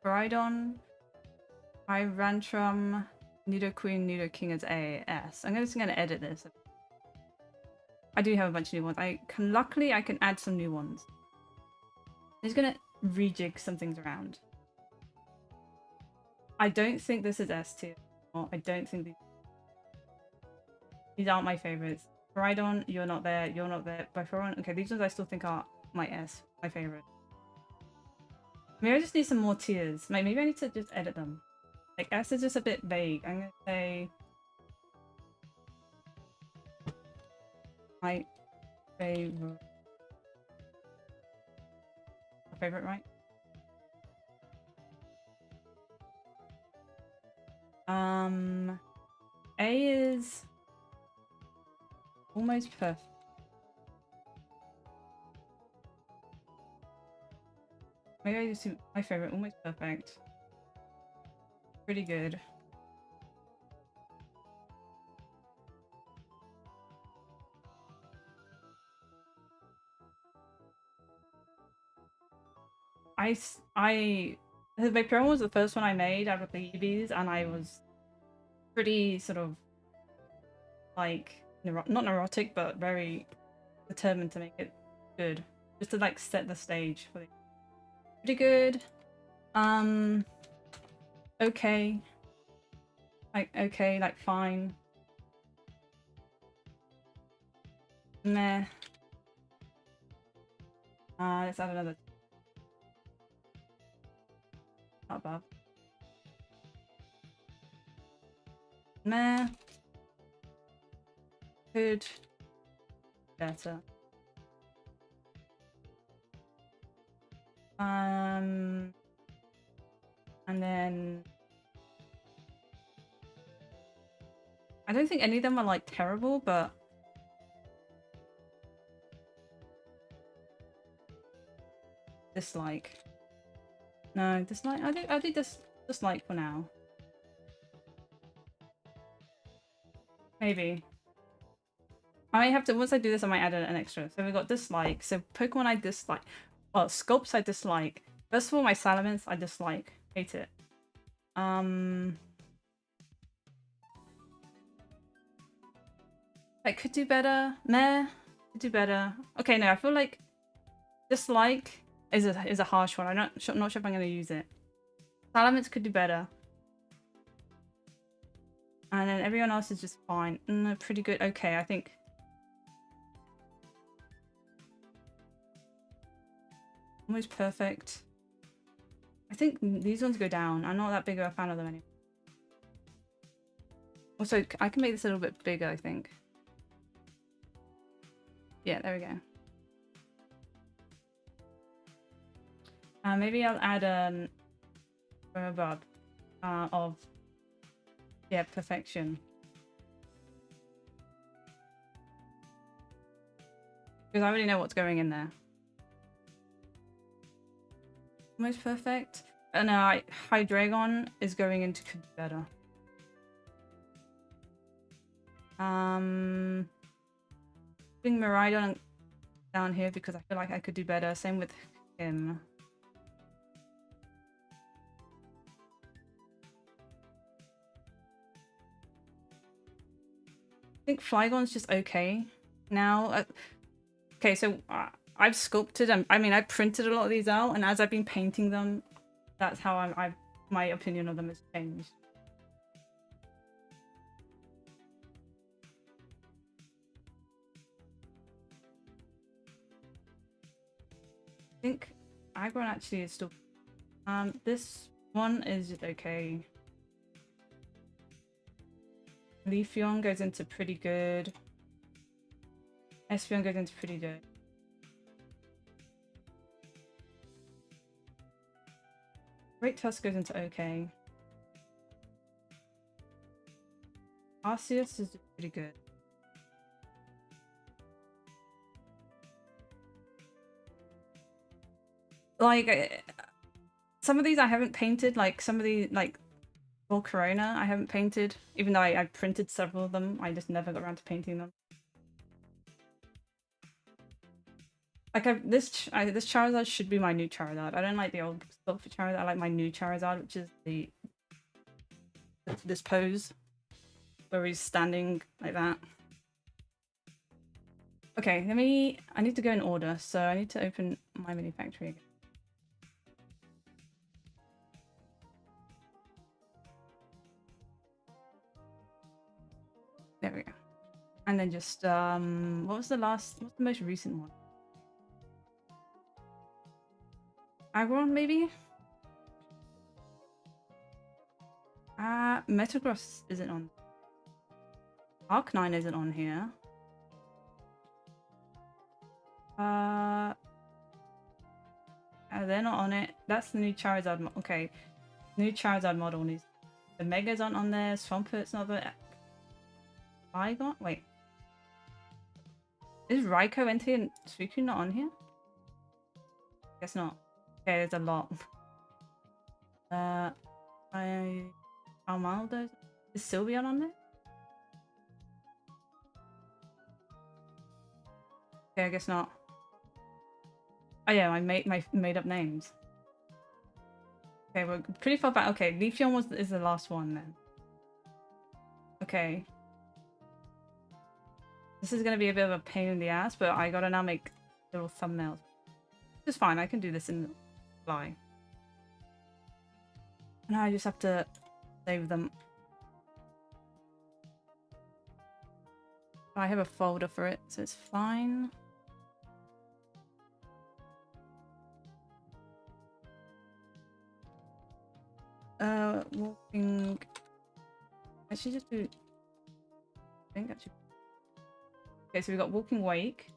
Baridon, Tyrantrum, Nidoqueen, Nidoking as AS. I'm just gonna edit this. I do have a bunch of new ones. Luckily I can add some new ones. I'm just gonna rejig some things around. I don't think this is S tier. I don't think these aren't my favorites. Baridon, you're not there. You're not there. Byforon, okay, these ones I still think are my favorite. Maybe I just need some more tiers. Maybe I need to just edit them. Like S is just a bit vague. I'm gonna say my favorite. Favorite, right? A is almost perfect. Maybe I just do my favorite, almost perfect. Pretty good. The Vaporeon was the first one I made out of the EVs, and I was pretty sort of like not neurotic, but very determined to make it good, just to like set the stage for the pretty good. Okay, like fine. Meh. Let's add another. Not bad. Meh. Good. Better. And then I don't think any of them are like terrible, but dislike. No, dislike. I think dislike for now. Maybe. I might have to, once I do this, I might add an extra. So we got dislike. So Pokemon I dislike. Well, Sculpts I dislike. First of all, my Salamence I dislike. Hate it. I could do better. Meh. Could do better. Okay, no, I feel like dislike is a harsh one. I'm not sure if I'm going to use it. Salamence could do better. And then everyone else is just fine. Pretty good. Okay, I think. Almost perfect. I think these ones go down. I'm not that big of a fan of them anymore. Also, I can make this a little bit bigger, I think. Yeah, there we go. Maybe I'll add above of perfection. Because I already know what's going in there. Almost perfect. And Hydreigon is going into could be better. Putting Miraidon down here because I feel like I could do better. Same with him. I think Flygon's just okay now. Okay, so I've sculpted and I printed a lot of these out, and as I've been painting them, that's how my opinion of them has changed. I think Aggron actually is still. This one is just okay. Leafeon goes into pretty good. Espeon goes into pretty good. Great Tusk goes into okay. Arceus is pretty good. Like, some of these I haven't painted, like some of the, like, Volcarona I haven't painted, even though I printed several of them, I just never got around to painting them. Like this Charizard should be my new Charizard. I don't like the old sculpted Charizard. I like my new Charizard, which is this pose where he's standing like that. Okay, I need to go in order, so I need to open MyMiniFactory again. There we go. And then just what's the most recent one? Agron, maybe? Metagross isn't on. Arcanine isn't on here. They're not on it. That's the new Charizard. Okay, new Charizard model needs. The Megas aren't on there. Swampurt's not there. Flygon? Wait. Is Raikou, Entei, and Suicune not on here? Guess not. Okay, there's a lot. Armaldo? Is Sylveon on there? Okay, I guess not. Oh yeah, I made up names. Okay, we're pretty far back. Okay, Leafeon is the last one then. Okay. This is gonna be a bit of a pain in the ass, but I gotta now make little thumbnails. It's fine, I can do this in the fly. Now I just have to save them. I have a folder for it, so it's fine. Walking. I should just do. I think actually. Okay, so we got Walking Wake.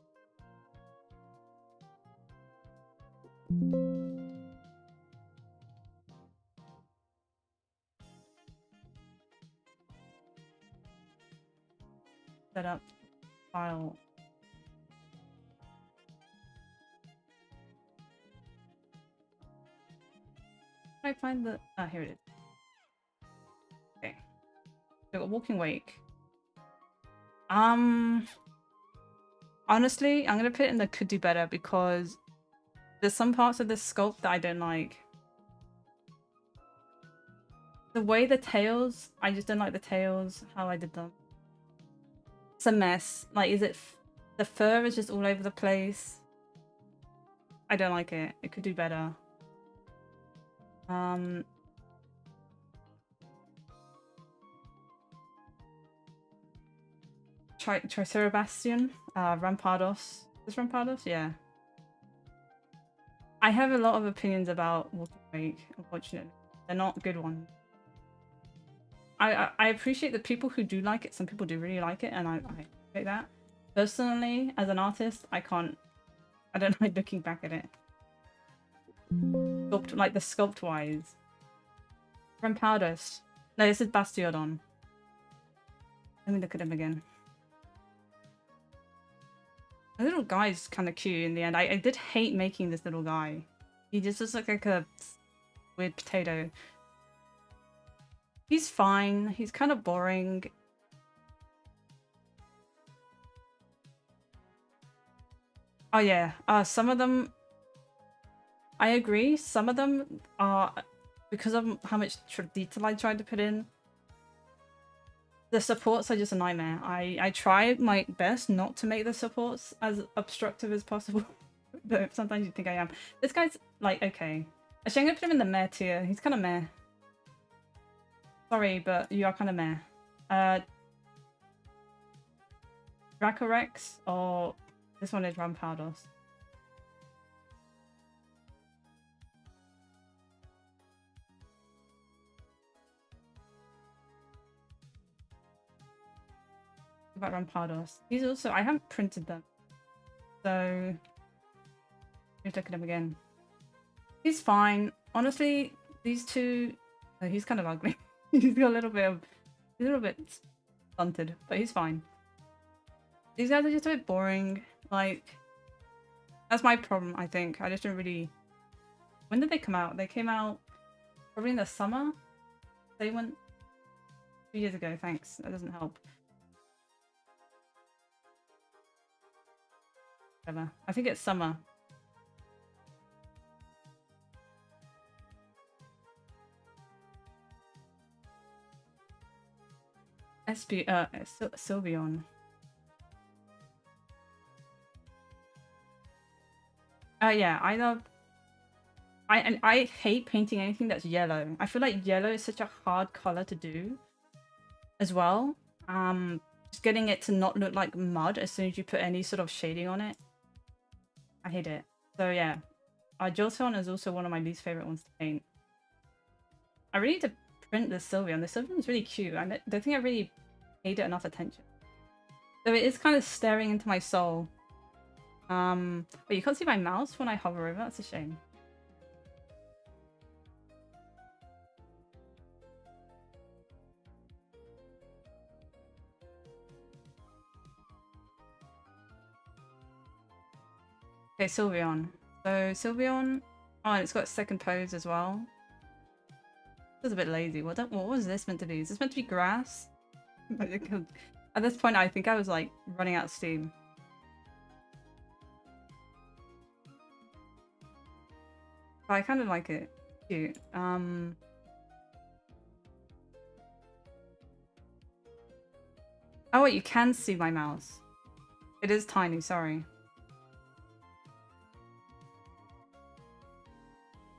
Set up file. Can I find the? Ah, here it is. Okay, so we got Walking Wake. Honestly, I'm gonna put it in the could do better because there's some parts of this sculpt that I don't like. The way the tails, I just don't like the tails, how I did them. It's a mess. Like, the fur is just all over the place. I don't like it. It could do better. Tricerabastion, Rampardos. Is this Rampardos? Yeah. I have a lot of opinions about Walking Wake, unfortunately. They're not good ones. I appreciate the people who do like it. Some people do really like it, and I appreciate that. Personally, as an artist, I don't like looking back at it. Like the sculpt-wise. Rampardos. No, this is Bastiodon. Let me look at him again. The little guy's kind of cute in the end. I did hate making this little guy. He just looks like a weird potato. He's fine. He's kind of boring. Oh yeah. Some of them... I agree. Some of them are... Because of how much detail I tried to put in, the supports are just a nightmare. I try my best not to make the supports as obstructive as possible. But sometimes you think I am. This guy's like, okay. Actually, I'm gonna put him in the meh tier. He's kind of meh. Sorry, but you are kind of meh. Dracorex, or this one is Rampardos. About Rampardos. These also, I haven't printed them. So, let's look at him again. He's fine. Honestly, these two, oh, he's kind of ugly. He's got he's a little bit stunted, but he's fine. These guys are just a bit boring. Like, that's my problem, I think. I just don't really... When did they come out? They came out probably in the summer. They went 2 years ago, thanks. That doesn't help. Whatever. I think it's summer. Sylveon. Yeah, I love. I hate painting anything that's yellow. I feel like yellow is such a hard color to do, as well. Just getting it to not look like mud as soon as you put any sort of shading on it. I hate it. So yeah, Jolteon is also one of my least favorite ones to paint. I really need to print the Sylveon. The Sylveon is really cute. I don't think I really paid it enough attention. So it is kind of staring into my soul. But you can't see my mouse when I hover over. That's a shame. Okay, Sylveon. So Sylveon, oh, and it's got second pose as well. It was a bit lazy. What was this meant to be? Is this meant to be grass? At this point, I think I was like running out of steam. But I kind of like it. Cute. Oh, wait, you can see my mouse. It is tiny, sorry.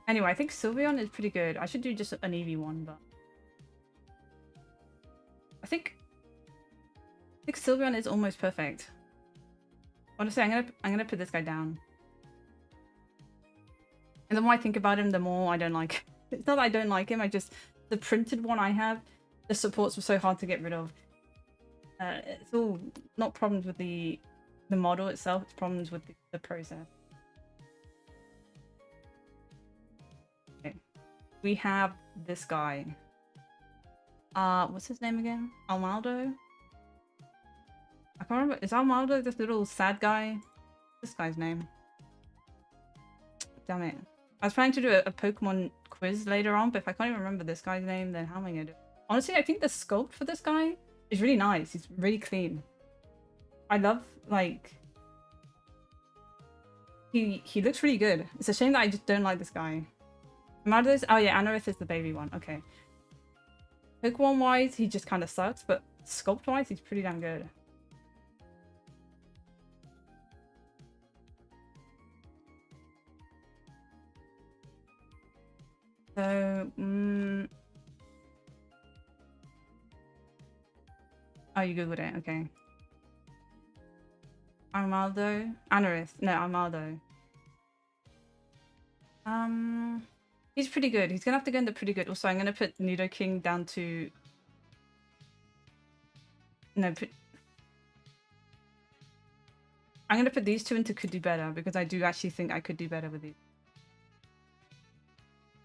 Anyway, I think Sylveon is pretty good. I should do just an Eevee one, but I think Sylveon is almost perfect. Honestly, I'm gonna put this guy down. And the more I think about him, the more I don't like him. It's not that I don't like him, the printed one I have, the supports were so hard to get rid of. It's all not problems with the model itself, it's problems with the process. Okay. We have this guy. What's his name again? Almaldo? I can't remember. Is Almaldo this little sad guy? This guy's name. Damn it. I was planning to do a Pokemon quiz later on, but if I can't even remember this guy's name, then how am I gonna do it? Honestly, I think the sculpt for this guy is really nice. He's really clean. I love, like... He looks really good. It's a shame that I just don't like this guy. Amados? Oh yeah, Anorith is the baby one. Okay. Pokemon-wise, he just kind of sucks, but sculpt-wise, he's pretty damn good. So, oh, you googled it, okay. Armaldo? Anorith. No, Armaldo. He's pretty good. He's gonna have to go into pretty good. Also, I'm gonna put Nidoking down to... No, I'm gonna put these two into could do better, because I do actually think I could do better with these.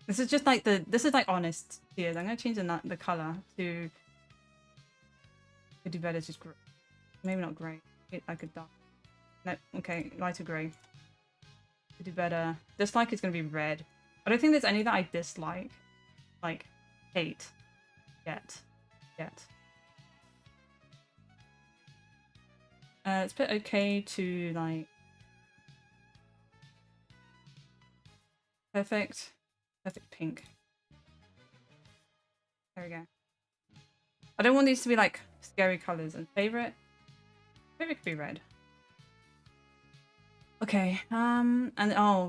This is just like this is like honest tears. I'm gonna change the color to could do better. It's just gray. Maybe not grey. I could dark. No, okay, lighter grey. Could do better. Dislike is gonna be red. I don't think there's any that I dislike, like hate, yet. Let's put okay to like perfect pink. There we go. I don't want these to be like scary colors. And favorite could be red. Okay. And oh,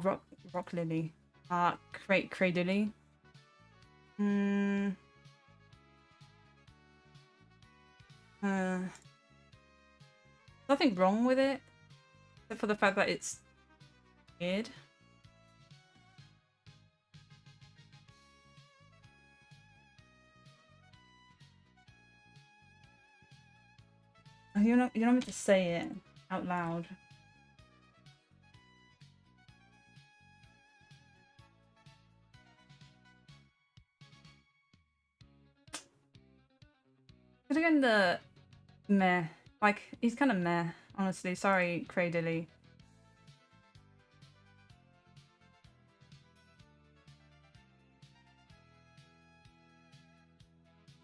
rock lily. Cradily. Nothing wrong with it, except for the fact that it's weird. You're not meant to say it out loud. Could have gone the meh. Like, he's kind of meh, honestly. Sorry, Cradily.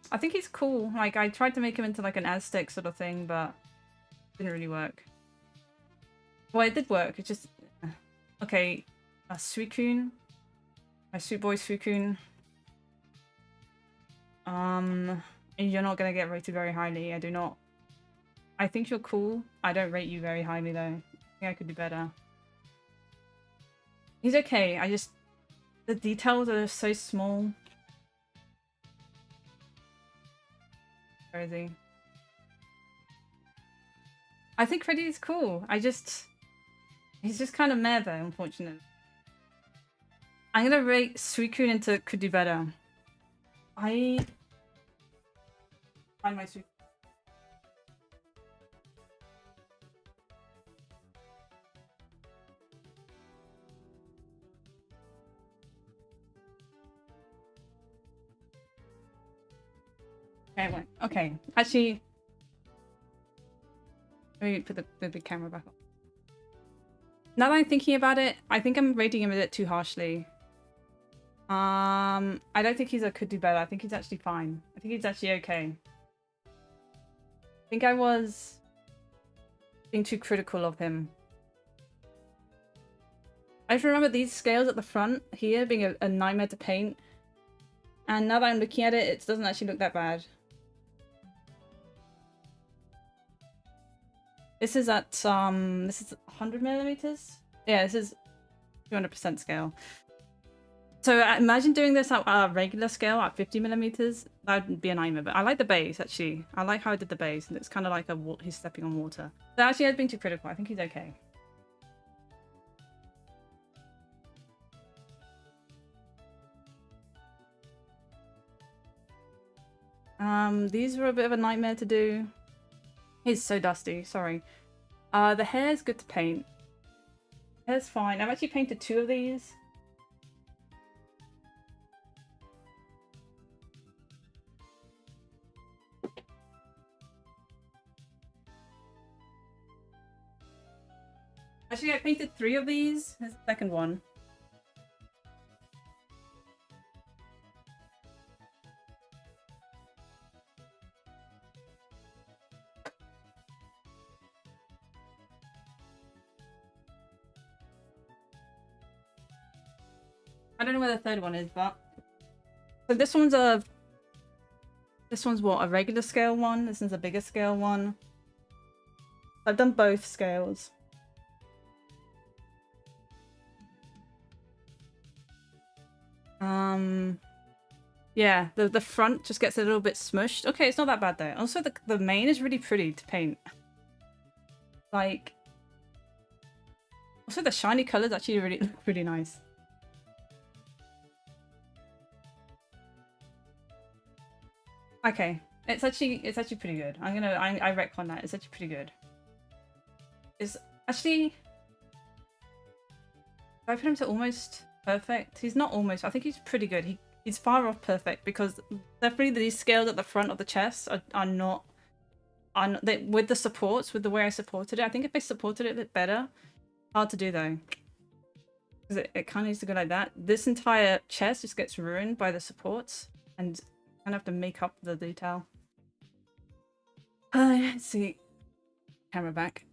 I think he's cool. Like, I tried to make him into like an Aztec sort of thing, but it didn't really work. Well, it did work. It just okay. Suicune, my sweet boy Suicune. You're not gonna get rated very highly. I do not. I think you're cool. I don't rate you very highly though. I think I could do better. He's okay. I just the details are so small. Where is he? I think Freddy's cool. He's just kind of meh though, unfortunately. I'm gonna rate Suicune into could do better. I find my Suicune. Okay, wait. Okay, actually, let me put the big camera back on. Now that I'm thinking about it, I think I'm rating him a bit too harshly. I don't think he's a could do better. I think he's actually fine. I think he's actually okay. I think I was being too critical of him. I just remember these scales at the front here being a nightmare to paint. And now that I'm looking at it, it doesn't actually look that bad. This is at, this is 100 millimeters? Yeah, this is 200% scale. So imagine doing this at a regular scale at 50 millimeters. That would be a nightmare, but I like the base, actually. I like how I did the base, and it's kind of like he's stepping on water. So actually, I've been too critical. I think he's okay. These were a bit of a nightmare to do. He's so dusty, sorry. The hair's good to paint. Hair's fine. I've actually painted 2 of these. Actually, I painted 3 of these. Here's the second one. I don't know where the third one is, but so this one's what, a regular scale one. This one's a bigger scale one. I've done both scales. Yeah, the front just gets a little bit smushed. Okay, it's not that bad though. Also, the mane is really pretty to paint. Like, also the shiny colors actually really really nice. Okay, it's actually pretty good. I retcon that. It's actually pretty good. It's actually, I put him to almost perfect. He's not almost. I think he's pretty good. He's far off perfect because definitely these scales at the front of the chest are not with the supports, with the way I supported it. I think if I supported it a bit better, hard to do though. Because it kind of needs to go like that. This entire chest just gets ruined by the supports, and I kind of have to make up the detail. Let's see. Camera back.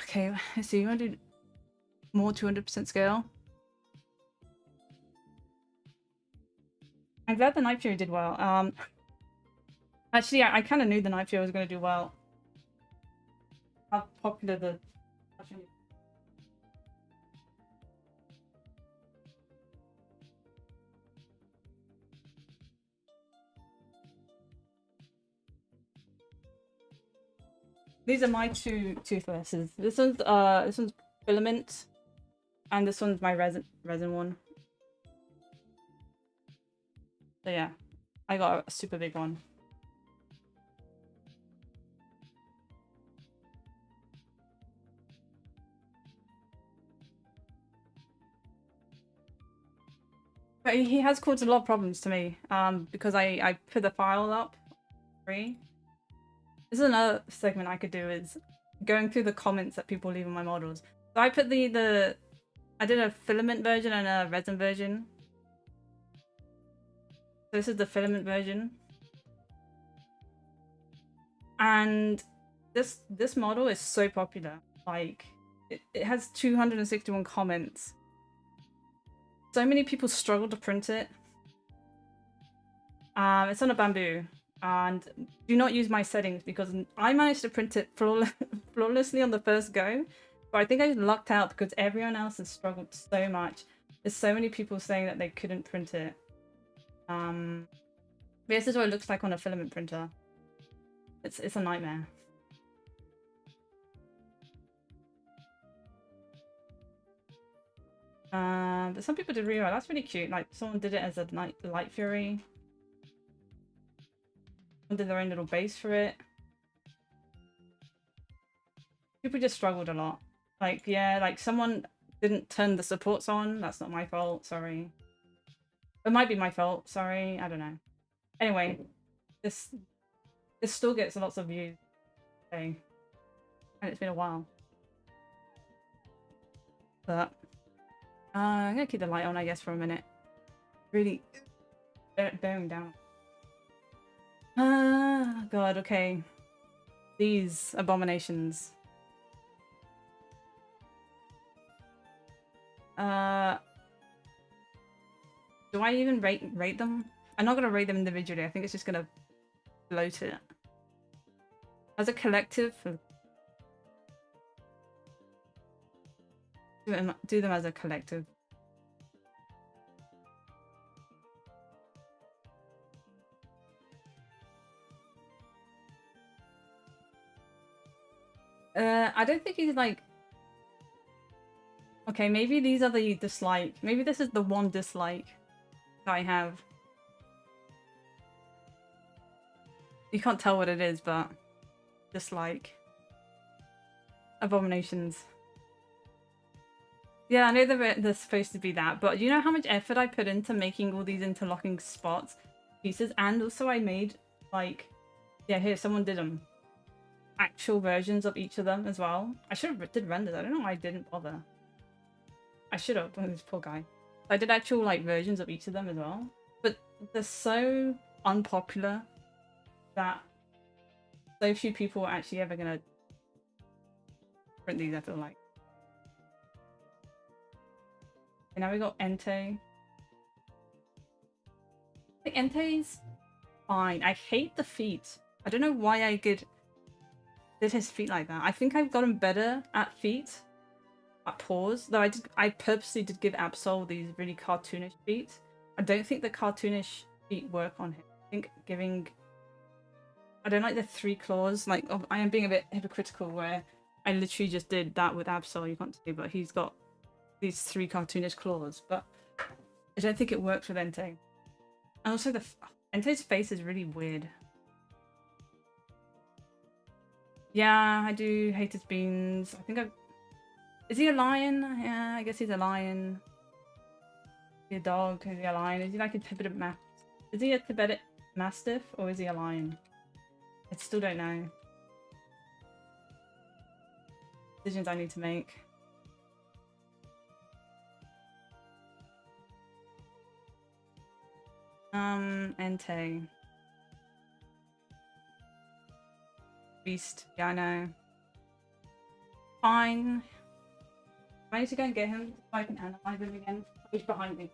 Okay, let's see. You want to do more 200% scale? I'm glad the Night Fury did well. Actually, I kind of knew the Night Fury was going to do well. How popular the... These are my 2 toothlesses. This one's filament, and this one's my resin one. So yeah, I got a super big one. But he has caused a lot of problems to me, because I put the file up free. This is another segment I could do, is going through the comments that people leave on my models. So I put I did a filament version and a resin version. So this is the filament version. And this model is so popular. Like, It has 261 comments. So many people struggle to print it. It's on a bamboo, and do not use my settings because I managed to print it flawlessly on the first go, but I think I lucked out because everyone else has struggled so much. There's so many people saying that they couldn't print it. But this is what it looks like on a filament printer. It's a nightmare. But some people did really well. That's really cute. Like someone did it as a light fury. Someone did their own little base for it. People just struggled a lot. Like, yeah, like someone didn't turn the supports on. That's not my fault. Sorry. It might be my fault. Sorry. I don't know. Anyway, this still gets lots of views. Okay. And it's been a while. But I'm gonna keep the light on, I guess, for a minute. Really bearing down. God, okay. These abominations. Do I even rate them? I'm not gonna rate them individually. I think it's just gonna bloat it. As a collective, do them as a collective. I don't think he's like... Okay, maybe these are the dislike. Maybe this is the one dislike that I have. You can't tell what it is, but dislike. Abominations. Yeah, I know they're supposed to be that, but you know how much effort I put into making all these interlocking spots, pieces, and also I made, like... Yeah, here, someone did them. Actual versions of each of them as well. I should have did renders. I don't know why I didn't bother. I should have. Oh, this poor guy. I did actual like versions of each of them as well, but they're so unpopular that so few people are actually ever gonna print these. I feel like. And now we got Entei. I think Entei's fine. I hate the feet. I don't know why I did his feet like that. I think I've gotten better at feet, at paws. Though I purposely did give Absol these really cartoonish feet. I don't think the cartoonish feet work on him. I think giving... I don't like the 3 claws. Like, I am being a bit hypocritical where I literally just did that with Absol, you can't see, but he's got these 3 cartoonish claws. But I don't think it works with Entei. And also Entei's face is really weird. Yeah, I do hate his beans. I think Is he a lion? Yeah, I guess he's a lion. Is he a dog? Is he a lion? Is he like a Tibetan Is he a Tibetan Mastiff or is he a lion? I still don't know. Decisions I need to make. Entei. Beast. Yeah, I know. Fine. I need to go and get him so I can analyze him again. He's behind me.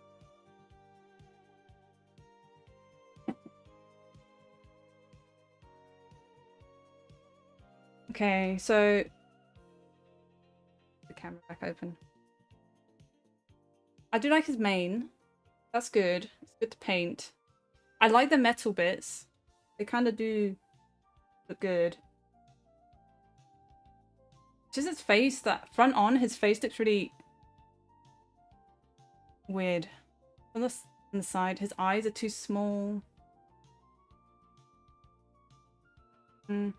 Okay, so the camera back open. I do like his mane. That's good. It's good to paint. I like the metal bits. They kind of do look good. Just his face, that front on, his face looks really weird. On the side, his eyes are too small. I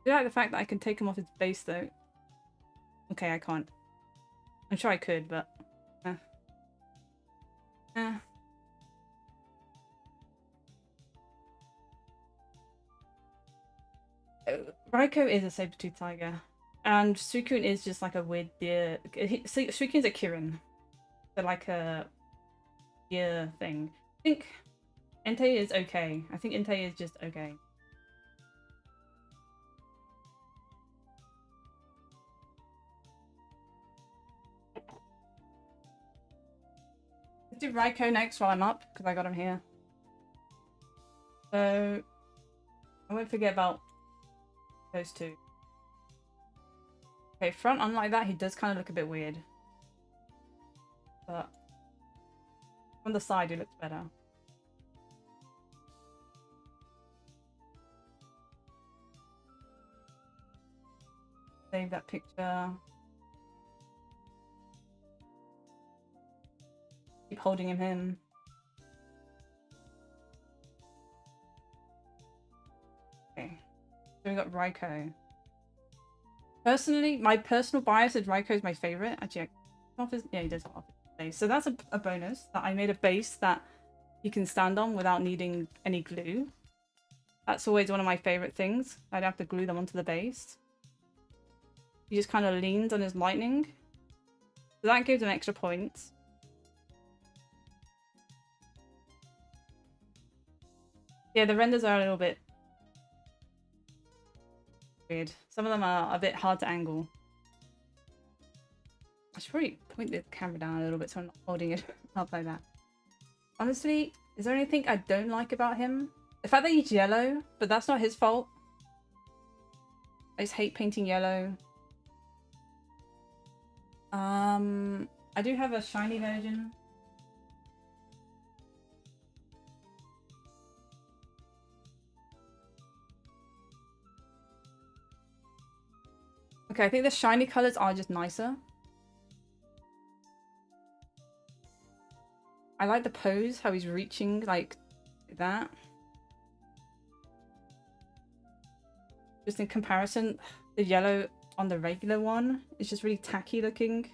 do like the fact that I can take him off his base though. Okay, I can't. I'm sure I could, but... Raiko is a saber-toothed tiger. And Suikun is just like a weird deer. Suikun's a Kirin. They're like a deer thing. I think Entei is okay. I think Entei is just okay. Let's do Raiko next while I'm up, because I got him here. So I won't forget about those two. Okay, front on like that, he does kind of look a bit weird. But on the side, he looks better. Save that picture. Keep holding him. Okay. So we got Raiko. Personally, my personal bias is Raiko is my favorite. Actually, yeah, he does have office base. So that's a bonus that I made a base that you can stand on without needing any glue. That's always one of my favorite things. I'd have to glue them onto the base. He just kind of leans on his lightning. So that gives him extra points. Yeah, the renders are a little bit weird. Some of them are a bit hard to angle. I should probably point the camera down a little bit so I'm not holding it up like that. Honestly, is there anything I don't like about him? The fact that he's yellow, but that's not his fault. I just hate painting yellow. I do have a shiny version. Okay, I think the shiny colors are just nicer. I like the pose, how he's reaching like that. Just in comparison, the yellow on the regular one is just really tacky looking.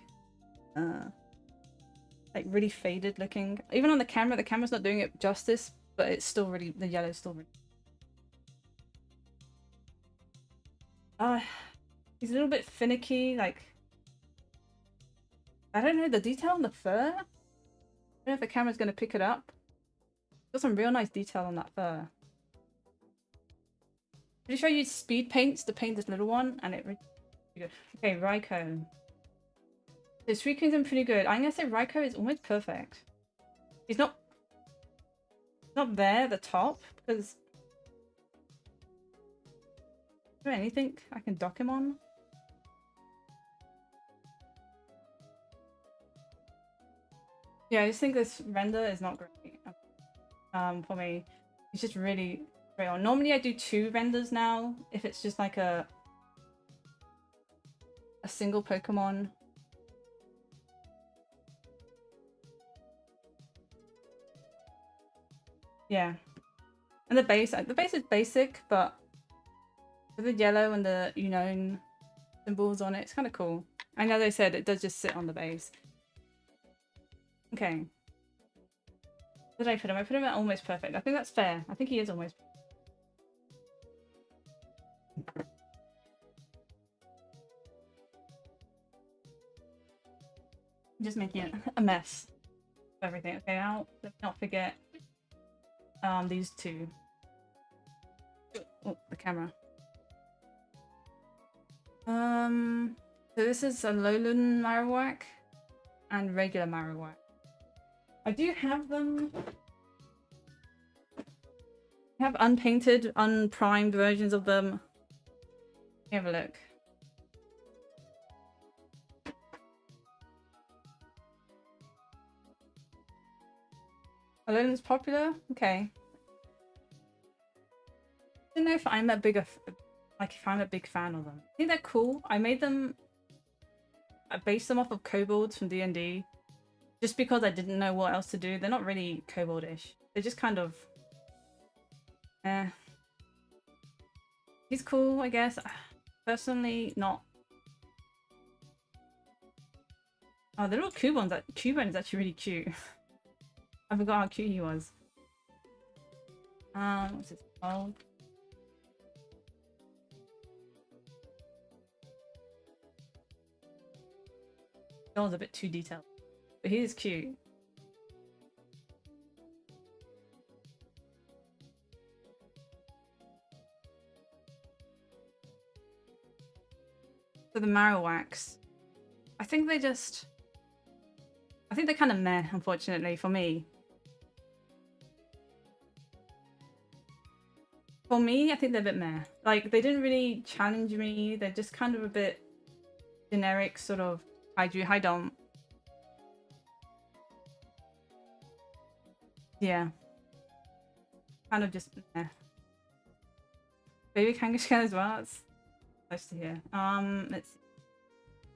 Like really faded looking. Even on the camera's not doing it justice, but it's still really, the yellow's still really... he's a little bit finicky, like... I don't know, the detail on the fur? I don't know if the camera's going to pick it up. Got some real nice detail on that fur. Pretty sure I used speed paints to paint this little one, and it really good. Okay, Raiko. So Suicune's been pretty good. I'm gonna say Raiko is almost perfect. He's not there at the top because is there anything I can dock him on? Yeah, I just think this render is not great for me. It's just really straight on. Normally I do 2 renders now if it's just like a single Pokemon. Yeah, and the base is basic, but with the yellow and the Unknown symbols on it, it's kind of cool. And as I said, it does just sit on the base. Okay. Where did I put him? I put him at almost perfect. I think that's fair. I think he is almost perfect. I'm just making it a mess of everything. Okay, now let's not forget these two. Oh, the camera. So this is a Alolan Marowak and regular Marowak. I do have them. I have unpainted, unprimed versions of them. Let me have a look. Alolan's popular? Okay. I don't know if I'm a big fan of them. I think they're cool. I made them... I based them off of kobolds from D&D. Just because I didn't know what else to do. They're not really koboldish. They're just kind of... He's cool, I guess. Personally, not... Oh, the little Cubone is actually really cute. I forgot how cute he was. What's it called? That was a bit too detailed, but he is cute. So the Marowaks, I think I think they're kind of meh, unfortunately, for me. For me, I think they're a bit meh. Like, they didn't really challenge me. They're just kind of a bit generic, sort of kaiju haidom. Yeah. Kind of just meh. Baby Kangaskhan as well. That's close to here. Let's see.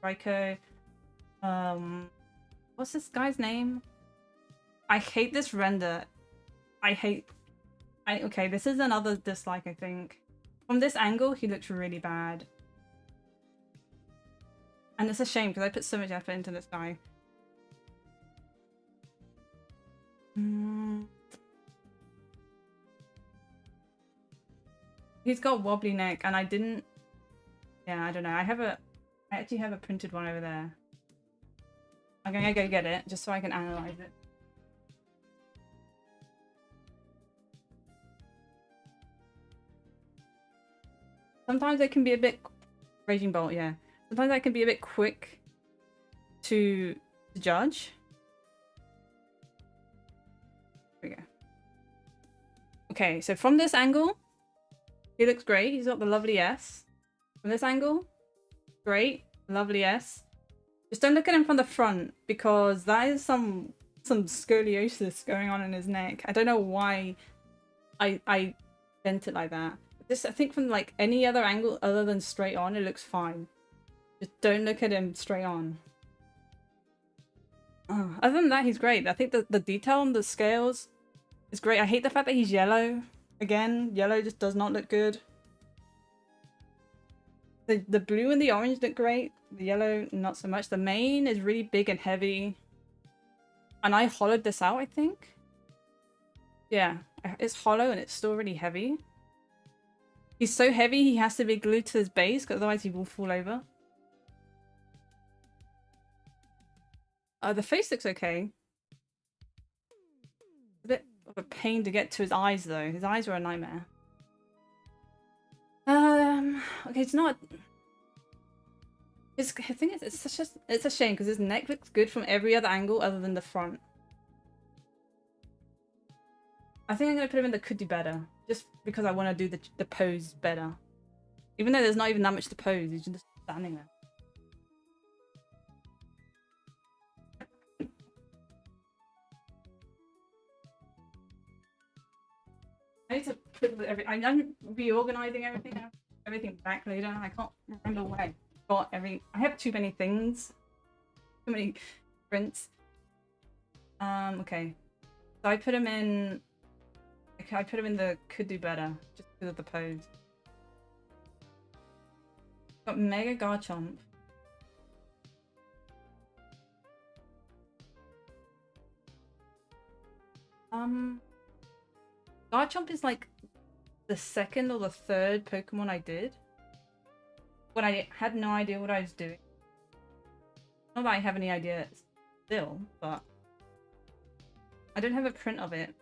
Raiko. What's this guy's name? I hate this render. Okay, this is another dislike, I think. From this angle, he looks really bad. And it's a shame because I put so much effort into this guy. He's got a wobbly neck and I didn't... Yeah, I don't know. I actually have a printed one over there. I'm gonna go get it just so I can analyze it. Sometimes it can be a bit... Raging Bolt, yeah. Sometimes I can be a bit quick to judge. There we go. Okay, so from this angle, he looks great. He's got the lovely S. From this angle, great, lovely S. Just don't look at him from the front because that is some scoliosis going on in his neck. I don't know why I bent it like that. This, I think from like any other angle other than straight on, it looks fine. Just don't look at him straight on. Other than that, he's great. I think the detail on the scales is great. I hate the fact that he's yellow. Again, yellow just does not look good. The blue and the orange look great. The yellow, not so much. The mane is really big and heavy. And I hollowed this out, I think. Yeah, it's hollow and it's still really heavy. He's so heavy he has to be glued to his base, because otherwise he will fall over. The face looks okay. A bit of a pain to get to his eyes though. His eyes were a nightmare. Okay, it's not... I think it's a shame because his neck looks good from every other angle other than the front. I think I'm gonna put him in the could do better, just because I want to do the pose better. Even though there's not even that much to pose, he's just standing there. I need to put I'm reorganizing everything back later. I can't remember where I got every. I have too many things, too many prints. Okay, so I put him in. Okay, I put him in the could do better just because of the pose. Got Mega Garchomp. Garchomp is like the second or the third Pokemon I did when I had no idea what I was doing. Not that I have any idea still, but I don't have a print of it.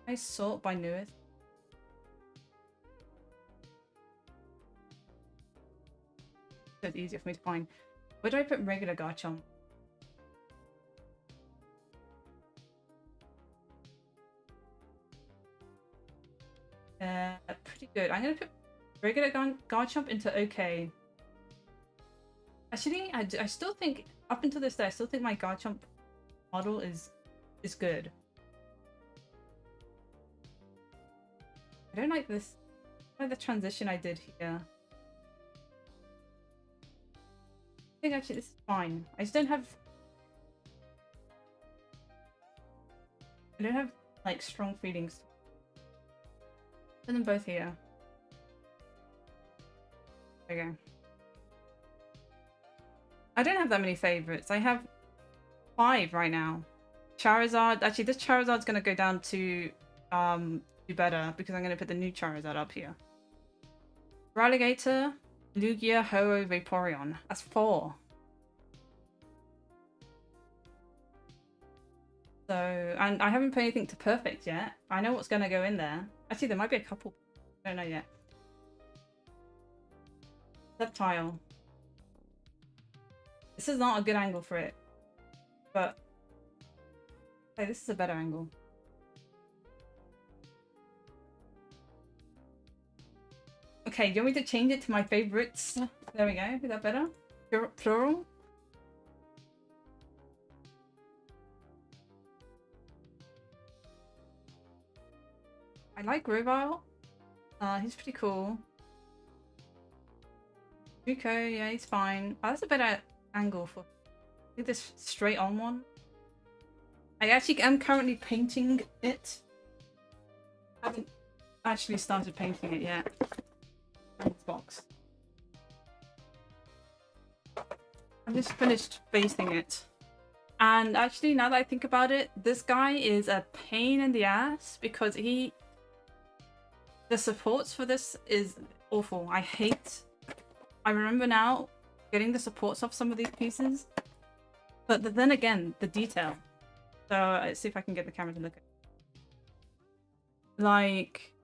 I sort by newest. So it's easier for me to find. Where do I put regular Garchomp? Pretty good. I'm gonna put regular Garchomp into okay. Actually, I still think, up until this day, I still think my Garchomp model is good. I don't like this. I don't like the transition I did here. I think actually this is fine. I just don't have... I don't have like strong feelings. Put them both here. There we go. I don't have that many favorites. I have 5 right now. Charizard. Actually, this Charizard's going to go down to do better because I'm going to put the new Charizard up here. Ralligator, Lugia, Ho-Oh, Vaporeon. That's 4. So, and I haven't put anything to perfect yet. I know what's going to go in there. Actually, there might be a couple. I don't know yet. Reptile. This is not a good angle for it. But hey, this is a better angle. Okay, do you want me to change it to my favorites? There we go. Is that better? Plural? I like Robile. He's pretty cool. Rico, yeah, he's fine. Oh, that's a better angle for... I think this straight on one. I actually am currently painting it. I haven't actually started painting it yet. This box. I just finished basting it. And actually, now that I think about it, this guy is a pain in the ass because the supports for this is awful. I remember now getting the supports off some of these pieces. But then again, the detail. So let's see if I can get the camera to look at it. Like...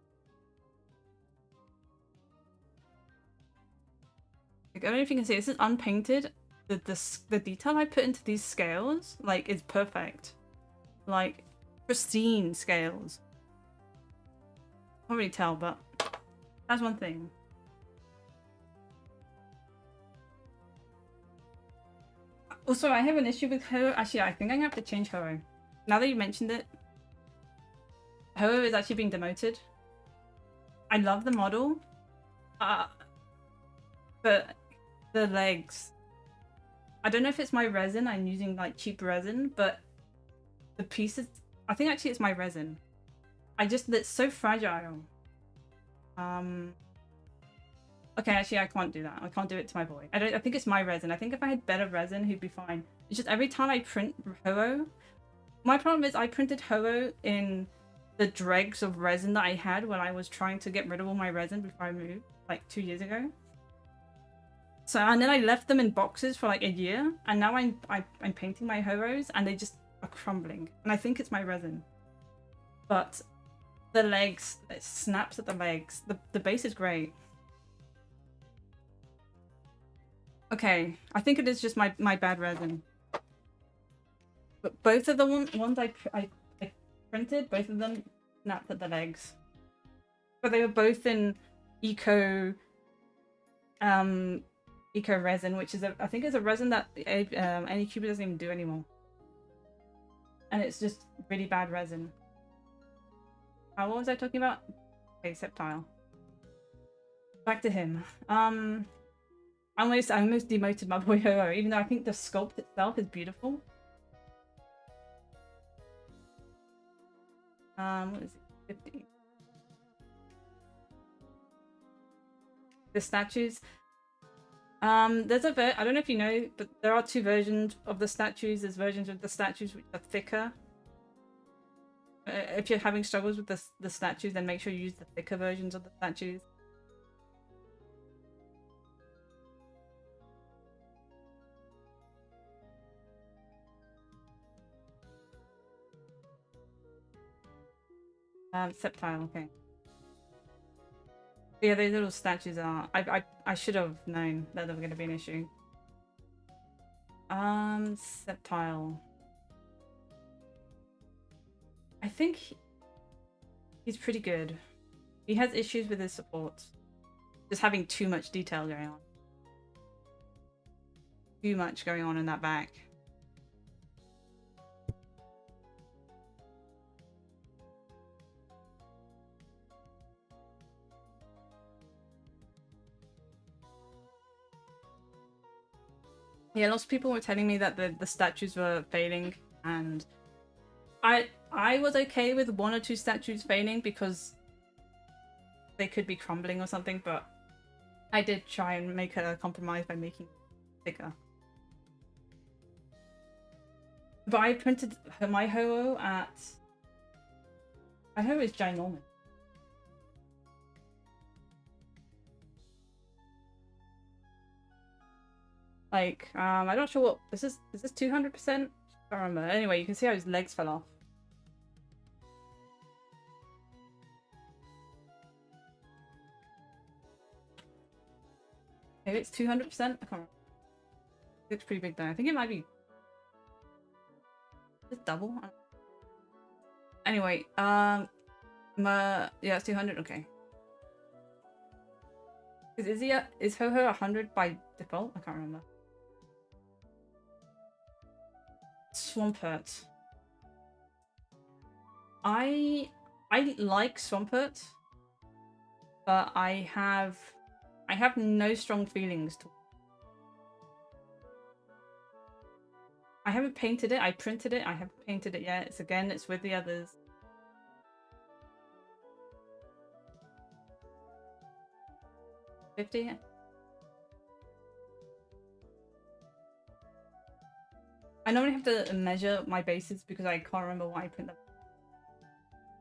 I don't know if you can see, this is unpainted. The detail I put into these scales, like, is perfect. Like, pristine scales. Can't really tell, but that's one thing. Also, I have an issue with Ho. Actually, I think I'm gonna have to change Ho. Now that you mentioned it, Ho is actually being demoted. I love the model, but the legs. I don't know if it's my resin. I'm using like cheap resin, but the pieces. I think actually it's my resin. It's so fragile. Okay, actually I can't do that. I can't do it to my boy. I think it's my resin. I think if I had better resin, he'd be fine. It's just every time I print Ho-Oh, my problem is I printed Ho-Oh in the dregs of resin that I had when I was trying to get rid of all my resin before I moved, like 2 years ago. So, and then I left them in boxes for like a year, and now I'm painting my Ho-Ohs and they just are crumbling. And I think it's my resin. But the legs, it snaps at the legs. The base is great. Okay, I think it is just my bad resin. But both of the ones I printed, both of them snapped at the legs. But they were both in eco resin, which is I think is a resin that Anycuber doesn't even do anymore. And it's just really bad resin. What was I talking about? Okay, Septile. Back to him. I almost demoted my boy Ho-Oh, even though I think the sculpt itself is beautiful. What is it? 50. The statues. There's I don't know if you know, but there are 2 versions of the statues. There's versions of the statues which are thicker. If you're having struggles with the statues, then make sure you use the thicker versions of the statues. Septile, okay. Yeah, these little statues are... I should have known that they were going to be an issue. Septile. I think he's pretty good. He has issues with his supports. Just having too much detail going on. Too much going on in that back. Yeah, lots of people were telling me that the statues were failing, and I was okay with 1 or 2 statues failing because they could be crumbling or something, but I did try and make a compromise by making it thicker. But I printed my Ho-Oh at... My Ho-Oh is ginormous. Like, I'm not sure what this is. Is this 200%? I can't remember. Anyway, you can see how his legs fell off. Maybe it's 200%? I can't remember. Looks pretty big though. I think it might be just double. Anyway, yeah, it's 200. Okay. Is Ho-Ho 100 by default? I can't remember. Swampert. I like Swampert, but I have no strong feelings to. I haven't painted it. I printed it. I haven't painted it yet. It's with the others. $50. I normally have to measure my bases because I can't remember why I print them.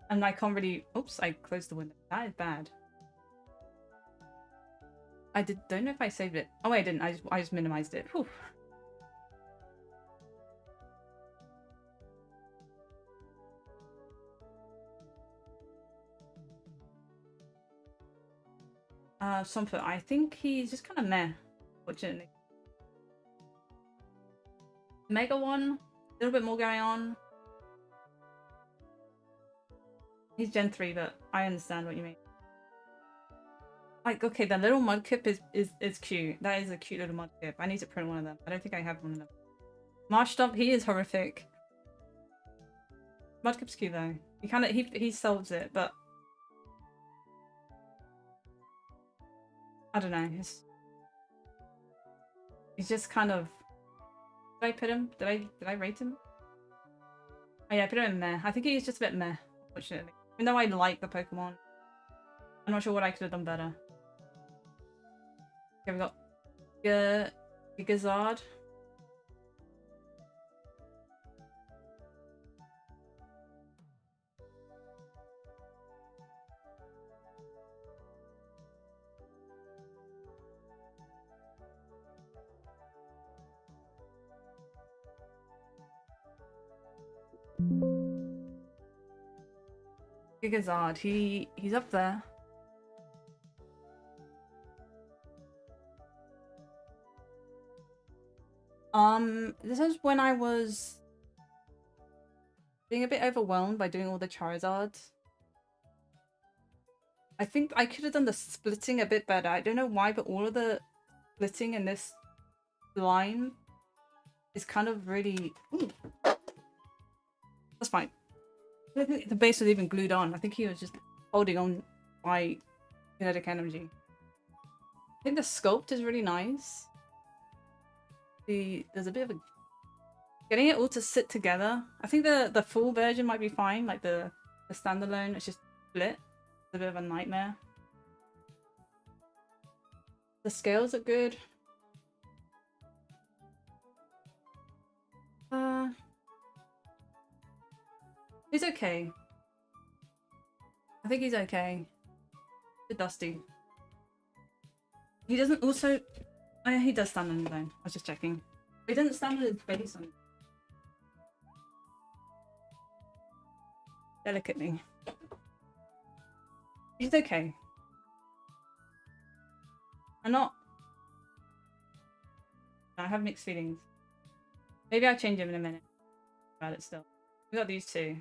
And I can't really... Oops, I closed the window. That is bad. Don't know if I saved it. Oh, wait, I didn't. I just minimized it. Whew. Swampert, I think he's just kind of meh, fortunately. Mega one, a little bit more going on. He's Gen 3, but I understand what you mean. Like, okay, the little mudkip is cute. That is a cute little mudkip. I need to print one of them. I don't think I have one of them. Marshtomp, he is horrific. Mudkip's cute though. He solves it, but I don't know. He's just kind of. Did I put him? Did I rate him? Oh yeah, I put him in meh. I think he's just a bit meh, unfortunately. Even though I like the Pokemon, I'm not sure what I could have done better. Okay, we got Gigazard. Gigazard, he's up there. This is when I was being a bit overwhelmed by doing all the Charizards. I think I could have done the splitting a bit better. I don't know why, but all of the splitting in this line is kind of really... Ooh. That's fine. I don't think the base was even glued on. I think he was just holding on by kinetic energy. I think the sculpt is really nice. There's a bit of a... Getting it all to sit together. I think the full version might be fine. Like the standalone, it's just split. It's a bit of a nightmare. The scales are good. He's okay. I think he's okay. A bit dusty. He doesn't also... Oh yeah, he does stand on his own. I was just checking. He doesn't stand on his base on... Delicately. He's okay. I'm not... I have mixed feelings. Maybe I'll change him in a minute. About it still. We got these two.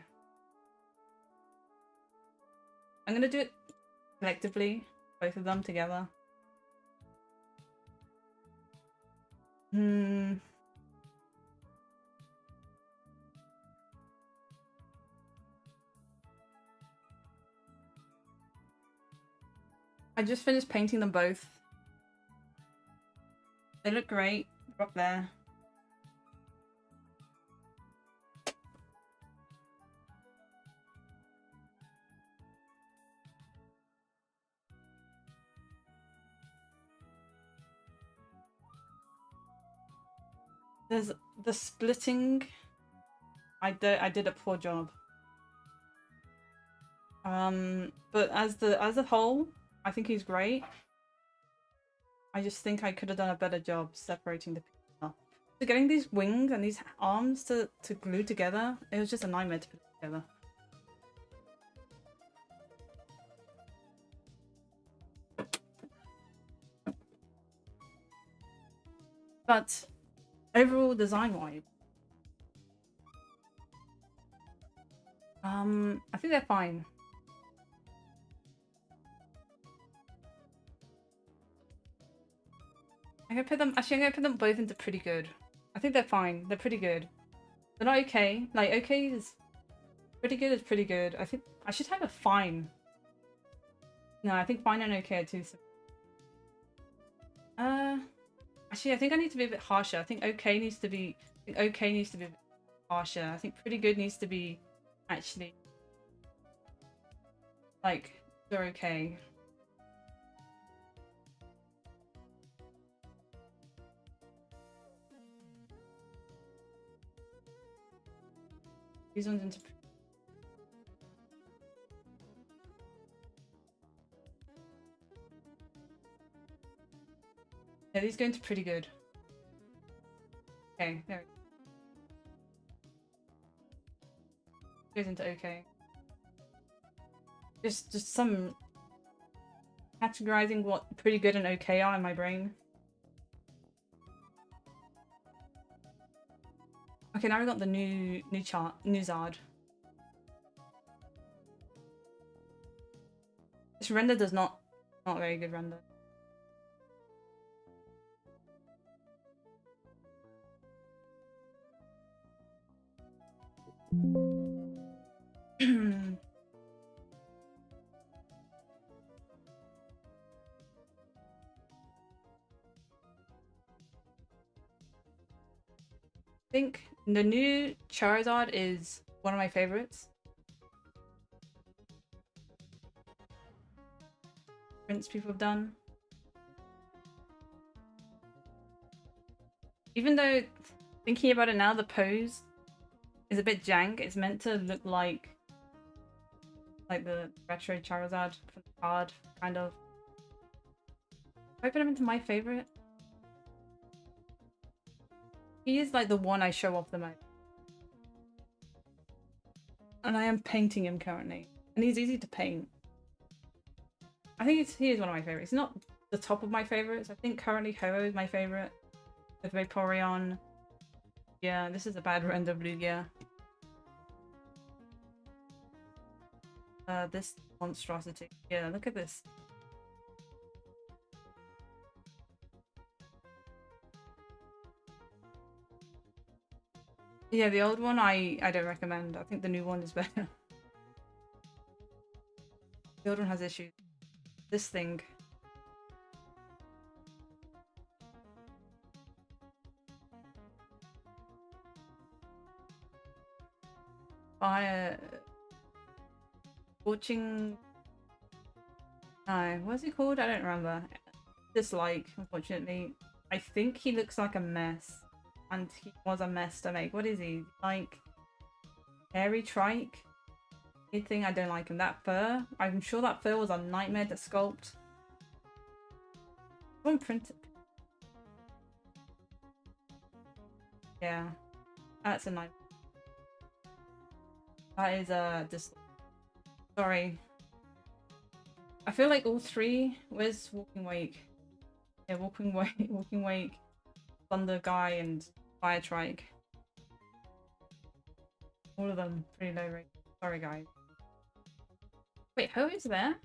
I'm gonna do it collectively, both of them together. I just finished painting them both. They look great. They're up there. There's the splitting. I did a poor job. But as a whole, I think he's great. I just think I could have done a better job separating the people. So getting these wings and these arms to glue together, it was just a nightmare to put together. But Overall design wise, I think they're fine. I'm gonna put them. Actually, I'm gonna put them both into pretty good. I think they're fine. They're pretty good. They're not okay. Like okay is pretty good. Is pretty good. I think I should have a fine. No, I think fine and okay are too. Actually, I think I need to be a bit harsher. I think okay needs to be. I think okay needs to be a bit harsher. I think pretty good needs to be actually like they're okay. These ones into. Yeah, these go into pretty good. Okay, there. Goes into okay. Just some categorizing what pretty good and okay are in my brain. Okay, now we got the new chart, new Zard. This render does not very good render. I think the new Charizard is one of my favorites. Prints people have done. Even though, thinking about it now, the pose is a bit jank. It's meant to look like the retro Charizard from the card, kind of. If I put him into my favorite, he is like the one I show off the most. And I am painting him currently. And he's easy to paint. I think he is one of my favorites. He's not the top of my favorites. I think currently Ho is my favorite. With Vaporeon. Yeah, this is a bad render of Lugia. This monstrosity. Yeah, look at this. Yeah, the old one I don't recommend. I think the new one is better. The old one has issues. This thing. Fire. Scorching. No, what's he called? I don't remember. Dislike, unfortunately. I think he looks like a mess. And he was a mess to make. What is he? Like hairy trike? Good thing I don't like him. That fur. I'm sure that fur was a nightmare to sculpt. Someone print it. Yeah. That's a nightmare. That is a dislike. Sorry. I feel like all three. Where's Walking Wake? Yeah, Walking Wake, Thunder Guy, and Fire Trike. All of them pretty low rate. Sorry, guys. Wait, who is there?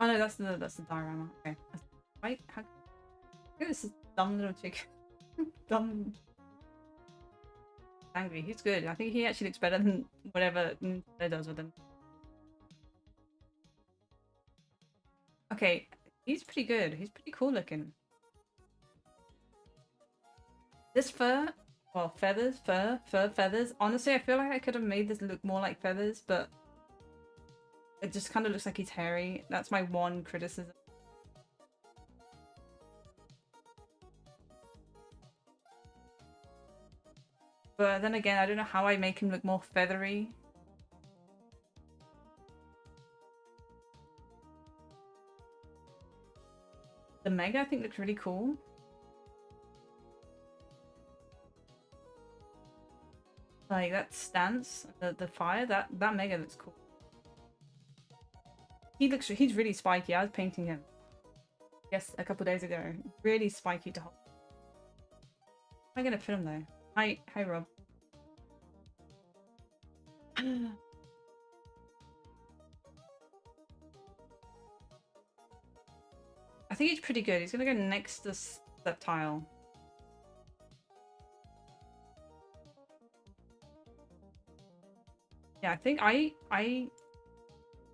Oh no, that's the diorama. Okay. Right? How? Look at this dumb little chick. Dumb. Angry. He's good. I think he actually looks better than whatever Nintendo does with him. Okay, he's pretty good. He's pretty cool looking. This fur, well, feathers, fur, feathers. Honestly, I feel like I could have made this look more like feathers, but it just kind of looks like he's hairy. That's my one criticism. But then again, I don't know how I make him look more feathery. The Mega, I think, looks really cool. Like that stance, the fire, that Mega looks cool. He's really spiky. I was painting him, yes, a couple days ago. Really spiky to hold. How am I gonna put him though? Hi, Rob. I think he's pretty good. He's gonna go next to that tile. Yeah, I think I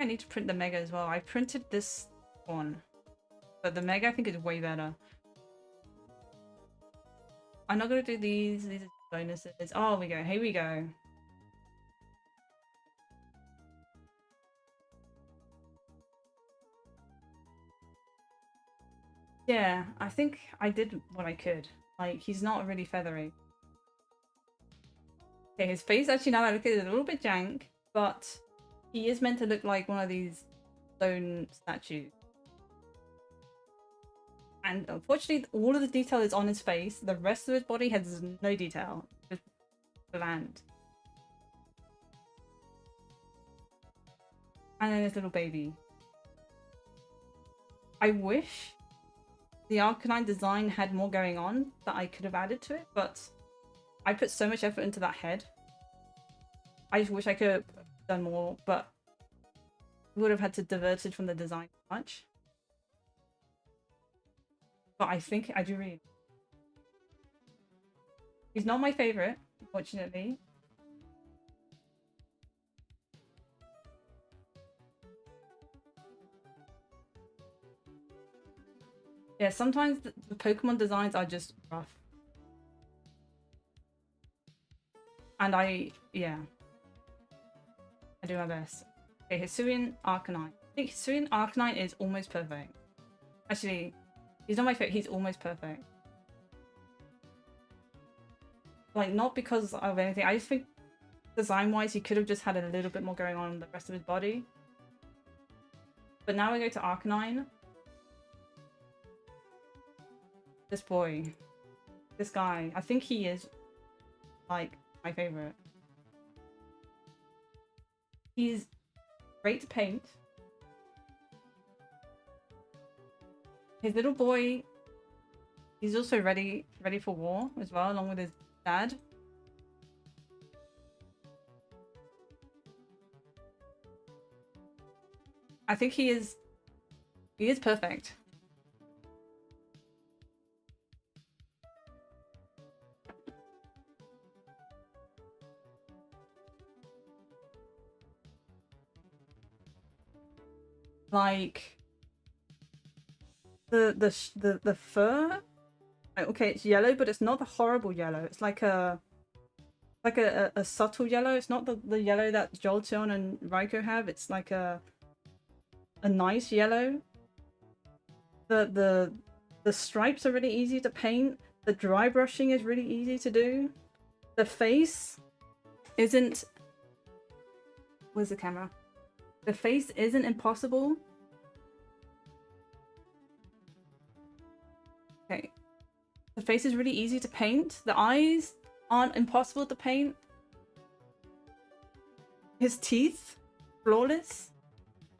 need to print the mega as well. I printed this one, but the mega I think is way better. I'm not gonna do these. These are bonuses. Oh, we go. Here we go. Yeah, I think I did what I could. Like, he's not really feathery. Okay, his face actually, now that I look at it, is a little bit jank, but he is meant to look like one of these stone statues. And unfortunately, all of the detail is on his face. The rest of his body has no detail. Just bland. And then his little baby. I wish the Arcanine design had more going on that I could have added to it, but I put so much effort into that head. I just wish I could have done more, but would have had to divert it from the design too much. But I think I do read. He's not my favorite, unfortunately. Yeah, sometimes the Pokemon designs are just rough. And yeah. I do my best. Okay, Hisuian Arcanine. I think Hisuian Arcanine is almost perfect. Actually, he's not my favorite, he's almost perfect. Like, not because of anything, I just think design-wise he could have just had a little bit more going on in the rest of his body. But now we go to Arcanine. This boy. This guy. I think he is, like, my favorite. He's great to paint. His little boy, he's also ready for war as well, along with his dad. I think he is perfect. Like the fur, okay, it's yellow, but it's not the horrible yellow. It's like a subtle yellow. It's not the yellow that Jolteon and Raikou have. It's like a nice yellow. The stripes are really easy to paint. The dry brushing is really easy to do. The face isn't... Where's the camera? The face isn't impossible. Okay. The face is really easy to paint. The eyes aren't impossible to paint. His teeth, flawless.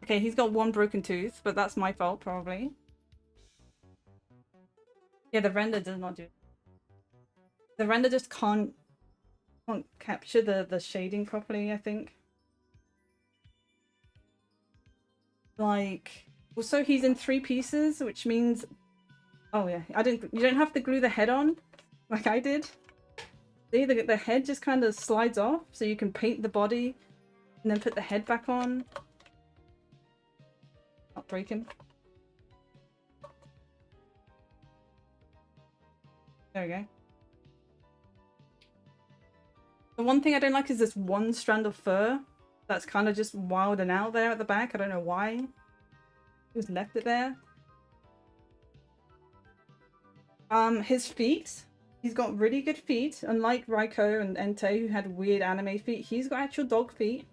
Okay, he's got one broken tooth, but that's my fault, probably. Yeah, the render does not do it. The render just can't capture the shading properly, I think. Like, also he's in 3 pieces, which means... Oh yeah, you don't have to glue the head on, like I did. See, the head just kind of slides off, so you can paint the body, and then put the head back on. Not break him. There we go. The one thing I don't like is this one strand of fur that's kind of just wild and out there at the back. I don't know why. Who's left it there? His feet. He's got really good feet. Unlike Raikou and Entei, who had weird anime feet, he's got actual dog feet.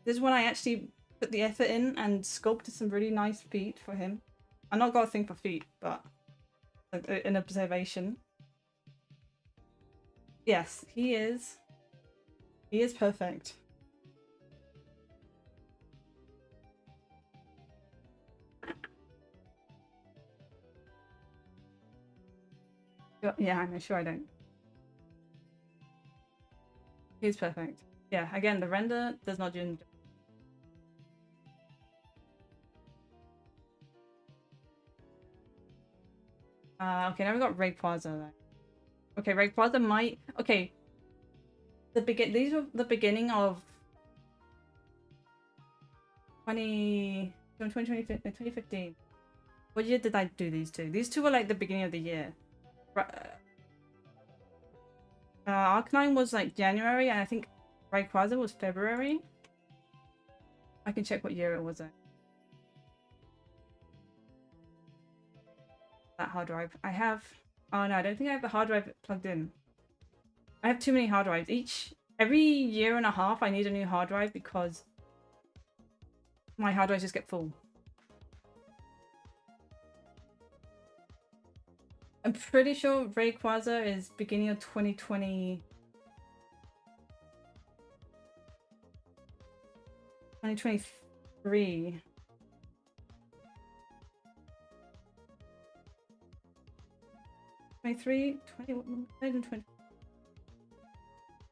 This is when I actually put the effort in and sculpted some really nice feet for him. I've not got a thing for feet, but an observation. Yes, he is. He is perfect. Yeah, I'm sure I don't. He's perfect. Yeah, again, the render does not do. Okay, now we've got Rayquaza though. Okay, Rayquaza might. Okay, these are the beginning of 2015. What year did I do these two? These two were like the beginning of the year. Arcanine was like January, and I think Rayquaza was February. I can check what year it was. That hard drive. I have. Oh no, I don't think I have the hard drive plugged in. I have too many hard drives. Every year and a half, I need a new hard drive because my hard drives just get full. I'm pretty sure Rayquaza is beginning of 2020. 2023.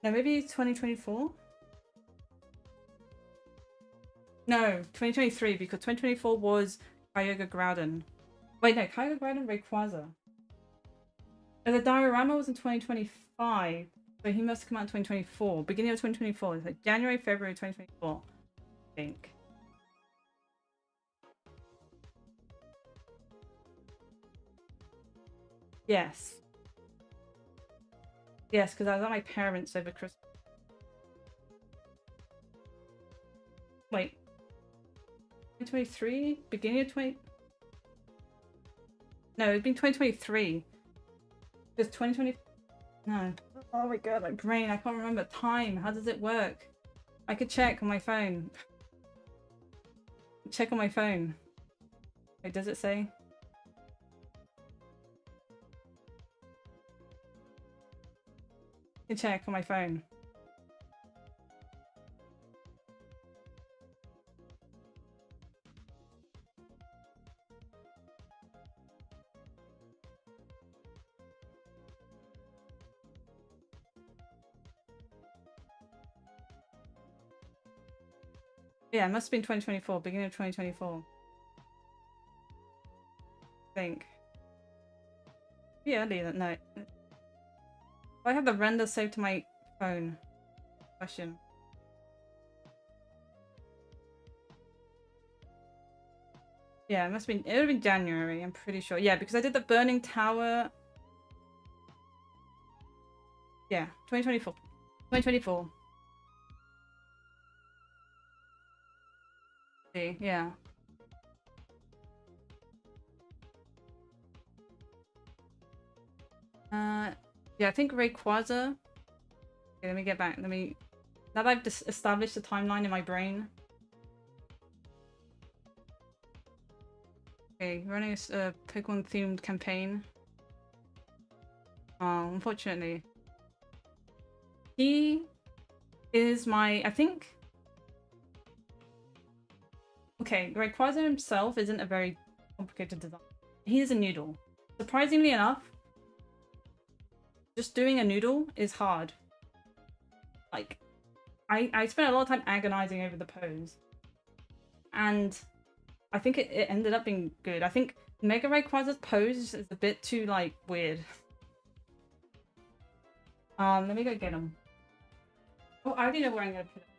No, maybe 2024? No, 2023, because 2024 was Kyogre Groudon. Wait, no, Kyogre Groudon, Rayquaza. Oh, the diorama was in 2025, so he must have come out in 2024. Beginning of 2024, it's like January, February 2024, I think. Yes. Yes, because I was at my parents over Christmas. Wait. 2023? Beginning of 20... No, it'd been 2023. Just 2020... No. Oh my god, my brain, I can't remember time. How does it work? I could check on my phone. Check on my phone. Wait, does it say? I can check on my phone. Yeah, it must have been 2024, beginning of 2024. I think. Yeah, earlier than no. I have the render saved to my phone. Question. Yeah, it must have been. It would have been January. I'm pretty sure. Yeah, because I did the Burning Tower. Yeah, 2024. 2024. See, yeah. Yeah, I think Rayquaza. Okay, let me get back. Now that I've established the timeline in my brain. Okay, running a Pokemon-themed campaign. Oh, unfortunately. He is I think... Okay, Rayquaza himself isn't a very complicated design. He is a noodle. Surprisingly enough, just doing a noodle is hard. Like, I spent a lot of time agonizing over the pose. And I think it ended up being good. I think Mega Rayquaza's pose is a bit too, like, weird. Let me go get him. Oh, I already know where I'm gonna put him.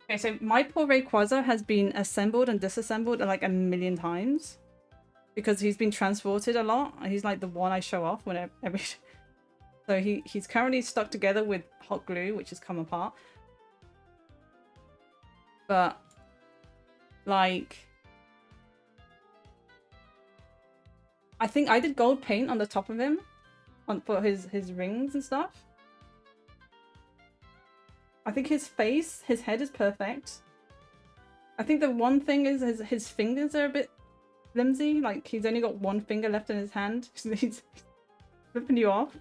Okay, so my poor Rayquaza has been assembled and disassembled like a million times. Because he's been transported a lot. He's like the one I show off whenever So he's currently stuck together with hot glue, which has come apart. But like I think I did gold paint on the top of him for his rings and stuff. I think his face, his head is perfect. I think the one thing is his fingers are a bit flimsy. Like he's only got one finger left in his hand. He's flipping you off.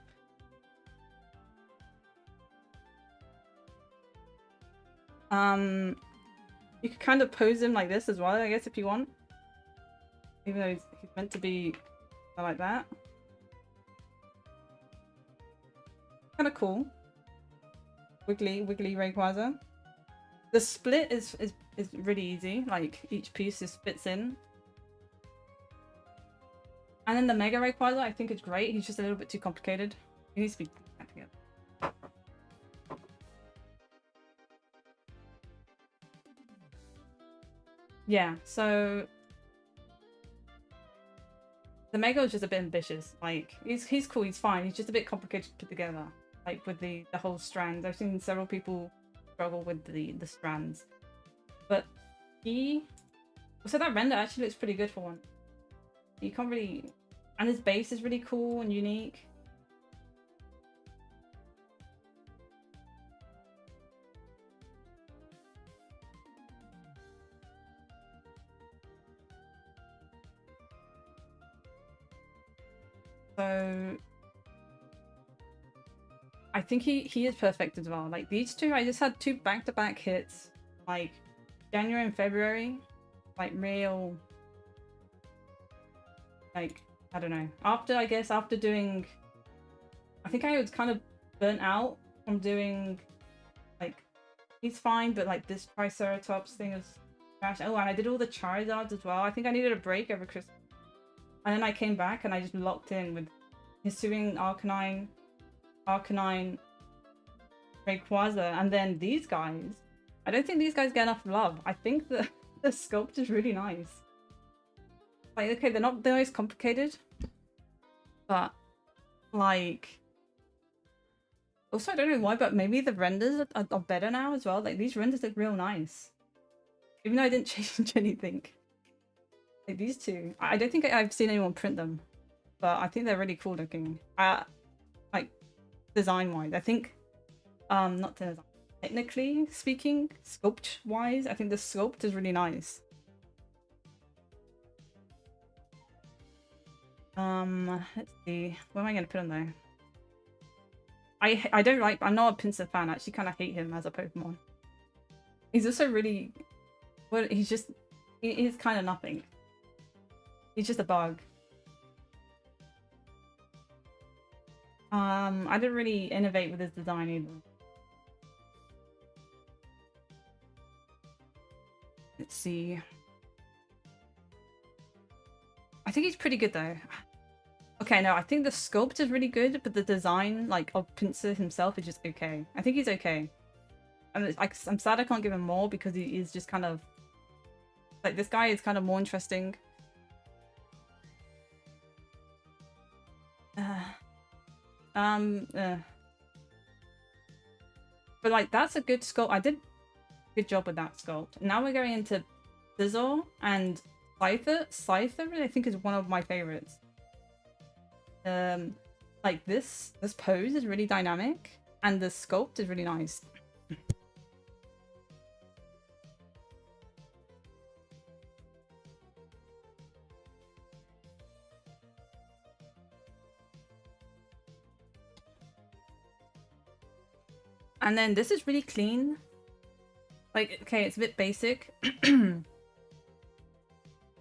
You could kind of pose him like this as well, I guess, if you want. even though he's meant to be like that. Kind of cool. Wiggly Rayquaza. The split is really easy. Like each piece just fits in. And then the Mega Rayquaza, I think is great. He's just a little bit too complicated. He needs to be put together. Yeah, so the Mega is just a bit ambitious. Like he's cool, he's fine. He's just a bit complicated to put together. Like with the whole strands. I've seen several people struggle with the strands. But so that render actually looks pretty good for one. You can't really, and his base is really cool and unique. So I think he is perfect as well. Like these two, I just had two back-to-back hits, like January and February, like real, like I don't know. After doing, I think I was kind of burnt out from doing, like, he's fine, but like this Triceratops thing is trash. Oh, and I did all the Charizards as well. I think I needed a break over Christmas. And then I came back and I just locked in with Hisuian Arcanine, Rayquaza, and then these guys. I don't think these guys get enough love. I think the sculpt is really nice. Like, okay, they're not the most complicated, but like, also I don't know why, but maybe the renders are better now as well. Like these renders look real nice, even though I didn't change anything. Like these two, I don't think I've seen anyone print them, but I think they're really cool looking. Like design wise, I think, not design, technically speaking, sculpt wise, I think the sculpt is really nice. Let's see, what am I gonna put on though? I don't like. I'm not a Pinsir fan. I actually kind of hate him as a Pokemon. He's also really, well, he's kind of nothing. He's just a bug. I didn't really innovate with his design either. Let's see. I think he's pretty good though. Okay, no, I think the sculpt is really good, but the design, like, of Pinsir himself is just okay. I think he's okay. I'm sad I can't give him more because he is just kind of, like, this guy is kind of more interesting. But like that's a good sculpt. I did a good job with that sculpt. Now we're going into Scizor and Scyther. Scyther, I think, is one of my favorites. Like this pose is really dynamic, and the sculpt is really nice. And then this is really clean. Like, okay, it's a bit basic.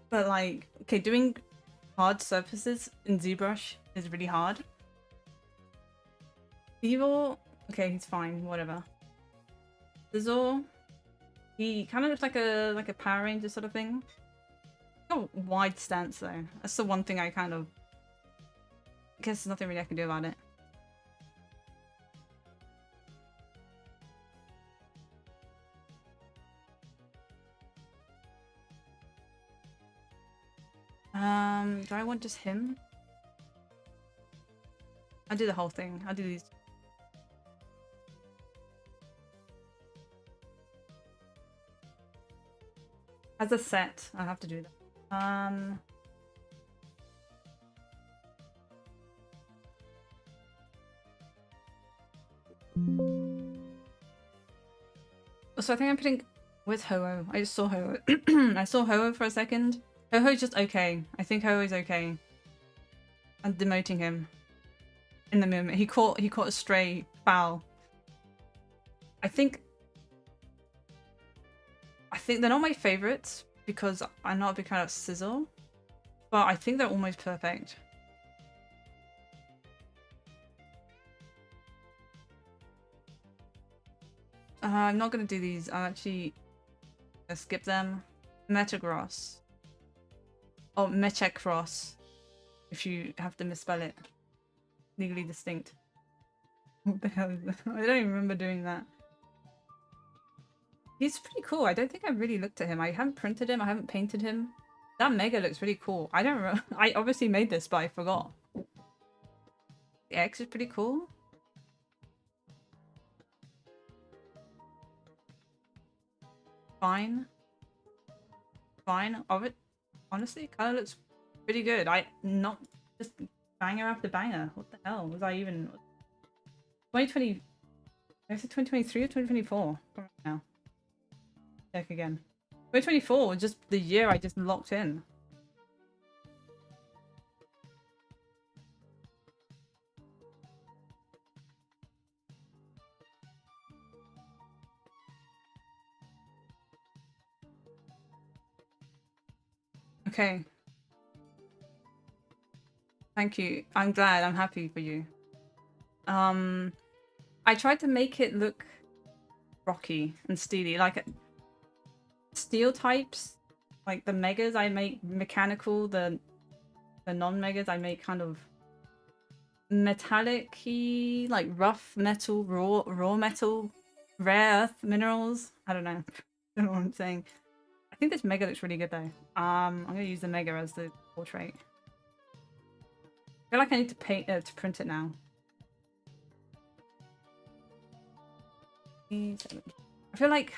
But like, okay, doing hard surfaces in ZBrush is really hard. Evil, okay, he's fine, whatever. Scizor, he kind of looks like a Power Ranger sort of thing. Oh, wide stance though. That's the one thing I kind of, I guess there's nothing really I can do about it. Do I want just him? I'll do the whole thing. I'll do these. As a set, I have to do that. So I think I'm putting with Ho-Oh. I just saw Ho-Oh. I saw Ho-Oh for a second. Ho-Ho's just okay. I think Ho-Oh's okay. I'm demoting him in the moment. He caught a stray foul. I think they're not my favorites because I'm not a big fan of Scizor. but I think they're almost perfect. I'm not gonna do these. I'll actually skip them. Metagross. Oh, Mechacross. If you have to misspell it. Legally distinct. What the hell is that? I don't even remember doing that. He's pretty cool. I don't think I've really looked at him. I haven't printed him. I haven't painted him. That Mega looks really cool. I don't remember. I obviously made this, but I forgot. The X is pretty cool. Fine. Fine. Of it. Honestly, color looks pretty good. Not just banger after banger. What the hell was I even? 2020. Is it 2023 or 2024? Right now. Check again. 2024 was just the year I just locked in. Okay. Thank you. I'm glad. I'm happy for you. I tried to make it look rocky and steely, like steel types, like the megas I make mechanical, the non-megas I make kind of metallic-y, like rough metal, raw metal, rare earth minerals. I don't know. I don't know what I'm saying. I think this mega looks really good though. I'm gonna use the mega as the portrait. I feel like I need to paint to print it now. I feel like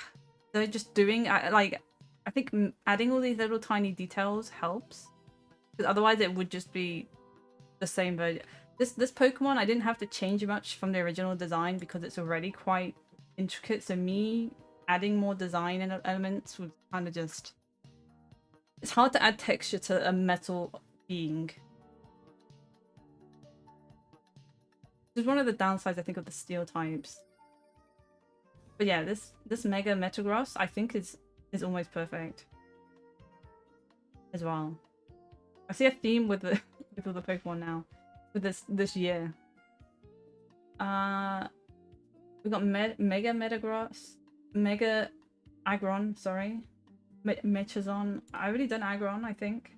they're just doing like I think adding all these little tiny details helps, because otherwise it would just be the same version. This Pokemon I didn't have to change much from the original design because it's already quite intricate. So me adding more design and elements was kind of just, it's hard to add texture to a metal being. This is one of the downsides I think of the steel types. But yeah, this Mega Metagross I think is almost perfect as well. I see a theme with the with all the Pokemon now with this year. We got Mega Metagross, Mega Aggron, sorry, Mechazon. I already done Aggron, I think.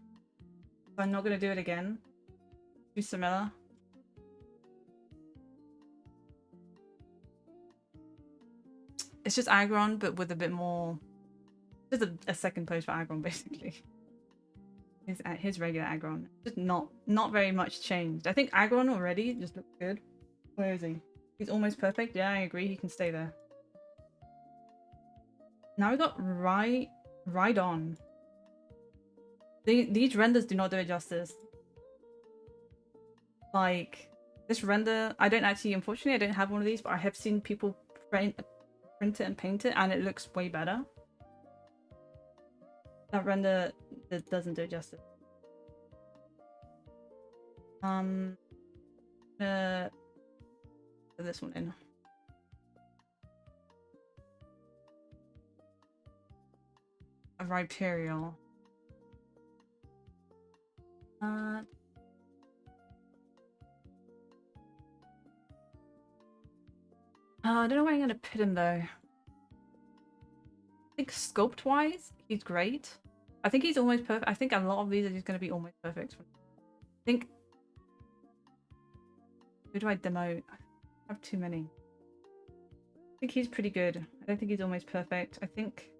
So I'm not gonna do it again. Too similar. It's just Aggron, but with a bit more. Just a second pose for Aggron, basically. His regular Aggron. Just not very much changed. I think Aggron already just looks good. Where is he? He's almost perfect. Yeah, I agree. He can stay there. Now we got Rhydon. These renders do not do it justice. Like this render, I don't actually, unfortunately, I don't have one of these, but I have seen people print it and paint it, and it looks way better. That render that doesn't do it justice. Put this one in. A Rhyperior. I don't know where I'm gonna put him though. I think sculpt wise, he's great. I think he's almost perfect. I think a lot of these are just gonna be almost perfect. I think. Who do I demote? I have too many. I think he's pretty good. I don't think he's almost perfect. I think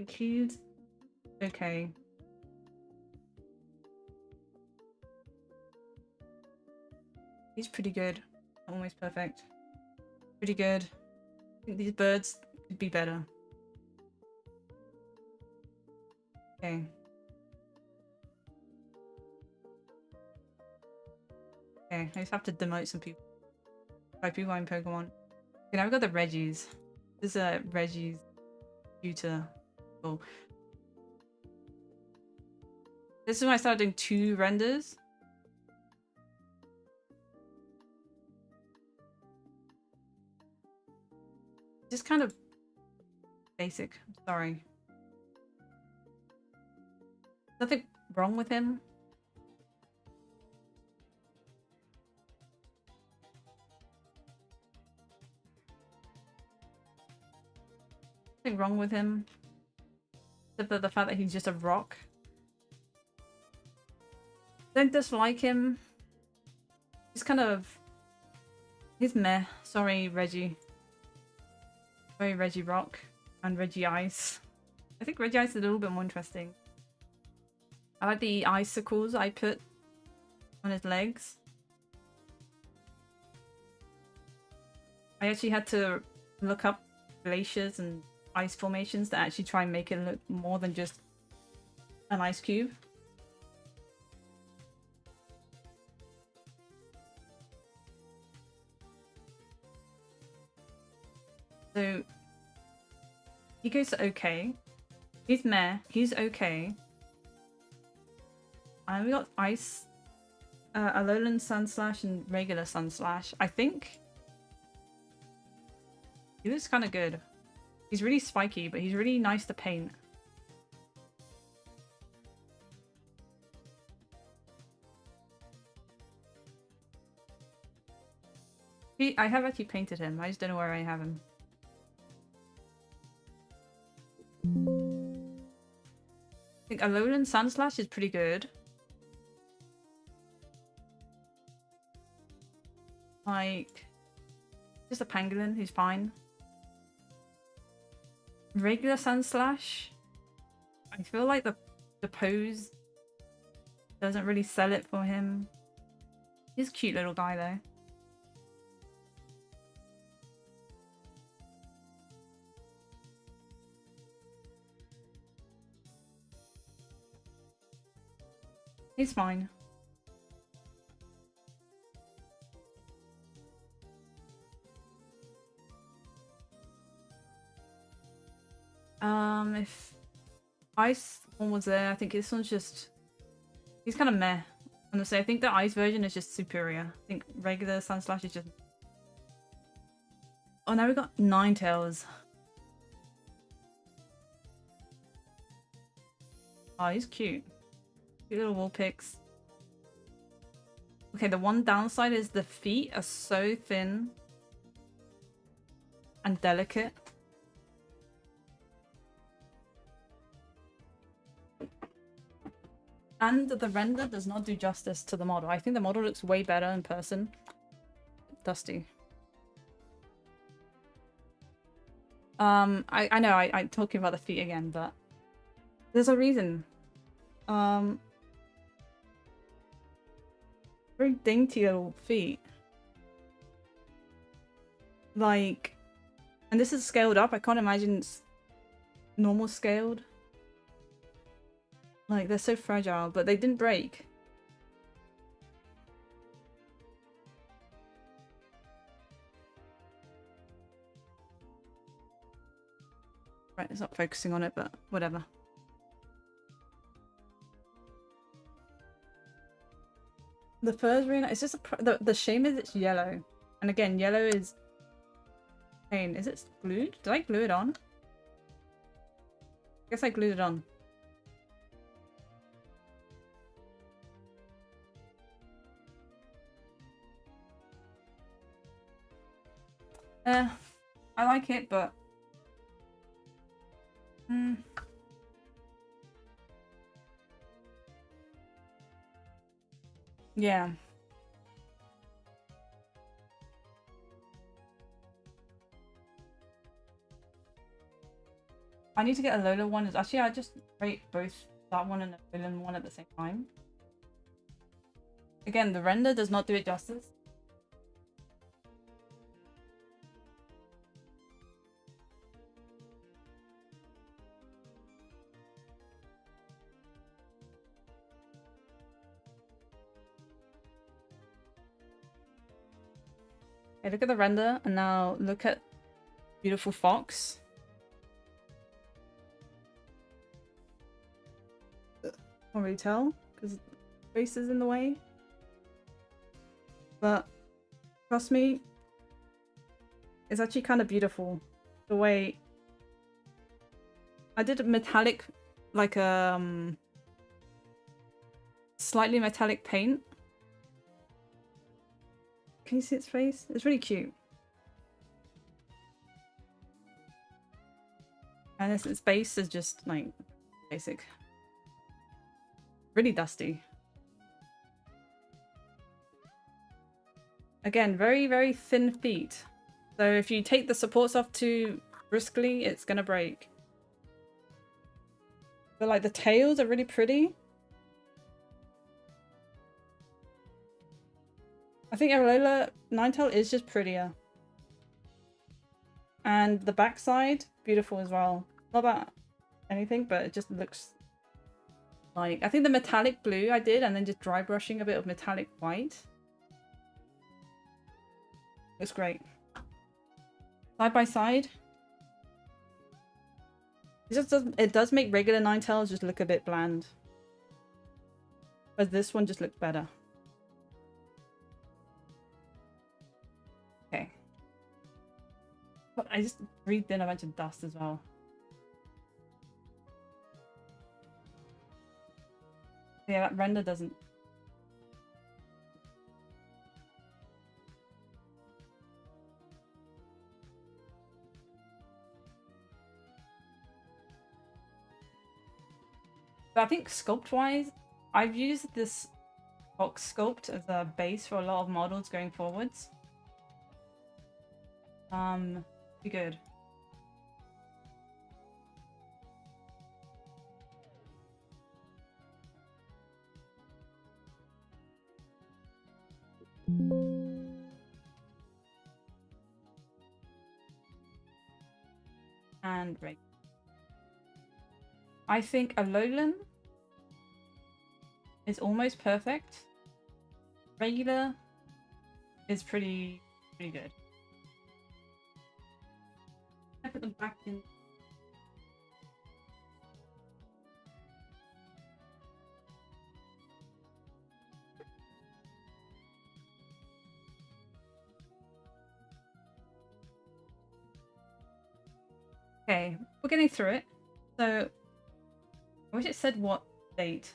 he's okay. He's pretty good. Almost perfect. Pretty good. I think these birds could be better. Okay. Okay, I just have to demote some people. By people in Pokemon. Okay, now we've got the Reggies. This is a Reggie's tutor. Cool. This is when I started doing 2 renders. Just kind of basic. Sorry. Nothing wrong with him. Nothing wrong with him. Except the fact that he's just a rock. Don't dislike him. He's kind of... He's meh. Sorry, Reggie. Sorry, Reggie Rock. And Reggie Ice. I think Reggie Ice is a little bit more interesting. I like the icicles I put on his legs. I actually had to look up glaciers and ice formations to actually try and make it look more than just an ice cube. So he goes okay. He's meh. He's okay. And we got ice, Alolan Sunslash and regular Sunslash. I think he looks kind of good. He's really spiky, but he's really nice to paint. I have actually painted him. I just don't know where I have him. I think Alolan Sunslash is pretty good. Like, just a pangolin, he's fine. Regular Sunslash, I feel like the pose doesn't really sell it for him. He's a cute little guy though. He's fine. If Ice one was there, I think this one's just... He's kind of meh. Honestly, I think the Ice version is just superior. I think regular Sunslash is just... Oh, now we got Ninetales. Oh, he's cute. Cute little Vulpix. Okay, the one downside is the feet are so thin and delicate. And the render does not do justice to the model. I think the model looks way better in person. Dusty. I know I'm talking about the feet again, but there's a reason. Very dainty little feet. Like, and this is scaled up. I can't imagine it's normal scaled. Like, they're so fragile, but they didn't break. Right, it's not focusing on it, but whatever. The fur's really nice. It's just the shame is it's yellow. And again, yellow is pain. Is it glued? Did I glue it on? I guess I glued it on. I like it, but yeah. I need to get a Lola one. Actually, I just rate both that one and the villain one at the same time. Again, the render does not do it justice. Okay, look at the render, and now look at beautiful fox. Can't really tell because the face is in the way. But trust me, it's actually kind of beautiful the way I did a metallic, like slightly metallic paint. Can you see its face? It's really cute. And its base is just like basic. Really dusty. Again, very, very thin feet. So if you take the supports off too briskly, it's gonna break. But like the tails are really pretty. I think Alola Ninetale is just prettier. And the backside, beautiful as well. Not about anything, but it just looks like... I think the metallic blue I did, and then just dry brushing a bit of metallic white. Looks great. Side by side. It does make regular Ninetales just look a bit bland. But this one just looks better. Okay. But I just breathed in a bunch of dust as well. Yeah, that render doesn't... But I think sculpt-wise, I've used this box sculpt as a base for a lot of models going forwards. Be good. And right. I think Alolan is almost perfect. Regular is pretty good. I put them back in. Okay, we're getting through it. So I wish it said what date.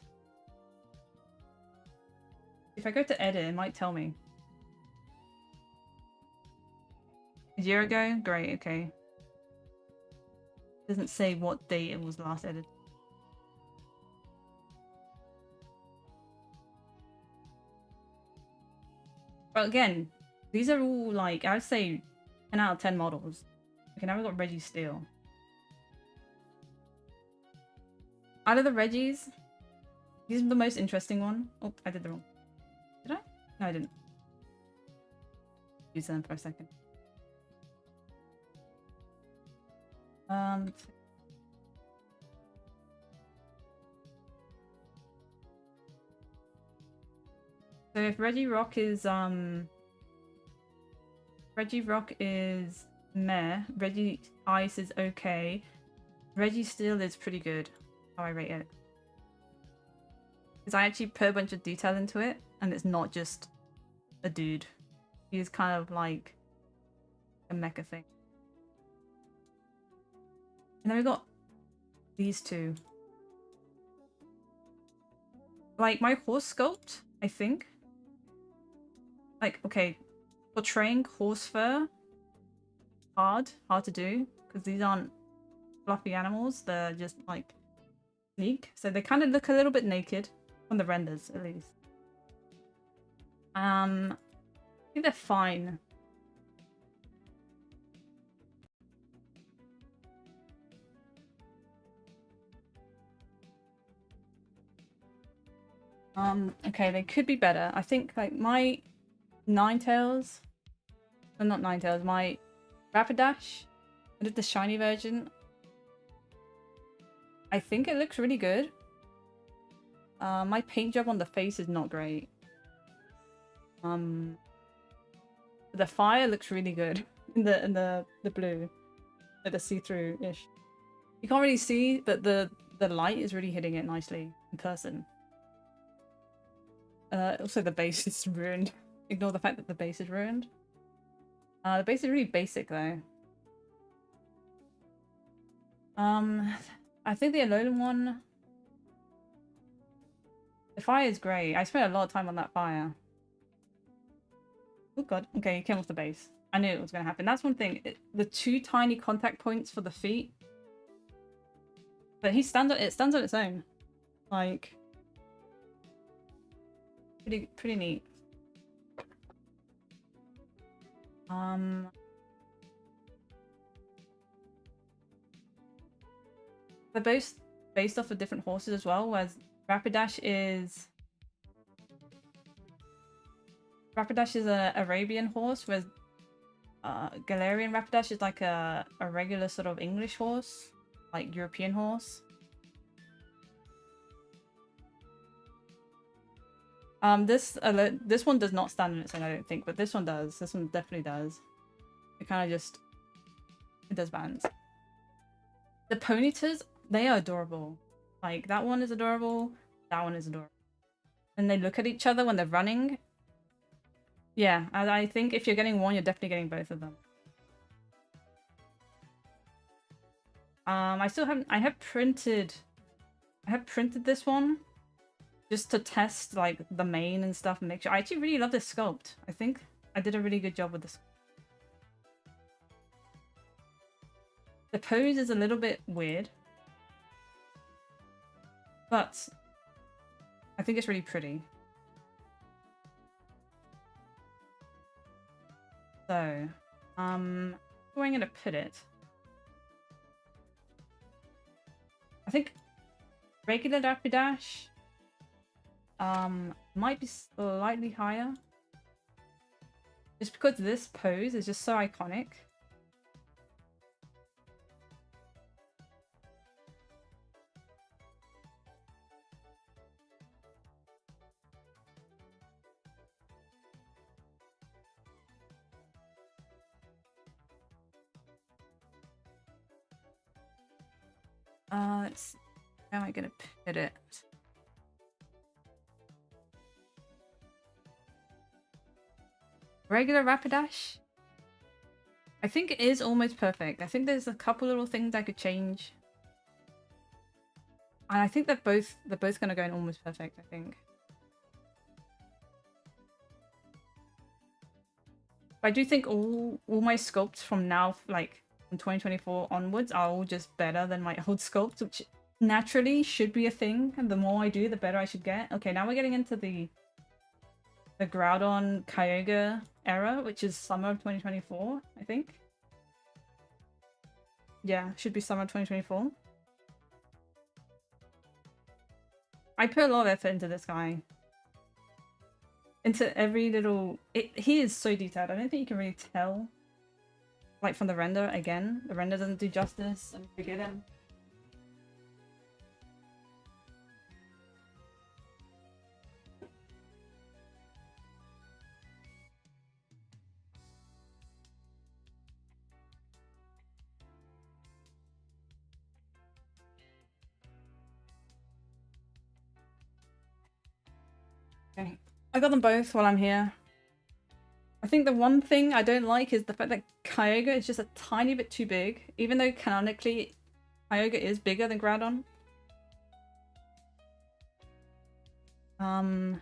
If I go to edit, it might tell me. A year ago? Great, okay. Doesn't say what date it was last edited. But again, these are all like, I would say 10 out of 10 models. Okay, now we've got Reggie Steel. Out of the Reggies, these are the most interesting one. Oh, I did the wrong. Did I? No, I didn't. Use them for a second. So if Regirock is meh, Reggie Ice is okay, Reggie Steel is pretty good. How I rate it. Because I actually put a bunch of detail into it, and it's not just a dude. He's kind of like a mecha thing. And then we've got these two. Like my horse sculpt, I think. Like, okay, portraying horse fur, hard to do, because these aren't fluffy animals, they're just like sleek. So they kind of look a little bit naked, on the renders at least. I think they're fine. Okay, they could be better. I think like my Ninetales, no, not Ninetales, my Rapidash, I did the shiny version. I think it looks really good. My paint job on the face is not great. The fire looks really good in the blue, like the see-through-ish. You can't really see, but the light is really hitting it nicely in person. Also the base is ruined. Ignore the fact that the base is ruined. The base is really basic though. I think the Alolan one, the fire is great. I spent a lot of time on that fire. Oh god, okay, he came off the base. I knew it was going to happen. That's one thing. The 2 tiny contact points for the feet. But it stands on its own. Like, pretty neat. They're both based off of different horses as well, whereas Rapidash is an Arabian horse, whereas Galarian Rapidash is like a regular sort of English horse, like European horse. This one does not stand on its own, I don't think, but this one does. This one definitely does. It kind of just, it does balance. The Ponytas, they are adorable. Like, that one is adorable, that one is adorable. And they look at each other when they're running. Yeah, I think if you're getting one, you're definitely getting both of them. I have printed this one just to test like the mane and stuff and make sure. I actually really love this sculpt. I think I did a really good job with this. The pose is a little bit weird, but I think it's really pretty. So, where am I gonna put it? I think regular Rapidash might be slightly higher. Just because this pose is just so iconic. Let's see. How am I gonna put it? Regular Rapidash, I think it is almost perfect. I think there's a couple little things I could change. And I think they're both gonna go in almost perfect, I think. But I do think all my sculpts from now, like from 2024 onwards, are all just better than my old sculpts, which naturally should be a thing. And the more I do, the better I should get. Okay, now we're getting into the Groudon Kyogre era, which is summer of 2024, I think. Yeah, should be summer 2024. I put a lot of effort into this guy. Into every little... he is so detailed. I don't think you can really tell. Like from the render, again. The render doesn't do justice. And forget him. Okay. I got them both while I'm here. I think the one thing I don't like is the fact that Kyogre is just a tiny bit too big, even though canonically Kyogre is bigger than Groudon.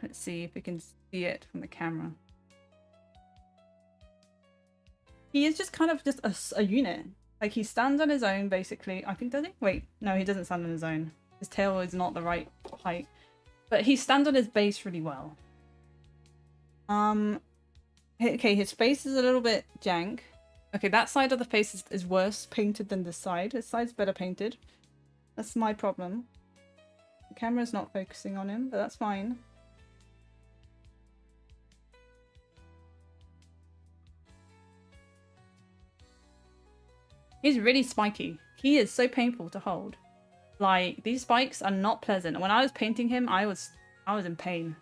Let's see if we can see it from the camera. He is just kind of just a unit. Like, he stands on his own, basically. I think, does he? Wait, no, he doesn't stand on his own. His tail is not the right height. But he stands on his base really well. Okay, his face is a little bit jank. Okay, that side of the face is worse painted than this side. This side's better painted. That's my problem. The camera's not focusing on him, but that's fine. He's really spiky. He is so painful to hold. Like, these spikes are not pleasant. When I was painting him, I was in pain.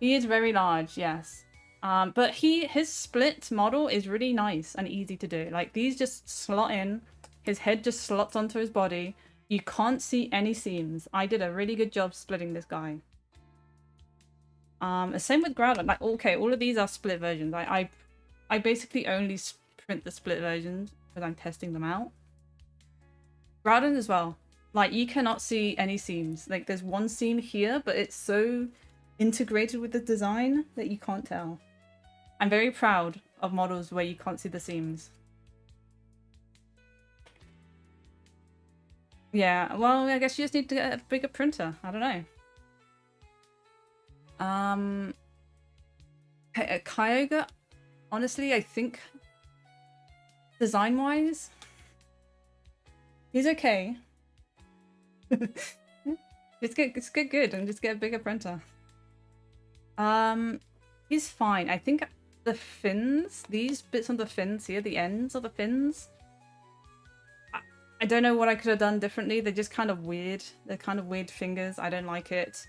He is very large, yes. But his split model is really nice and easy to do. Like, these just slot in. His head just slots onto his body. You can't see any seams. I did a really good job splitting this guy. Same with Groudon. Like, okay, all of these are split versions. I I basically only print the split versions because I'm testing them out. Groudon as well. Like, you cannot see any seams. Like, there's one seam here, but it's so integrated with the design that you can't tell. I'm very proud of models where you can't see the seams. Yeah, well, I guess you just need to get a bigger printer. I don't know. Kyogre, honestly, I think design-wise, he's okay. Just get good and just get a bigger printer. He's fine. I think the fins, these bits on the fins here, the ends of the fins, I don't know what I could have done differently. They're just kind of weird. They're kind of weird fingers. I don't like it.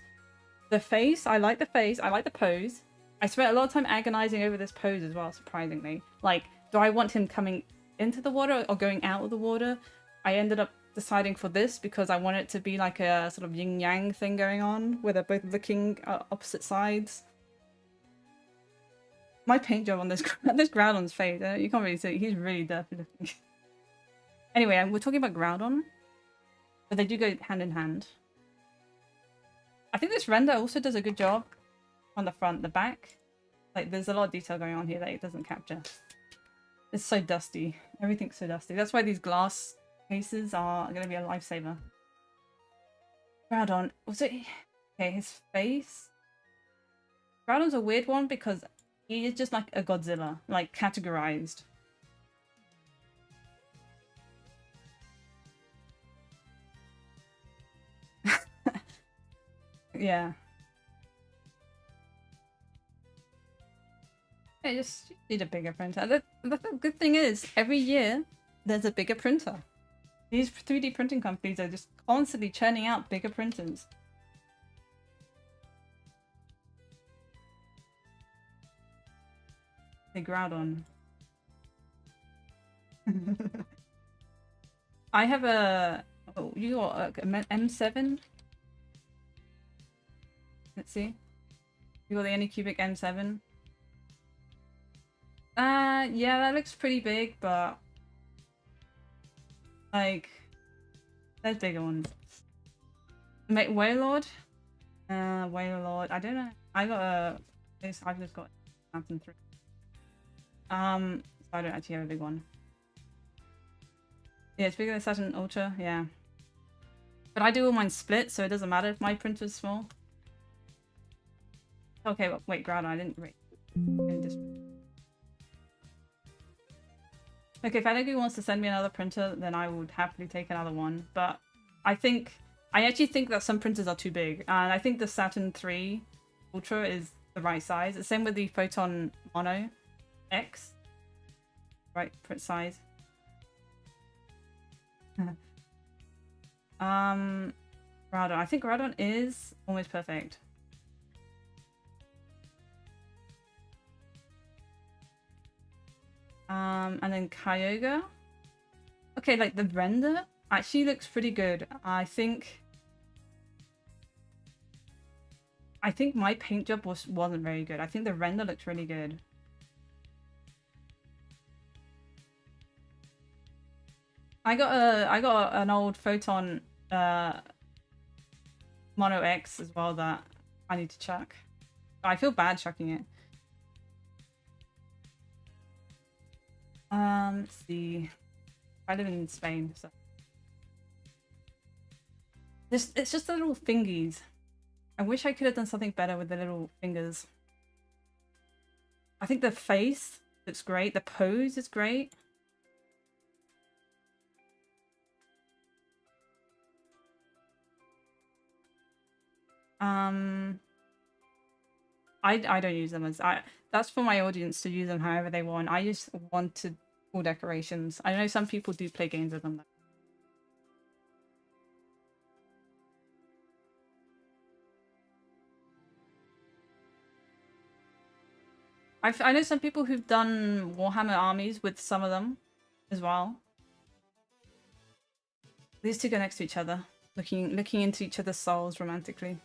The face, I like the face. I like the pose. I spent a lot of time agonizing over this pose as well, surprisingly. Like, do I want him coming into the water or going out of the water? I ended up deciding for this because I want it to be like a sort of yin-yang thing going on, where they're both looking at opposite sides. My paint job on this Groudon's face, you can't really see. He's really dirty looking. Anyway, we're talking about Groudon, but they do go hand in hand. I think this render also does a good job on the front, the back. Like, there's a lot of detail going on here that it doesn't capture. It's so dusty. Everything's so dusty. That's why these glass cases are going to be a lifesaver. Groudon, was it... Okay, his face. Groudon's a weird one because he is just like a Godzilla, like categorized. Yeah. I just need a bigger printer. The good thing is, every year there's a bigger printer. These 3D printing companies are just constantly churning out bigger printers. Hey, Groudon. I have a... Oh, you got an M7? Let's see. You got the Anycubic M7? Yeah, that looks pretty big, but... Like... There's bigger ones. Wailord? Wailord, I don't know. I've just got Mountain 3. So I don't actually have a big one. Yeah, it's bigger than Saturn Ultra, yeah. But I do all mine split, so it doesn't matter if my printer's small. Okay, well, wait, Groudon, I didn't rate. Okay, if Energy wants to send me another printer, then I would happily take another one. But I actually think that some printers are too big. And I think the Saturn 3 Ultra is the right size. The same with the Photon Mono X. Right print size. Groudon. I think Groudon is almost perfect. And then Kyogre. Okay, like the render actually looks pretty good. I think my paint job wasn't very good. I think the render looks really good. I got an old Photon Mono X as well that I need to chuck. I feel bad chucking it. Let's see. I live in Spain, so it's just the little fingies. I wish I could have done something better with the little fingers. I think the face looks great. The pose is great. I don't use them as that's for my audience to use them however they want. I just wanted cool decorations. I know some people do play games with them though. I know some people who've done Warhammer armies with some of them as well. These two go next to each other, looking into each other's souls romantically.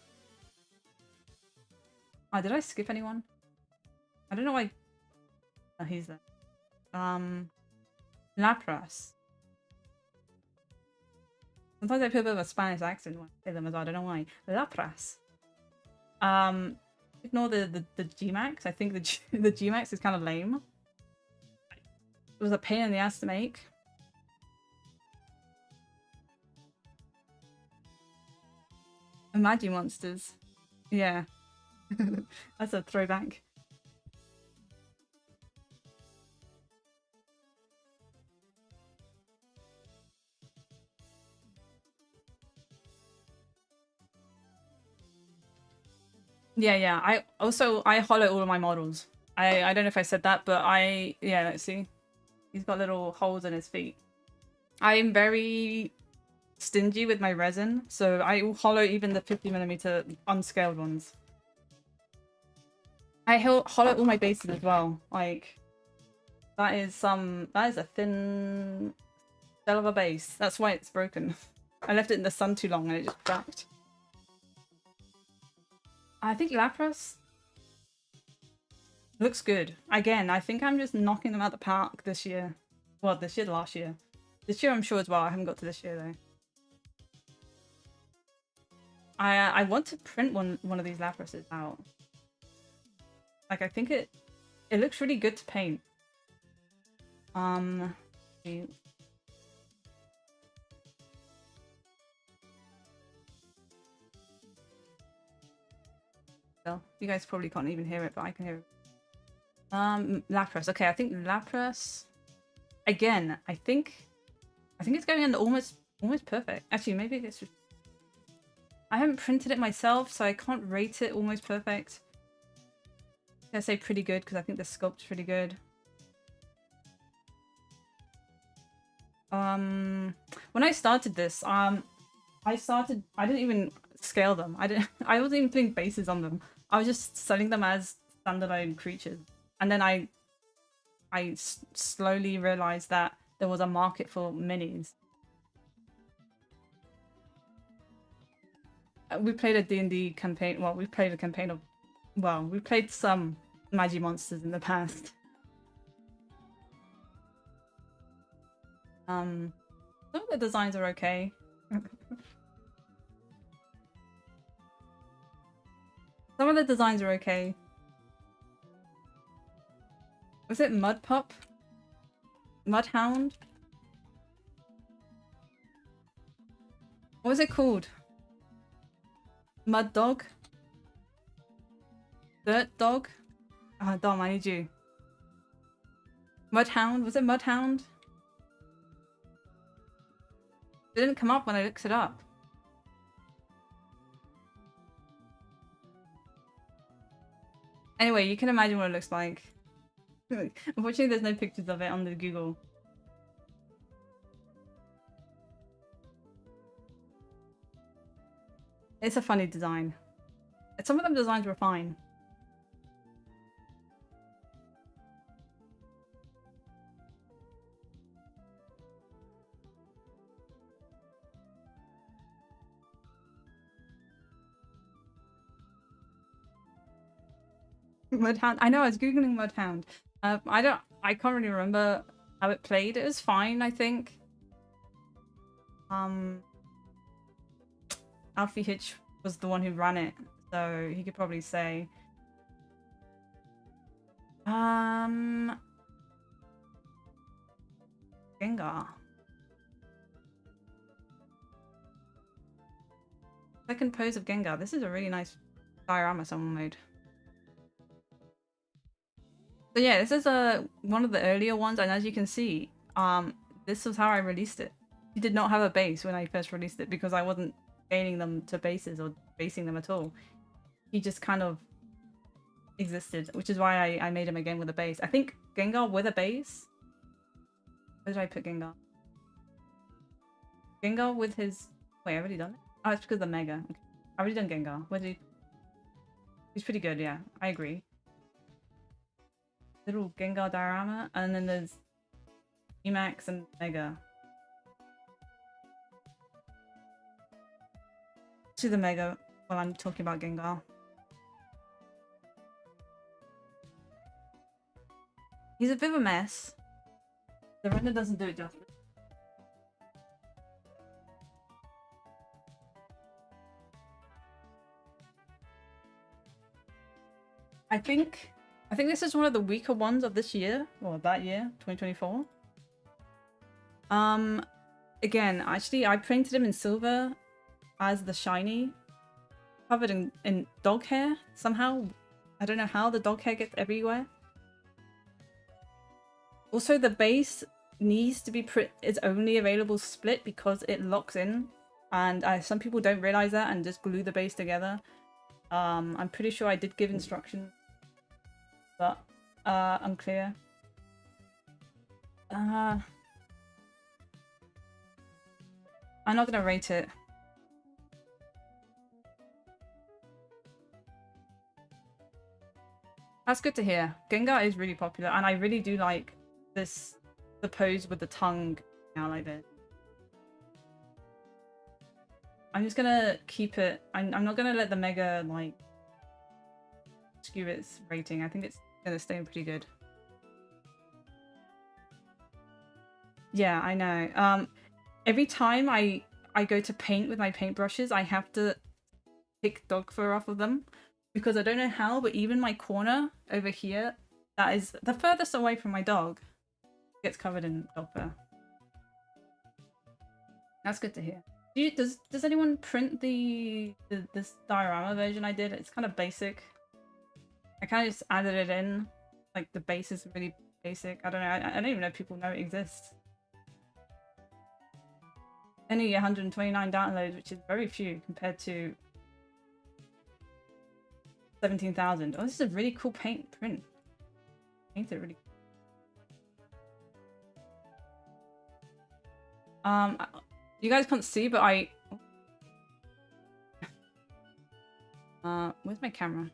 Oh, did I skip anyone? I don't know why Oh, he's there. Lapras. Sometimes I put a bit of a Spanish accent when I say them as well. I don't know why. Lapras. Ignore the Gmax. I think the Gmax is kind of lame. It was a pain in the ass to make. Imagine monsters. Yeah. That's a throwback. Yeah. I hollow all of my models. I don't know if I said that, but yeah, let's see. He's got little holes in his feet. I'm very stingy with my resin, so I will hollow even the 50mm unscaled ones. I hollow all my bases as well. Like, that is a thin shell of a base. That's why it's broken. I left it in the sun too long and it just cracked. I think Lapras looks good. Again, I think I'm just knocking them out the park this year. Well, last year. This year I'm sure as well. I haven't got to this year though. I want to print one of these Laprases out. Like, I think it looks really good to paint. Well, you guys probably can't even hear it, but I can hear it. Lapras. Okay, I think Lapras. Again, I think it's going in almost perfect. Actually, maybe it's just. I haven't printed it myself, so I can't rate it almost perfect. I'm gonna say pretty good because I think the sculpt's pretty good. When I started this, I didn't even scale them. I wasn't even putting bases on them. I was just selling them as standalone creatures. And then I slowly realized that there was a market for minis. We played a D&D campaign. Well, we played a campaign of... Well, we played some Magi monsters in the past. Some of the designs are okay. Some of the designs are okay. Was it Mud Pup? Mudhound? What was it called? Mud Dog? Dirt Dog? Ah, Dom, I need you. Mudhound? Was it Mudhound? It didn't come up when I looked it up. Anyway, you can imagine what it looks like. Unfortunately, there's no pictures of it on the Google. It's a funny design. Some of them designs were fine. Mudhound. I know, I was googling Mudhound. I can't really remember how it played. It was fine, I think. Alfie Hitch was the one who ran it, so he could probably say. Gengar. Second pose of Gengar. This is a really nice diorama someone made. So yeah, this is one of the earlier ones, and as you can see, this was how I released it. He did not have a base when I first released it because I wasn't gaining them to bases or basing them at all. He just kind of existed, which is why I made him again with a base. I think Gengar with a base. Where did I put Gengar? Gengar with his... Wait, I already done it? Oh, it's because of the Mega. Okay. I already done Gengar. Where did he... He's pretty good, yeah. I agree. Little Gengar diorama, and then there's Emax and Mega. To the Mega while I'm talking about Gengar. He's a bit of a mess. The render doesn't do it justice. I think this is one of the weaker ones of this year, or that year, 2024. Again, actually, I printed him in silver as the shiny, covered in dog hair somehow. I don't know how the dog hair gets everywhere. Also, the base needs to be is only available split because it locks in, and some people don't realize that and just glue the base together. I'm pretty sure I did give instructions, but unclear. I'm not gonna rate it. That's good to hear. Gengar is really popular, and I really do like the pose with the tongue now like this. I'm just gonna keep it. I'm not gonna let the Mega like skew its rating. I think it's gonna stay pretty good. Yeah, I know. Every time I go to paint with my paintbrushes, I have to pick dog fur off of them because I don't know how, but even my corner over here, that is the furthest away from my dog, gets covered in dog fur. That's good to hear. Does anyone print this diorama version I did? It's kind of basic. I kind of just added it in. Like the base is really basic. I don't know. I don't even know if people know it exists. Only 129 downloads, which is very few compared to 17,000. Oh, this is a really cool print. Painted really cool. You guys can't see, but where's my camera?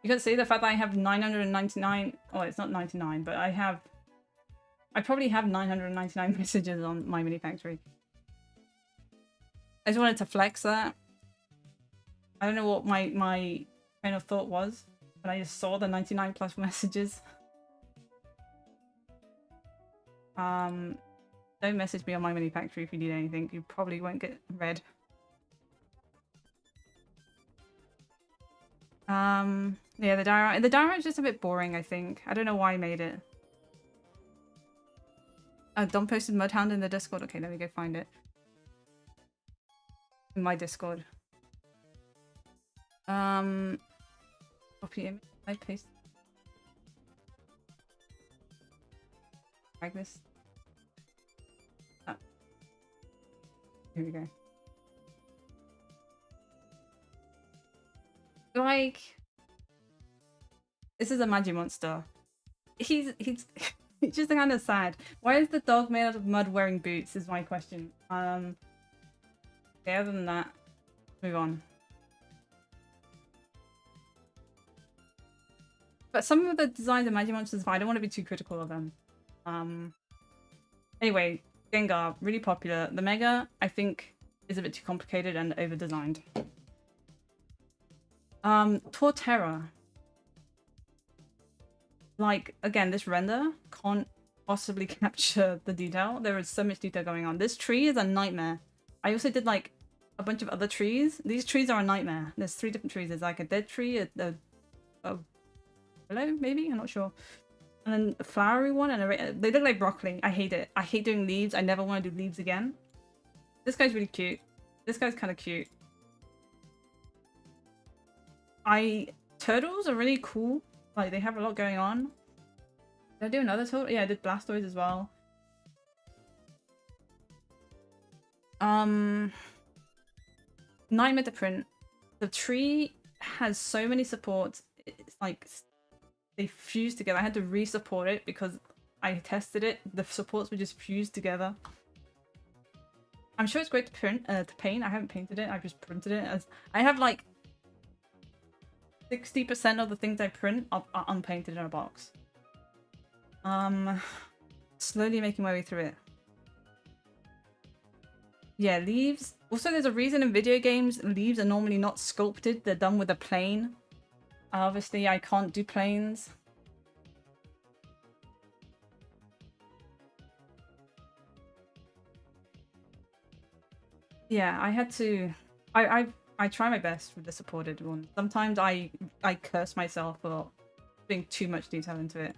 You can see the fact that I have 999. Oh, it's not 99, but I probably have 999 messages on MyMiniFactory. I just wanted to flex that. I don't know what my train of thought was, but I just saw the 99 plus messages. Don't message me on MyMiniFactory if you need anything. You probably won't get read. Yeah, the diorama is just a bit boring, I think. I don't know why I made it. Don posted Mudhound in the Discord. Okay, let me go find it. In my Discord. Copy image. I paste. Drag this. Oh. Here we go. Like, this is a Magimonster. He's it's just kind of sad. Why is the dog made out of mud wearing boots is my question. Okay, other than that, move on. But some of the designs of Magimonsters, I don't want to be too critical of them. Anyway, Gengar, really popular. The Mega, I think, is a bit too complicated and over-designed. Torterra. Like, again, this render can't possibly capture the detail. There is so much detail going on. This tree is a nightmare. I also did like a bunch of other trees. These trees are a nightmare. There's 3 different trees. There's like a dead tree, a willow, maybe? I'm not sure. And then a flowery one, and they look like broccoli. I hate it. I hate doing leaves. I never want to do leaves again. This guy's really cute. This guy's kind of cute. Turtles are really cool. Like, they have a lot going on. Did I do another turtle? Yeah, I did Blastoise as well. Nightmare to print. The tree has so many supports. It's like they fuse together. I had to re-support it because I tested it. The supports were just fused together. I'm sure it's great to print, to paint. I haven't painted it. I've just printed it. As I have like 60% of the things I print are unpainted in a box. Slowly making my way through it. Yeah, leaves. Also, there's a reason in video games leaves are normally not sculpted. They're done with a plane. Obviously, I can't do planes. Yeah, I had to... I try my best with the supported one. Sometimes I curse myself for putting too much detail into it.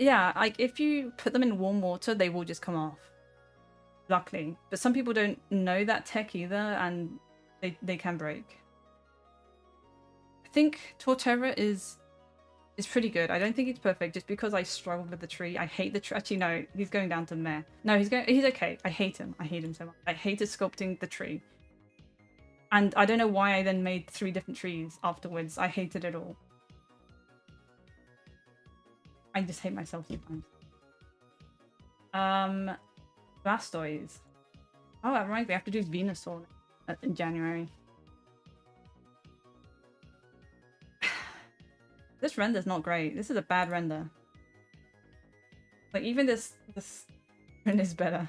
Yeah, like if you put them in warm water, they will just come off. Luckily. But some people don't know that tech either, and they can break. I think Torterra is pretty good. I don't think it's perfect just because I struggle with the tree. I hate the tree. Actually, no, he's going down to meh. No, he's okay. I hate him. I hate him so much. I hated sculpting the tree. And I don't know why I then made 3 different trees afterwards. I hated it all. I just hate myself sometimes. Blastoise. Oh, that reminds me, I have to do Venusaur in January. This render's not great. This is a bad render. Like, even this render's better.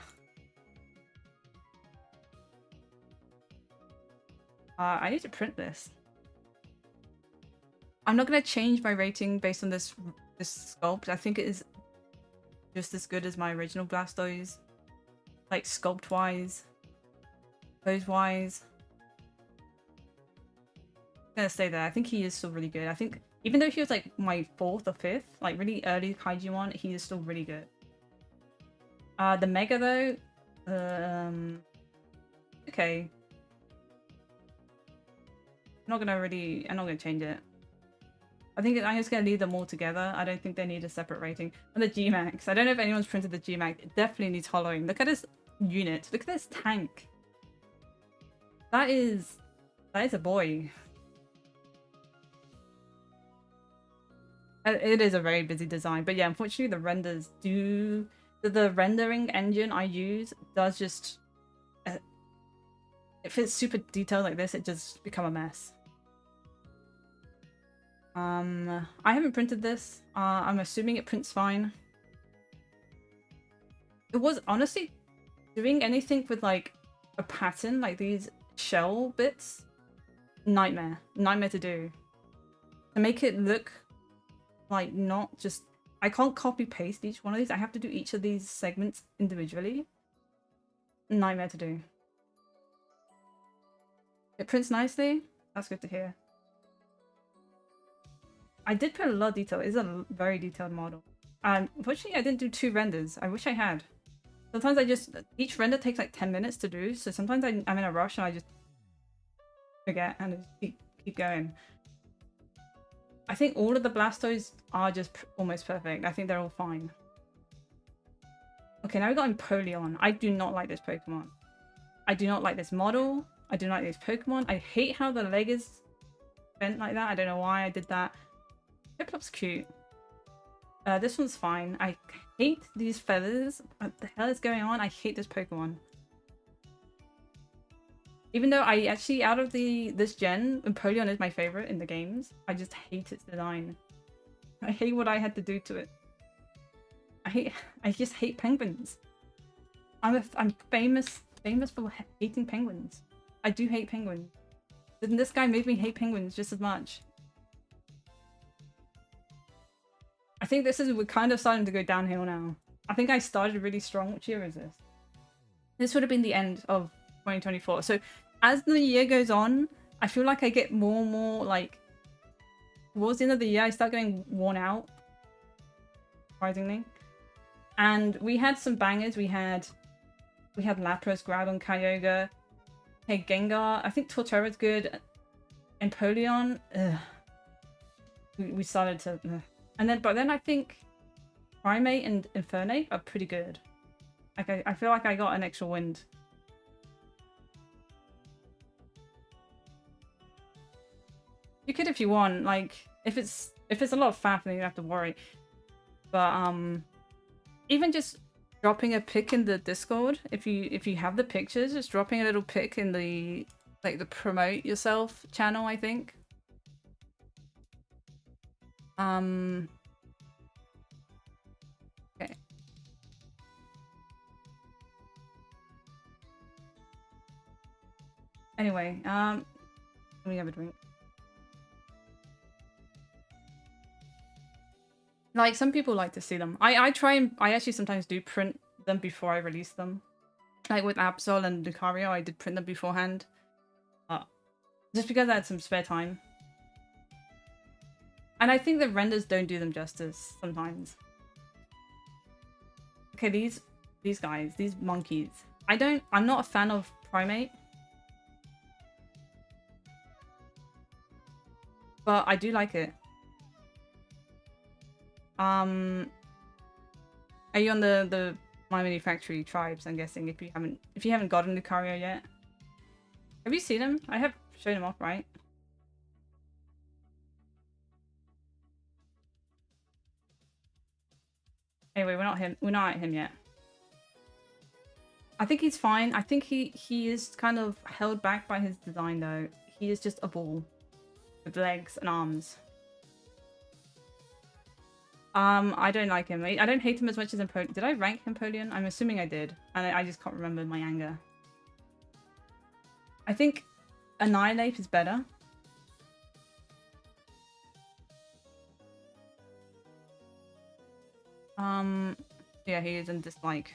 I need to print this. I'm not going to change my rating based on this sculpt. I think it is just as good as my original Blastoise. Like, sculpt-wise. Pose-wise. I'm going to stay there. I think he is still really good. I think, even though he was like my 4th or 5th, like really early Kaijumon, he is still really good. The Mega though, okay. I'm not gonna change it. I think I'm just gonna leave them all together. I don't think they need a separate rating. And the G-Max, I don't know if anyone's printed the G-Max. It definitely needs hollowing. Look at this unit. Look at this tank. That is a boy. It is a very busy design, but yeah, unfortunately the renders do... The rendering engine I use does just... if it's super detailed like this, it just become a mess. I haven't printed this. I'm assuming it prints fine. It was honestly doing anything with like a pattern, like these shell bits, nightmare to do. To make it look like not just... I can't copy paste each one of these. I have to do each of these segments individually. Nightmare to do. It prints nicely. That's good to hear. I did put a lot of detail. It's a very detailed model. Unfortunately, I didn't do 2 renders. I wish I had. Sometimes I just... Each render takes like 10 minutes to do, so sometimes I'm in a rush and I just forget and just keep going. I think all of the Blastoise are just almost perfect. I think they're all fine. Okay, now we got Empoleon. I do not like this Pokemon. I do not like this model. I do not like this Pokemon. I hate how the leg is bent like that. I don't know why I did that. Piplop's cute. This one's fine. I hate these feathers. What the hell is going on? I hate this Pokemon. Even though I actually, out of this gen, Empoleon is my favorite in the games. I just hate its design. I hate what I had to do to it. I just hate penguins. I'm famous for hating penguins. I do hate penguins. Didn't this guy make me hate penguins just as much? I think we're kind of starting to go downhill now. I think I started really strong. Which year is this? This would have been the end of 2024. So as the year goes on, I feel like I get more and more like... Towards the end of the year, I start getting worn out. Surprisingly. And we had some bangers. We had Lapras, Groudon, Kyogre. Hey, Gengar. I think Torterra's good. Empoleon. We started to... But then I think Primate and Infernape are pretty good. Like I feel like I got an extra wind. You could if you want. Like if it's a lot of faff, then you have to worry. But even just dropping a pic in the Discord, if you have the pictures, just dropping a little pic in the the promote yourself channel, I think. Okay. Anyway, let me have a drink. Like, some people like to see them. I try and I actually sometimes do print them before I release them. Like with Absol and Lucario, I did print them beforehand. Just because I had some spare time. And I think the renders don't do them justice sometimes. Okay, these guys, these monkeys. I'm not a fan of Primate. But I do like it. Are you on the MyMiniFactory tribes, I'm guessing, if you haven't gotten Lucario yet? Have you seen him? I have shown him off, right? Anyway, we're not at him yet. I think he's fine. I think he is kind of held back by his design though. He is just a ball with legs and arms. I don't like him. I don't hate him as much as Empoleon. Did I rank Empoleon? I'm assuming I did. And I just can't remember my anger. I think Annihilate is better. Yeah, he is in dislike.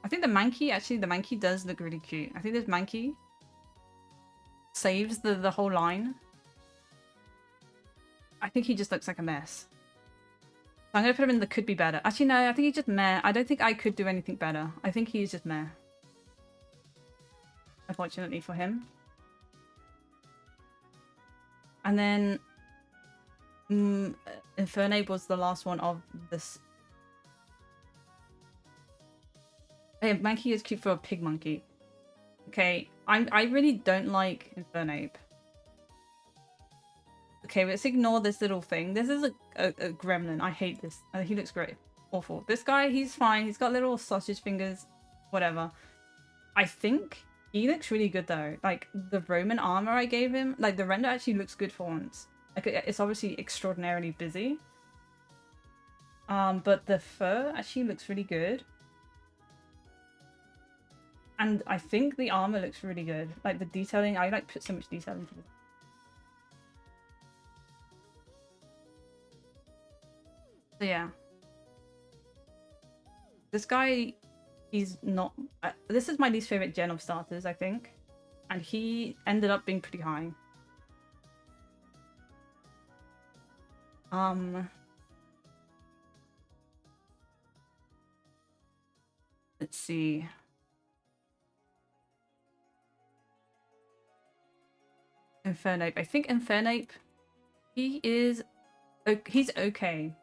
I think the Mankey does look really cute. I think this Mankey saves the whole line. I think he just looks like a mess. So I'm gonna put him in the could be better. Actually, no, I think he's just meh. I don't think I could do anything better. I think he's just meh. Unfortunately for him. And then Infernape was the last one of this. Hey, Mankey is cute for a pig monkey. Okay, I really don't like Infernape. Okay, let's ignore this little thing. This is a gremlin. I hate this. He looks great. Awful. This guy, he's fine. He's got little sausage fingers. Whatever. I think he looks really good though. Like, the Roman armor I gave him, like, the render actually looks good for once. Like, it's obviously extraordinarily busy. But the fur actually looks really good. And I think the armor looks really good. Like, the detailing, I like put so much detail into this. So yeah. This guy, he's not... this is my least favorite gen of starters, I think. And he ended up being pretty high. Let's see. Infernape. I think Infernape, he's okay.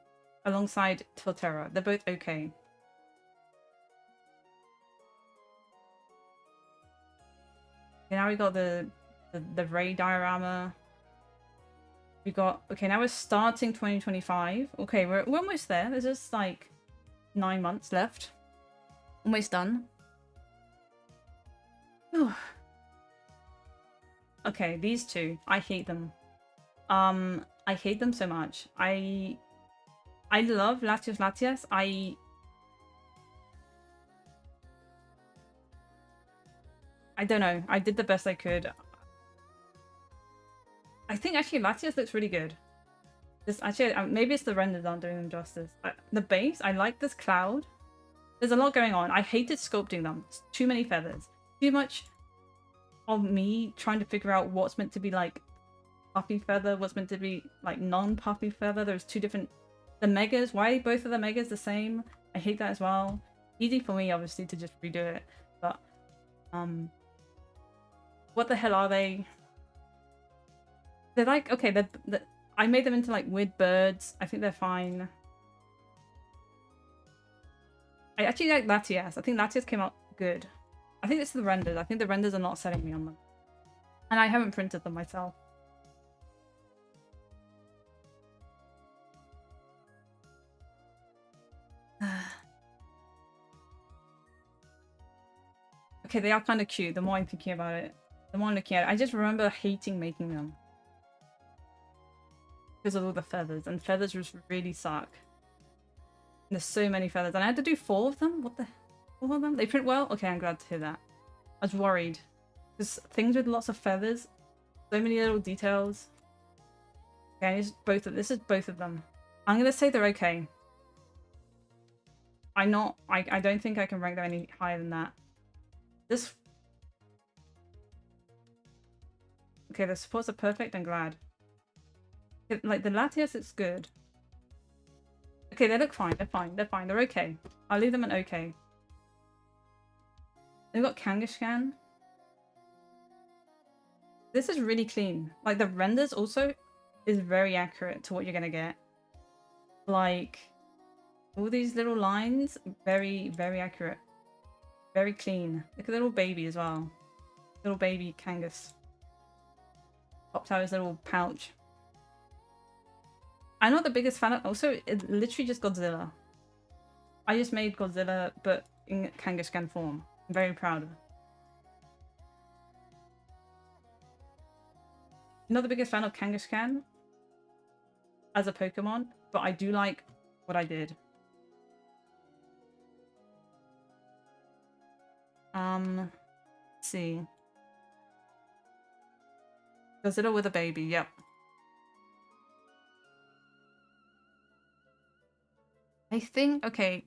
Alongside Torterra. They're both okay. Okay, now we got the Ray diorama. We got... okay, now we're starting 2025. Okay, we're almost there. There's just like 9 months left. Almost done. Whew. Okay, these two. I hate them. I hate them so much. I love Latias. I don't know. I did the best I could. I think actually Latias looks really good. This actually, maybe it's the renders aren't doing them justice. The base, I like this cloud. There's a lot going on. I hated sculpting them. It's too many feathers. Too much of me trying to figure out what's meant to be like puffy feather, what's meant to be like non-puffy feather. There's two different... the megas, why are both of the megas the same? I hate that as well. Easy for me, obviously, to just redo it. But, what the hell are they? They're like, okay, I made them into like weird birds. I think they're fine. I actually like Latias. I think Latias came out good. I think it's the renders. I think the renders are not selling me on them. And I haven't printed them myself. Okay, they are kind of cute. The more I'm thinking about it, the more I'm looking at it. I just remember hating making them. Because of all the feathers. And feathers just really suck. And there's so many feathers. And I had to do 4 of them? What the... 4 of them? They print well? Okay, I'm glad to hear that. I was worried. Because things with lots of feathers, so many little details. Okay, this is both of them. I'm gonna say they're okay. I don't think I can rank them any higher than that. This... Okay, the supports are perfect, I'm glad. Like, the Latias, it's good. Okay, they look fine, they're fine, they're okay. I'll leave them an okay. They've got Kangaskhan. This is really clean. Like, the renders also is very accurate to what you're gonna get. Like, all these little lines, very, very accurate. Very clean. Look at the little baby as well. Little baby Kangas. Pops out his little pouch. I'm not the biggest fan of... Also, it's literally just Godzilla. I just made Godzilla, but in Kangaskhan form. I'm very proud of it. I'm not the biggest fan of Kangaskhan as a Pokemon, but I do like what I did. Let's see. Godzilla with a baby, yep. I think, okay.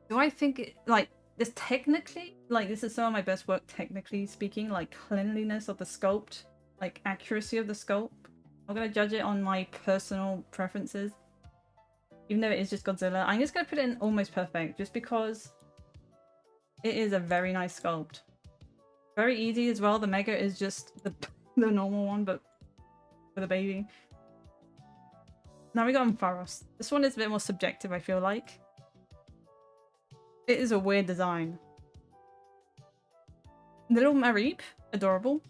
Do I think it, like, this technically, like, this is some of my best work technically speaking, like cleanliness of the sculpt, like accuracy of the sculpt. I'm gonna judge it on my personal preferences. Even though it is just Godzilla, I'm just gonna put it in almost perfect, just because it is a very nice sculpt. Very easy as well. The Mega is just the normal one, but with a baby. Now we got Ampharos. This one is a bit more subjective, I feel like. It is a weird design. Little Mareep, adorable.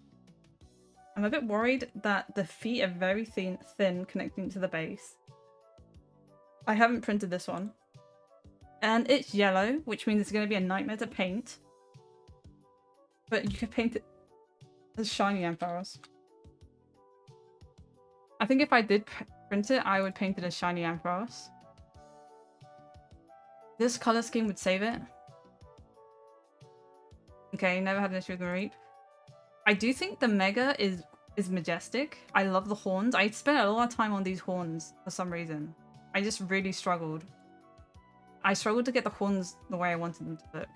I'm a bit worried that the feet are very thin connecting to the base. I haven't printed this one. And it's yellow, which means it's going to be a nightmare to paint. But you can paint it as shiny Ampharos. I think if I did print it, I would paint it as shiny Ampharos. This color scheme would save it. Okay, never had an issue with Mareep. I do think the Mega is majestic. I love the horns. I spent a lot of time on these horns for some reason. I just really struggled. I struggled to get the horns the way I wanted them to look.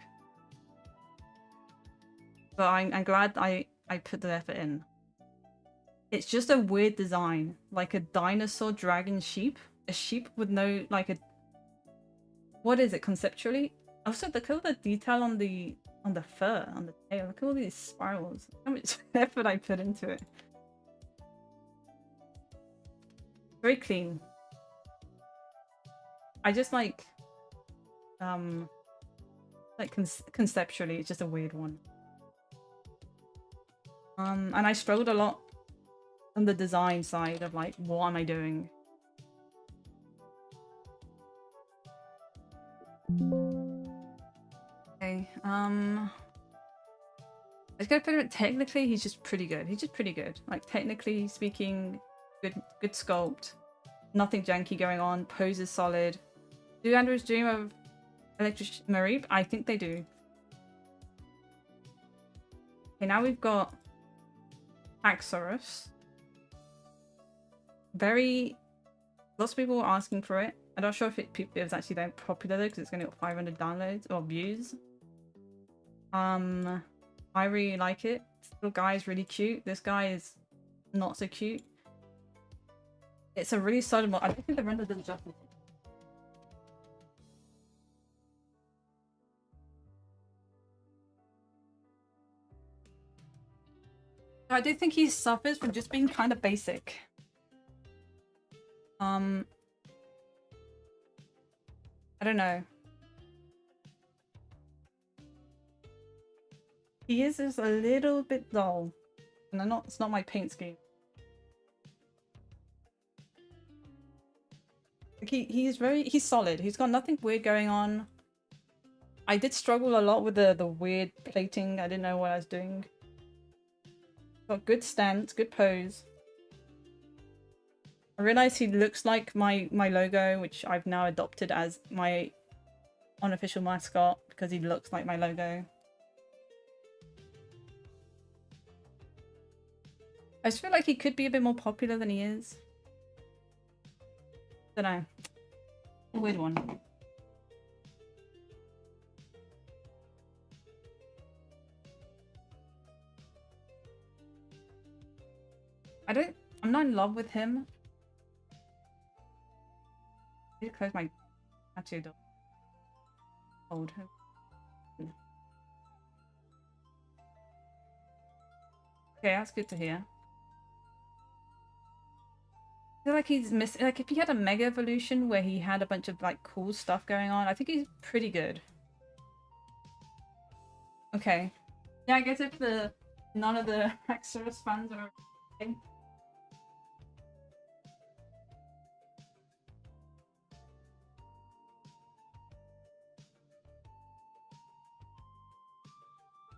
But I'm glad I put the effort in. It's just a weird design. Like a dinosaur dragon sheep. A sheep with no, like a... What is it conceptually? Also, look at all the detail on the fur, on the tail. Look at all these spirals. How much effort I put into it. Very clean. I just like conceptually, it's just a weird one. And I struggled a lot on the design side of like, what am I doing? Okay, I was gonna put him, technically he's just pretty good. He's just pretty good. Like, technically speaking, good sculpt. Nothing janky going on. Pose is solid. Do androids dream of Electric Mareep? I think they do. Okay, now we've got Axorus. Lots of people were asking for it. I'm not sure if it was actually that popular though, because it's going to get 500 downloads or views. I really like it. This little guy is really cute. This guy is not so cute. It's a really solid mod. I don't think the render does justice. I do think he suffers from just being kind of basic. I don't know. He is just a little bit dull. And it's not my paint scheme. Like he's solid. He's got nothing weird going on. I did struggle a lot with the weird plating. I didn't know what I was doing. Got good stance, good pose. I realized he looks like my logo, which I've now adopted as my unofficial mascot because he looks like my logo. I just feel like he could be a bit more popular than he is. Don't know. A weird one. I'm not in love with him. I need to close my tattoo door. Hold him. Okay, that's good to hear. I feel like he's missing, like if he had a mega evolution where he had a bunch of like cool stuff going on, I think he's pretty good. Okay. Yeah, I guess if none of the Haxorus fans are okay.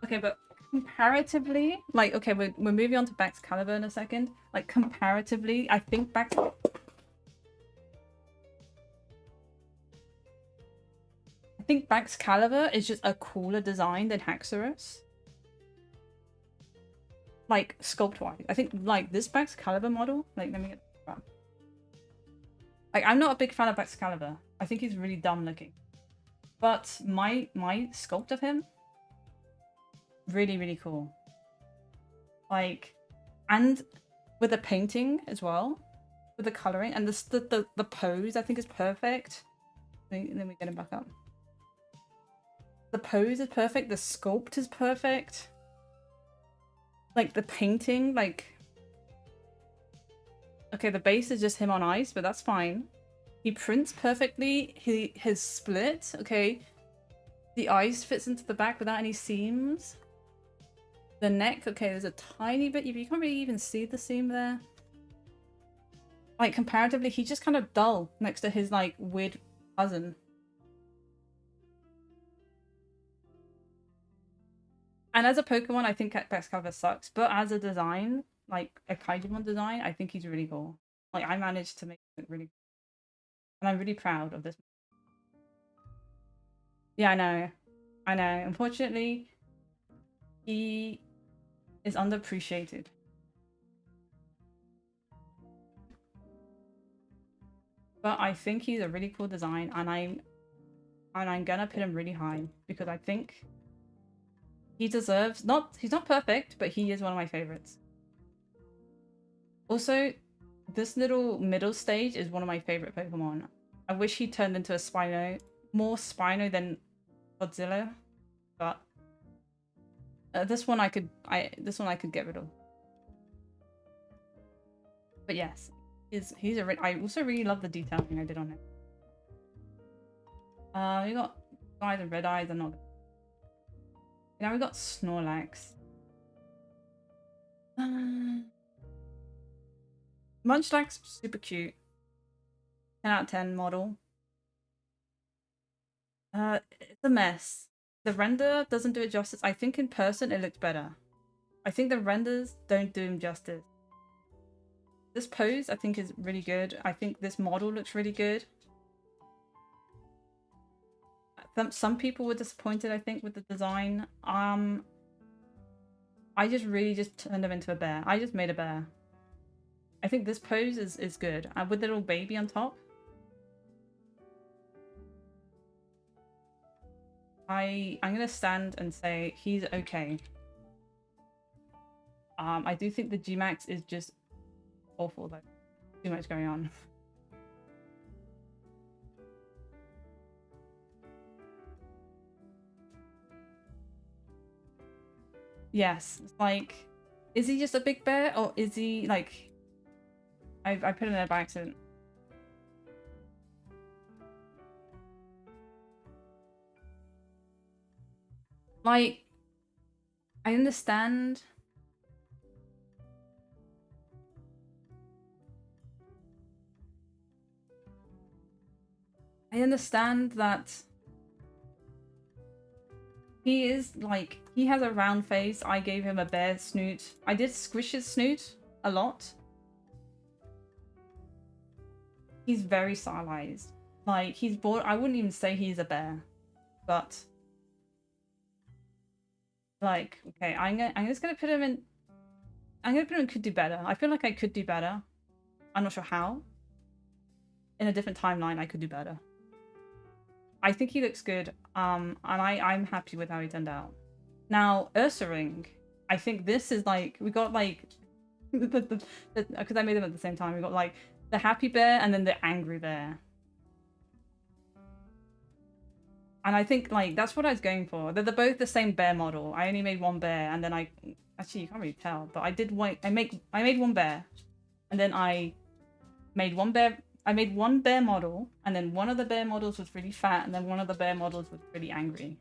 Okay, but comparatively, like, okay, we're moving on to Baxcalibur in a second. Like, comparatively, I think Baxcalibur is just a cooler design than Haxorus. Like, sculpt-wise. I think, like, this Baxcalibur model, like, let me get that. Like, I'm not a big fan of Baxcalibur. I think he's really dumb looking. But my sculpt of him, really, really cool. Like, and with the painting as well, with the coloring and the pose, I think is perfect. Let me get him back up. The pose is perfect. The sculpt is perfect. Like the painting, like, okay, the base is just him on ice, but that's fine. He prints perfectly. His split, okay. The eyes fits into the back without any seams. The neck, okay, there's a tiny bit. You can't really even see the seam there. Like, comparatively, he's just kind of dull next to his, like, weird cousin. And as a Pokemon, I think Baxcalibur sucks. But as a design, like, a Kaijumon design, I think he's really cool. Like, I managed to make it really cool. And I'm really proud of this. Yeah, I know. I know. Unfortunately, he is underappreciated. But I think he's a really cool design, and I'm gonna put him really high because I think he deserves he's not perfect, but he is one of my favorites. Also, this little middle stage is one of my favorite Pokemon. I wish he turned into a Spino, more Spino than Godzilla, but this one I could get rid of. But yes, he's a I also really love the detailing I did on him. We got eyes and red eyes and not. Now we got Snorlax. Munchlax, super cute. 10 out of 10 model. It's a mess. The render doesn't do it justice. I think in person it looks better. I think the renders don't do him justice. This pose I think is really good. I think this model looks really good. Some people were disappointed, I think, with the design. I just really just turned him into a bear. I just made a bear. I think this pose is good. With the little baby on top. I'm gonna stand and say he's okay. I do think the Gmax is just awful though. Too much going on. Yes, it's like, is he just a big bear or is he like? I put him there by accident. Like, I understand. I understand that he is like, he has a round face. I gave him a bear snoot. I did squish his snoot a lot. He's very stylized. Like, he's bored. I wouldn't even say he's a bear, but like, okay, I'm just gonna put him in. I'm hoping it could do better. I feel like I could do better. I'm not sure how. In a different timeline, I could do better. I think he looks good, and I'm happy with how he turned out. Now, Ursaring, I think this is like, we got like, because I made them at the same time, we got like the happy bear and then the angry bear. And I think like that's what I was going for. They're both the same bear model. I only made one bear, and then actually you can't really tell, but I did I made one bear, and then I made one bear. I made one bear model, and then one of the bear models was really fat, and then one of the bear models was really angry.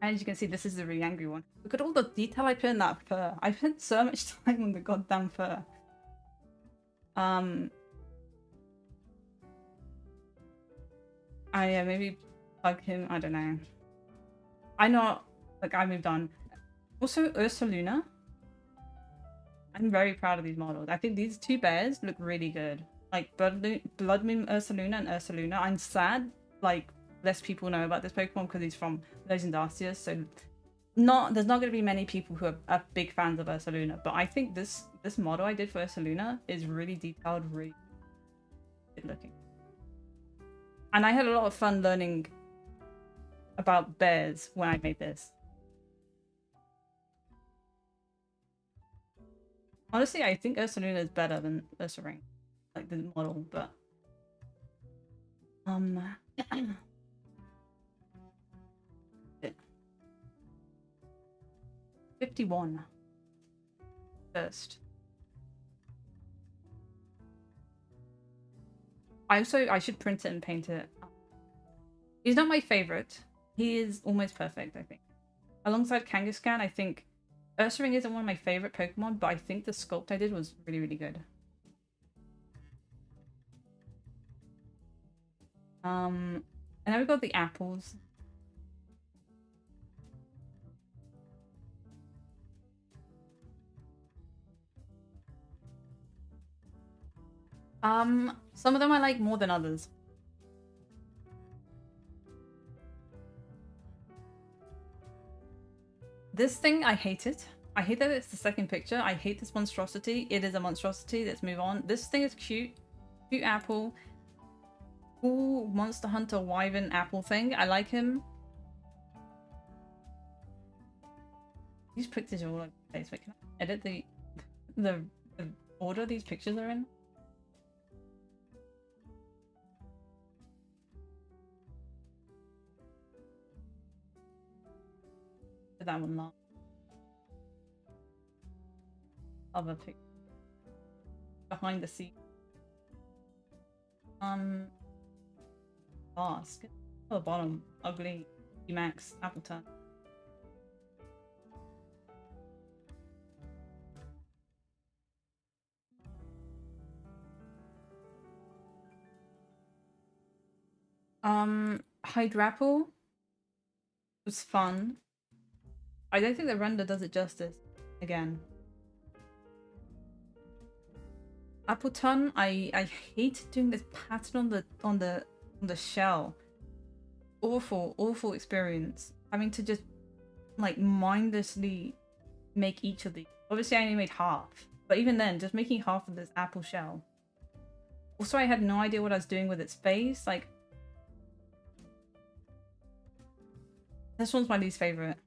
And as you can see, this is the really angry one. Look at all the detail I put in that fur. I spent so much time on the goddamn fur. Yeah, maybe plug him. I don't know. I know, like I moved on. Also, Ursaluna. I'm very proud of these models. I think these two bears look really good. Like Blood Moon Ursaluna and Ursaluna. I'm sad like less people know about this Pokemon because he's from Legend Arceus, so there's not going to be many people who are big fans of Ursaluna. But I think this model I did for Ursaluna is really detailed, really good looking. And I had a lot of fun learning about bears when I made this. Honestly, I think Ursaluna is better than Ursaring, like the model, but 51 first. I should print it and paint it. He's not my favorite. He is almost perfect, I think. Alongside Kangaskhan, I think Ursaring isn't one of my favorite Pokemon, but I think the sculpt I did was really, really good. And then we've got the apples. Some of them I like more than others. This thing, I hate it. I hate that it's the second picture. I hate this monstrosity. It is a monstrosity. Let's move on. This thing is cute. Cute apple. Cool Monster Hunter Wyvern apple thing. I like him. These pictures are all over the place. Wait, can I edit the order these pictures are in? That one not. Other picture. Behind the scene. Mask. Oh, the bottom. Ugly. Max. Appleton. Hydrapple was fun. I don't think the render does it justice. Again. Appleton, I hate doing this pattern on the shell. Awful experience. Having to just like mindlessly make each of these. Obviously I only made half, but even then, just making half of this apple shell. Also, I had no idea what I was doing with its face. Like, this one's my least favorite.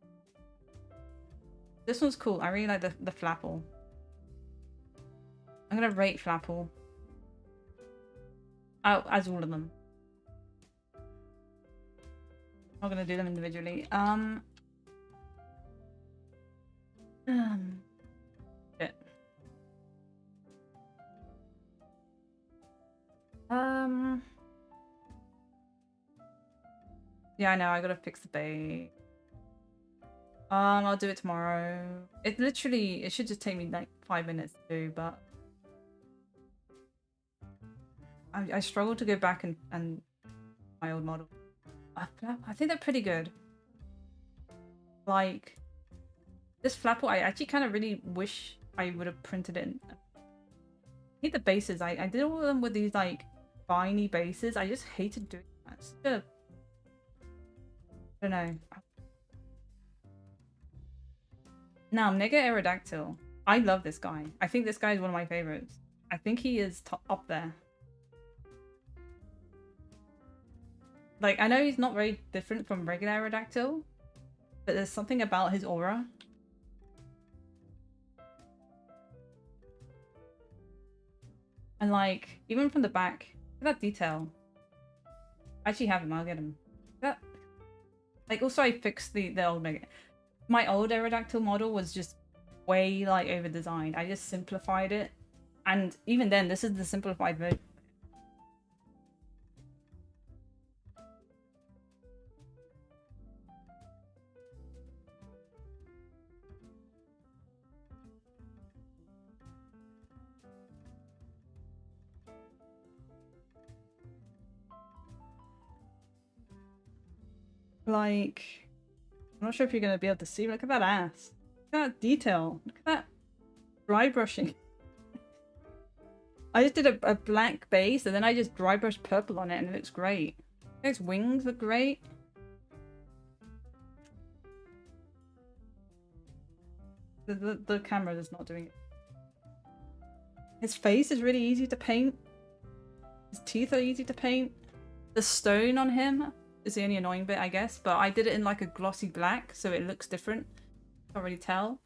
This one's cool. I really like the Flapple. I'm gonna rate Flapple. Oh, as all of them. I'm not gonna do them individually. Shit. Yeah, I know. I gotta fix the bait. I'll do it tomorrow. It should just take me like 5 minutes to do, but I struggle to go back and my old model. I think they're pretty good. Like this Flapple, I actually kind of really wish I would have printed it. I hate the bases. I did all of them with these like spiny bases. I just hated doing that. I don't know. Now, Mega Aerodactyl. I love this guy. I think this guy is one of my favorites. I think he is up there. Like, I know he's not very different from regular Aerodactyl, but there's something about his aura. And like, even from the back, look at that detail. I actually have him, I'll get him. That, like, also I fixed the old Mega. My old Aerodactyl model was just way like over designed. I just simplified it. And even then, this is the simplified version. Like, I'm not sure if you're gonna be able to see. Look at that ass. Look at that detail. Look at that dry brushing. I just did a black base and then I just dry brushed purple on it and it looks great. His wings look great. The camera is not doing it. His face is really easy to paint. His teeth are easy to paint. The stone on him is the only annoying bit, I guess, but I did it in like a glossy black, so it looks different. Can't really tell.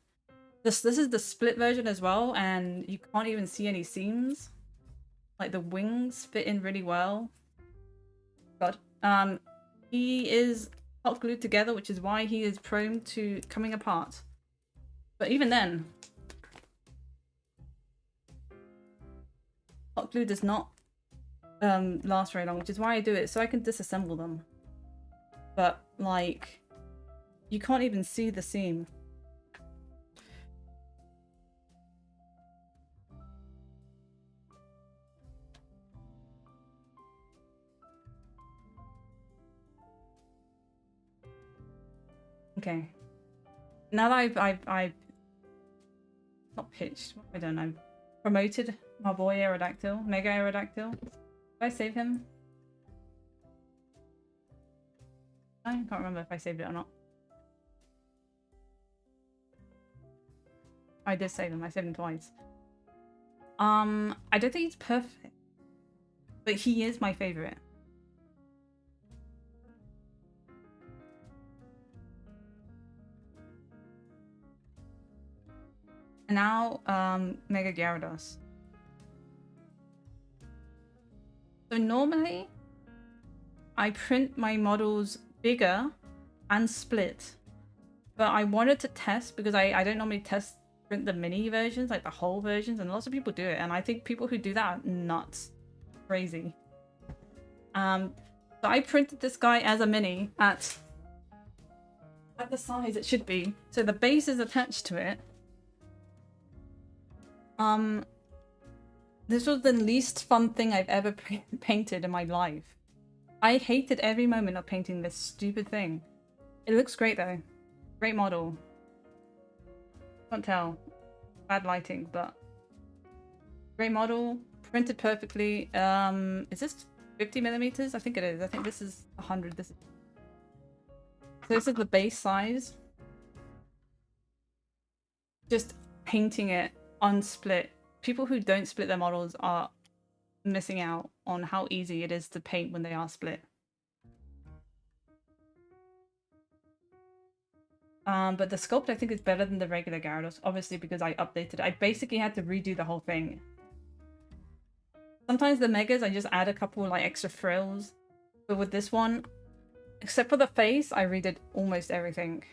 This is the split version as well, and you can't even see any seams. Like the wings fit in really well. God. He is hot glued together, which is why he is prone to coming apart. But even then, hot glue does not last very long, which is why I do it, so I can disassemble them. But like, you can't even see the seam. Okay. Now that I've not pitched, I don't know, promoted my boy Aerodactyl, Mega Aerodactyl. Did I save him? I can't remember if I saved it or not. I did save him. I saved him twice. I don't think he's perfect, but he is my favorite. And now, Mega Gyarados. So normally, I print my models bigger and split, but I wanted to test because I don't normally print the mini versions, like the whole versions, and lots of people do it, and I think people who do that are nuts, crazy. So I printed this guy as a mini at the size it should be, so the base is attached to it. This was the least fun thing I've ever painted in my life. I hated every moment of painting this stupid thing. It looks great though. Great model. Can't tell. Bad lighting, but great model. Printed perfectly. Is this 50 millimeters? I think it is. I think this is 100. So this is the base size. Just painting it unsplit. People who don't split their models are missing out on how easy it is to paint when they are split. But the sculpt I think is better than the regular Gyarados, obviously because I updated it. I basically had to redo the whole thing. Sometimes the Megas I just add a couple like extra frills, but with this one, except for the face, I redid almost everything.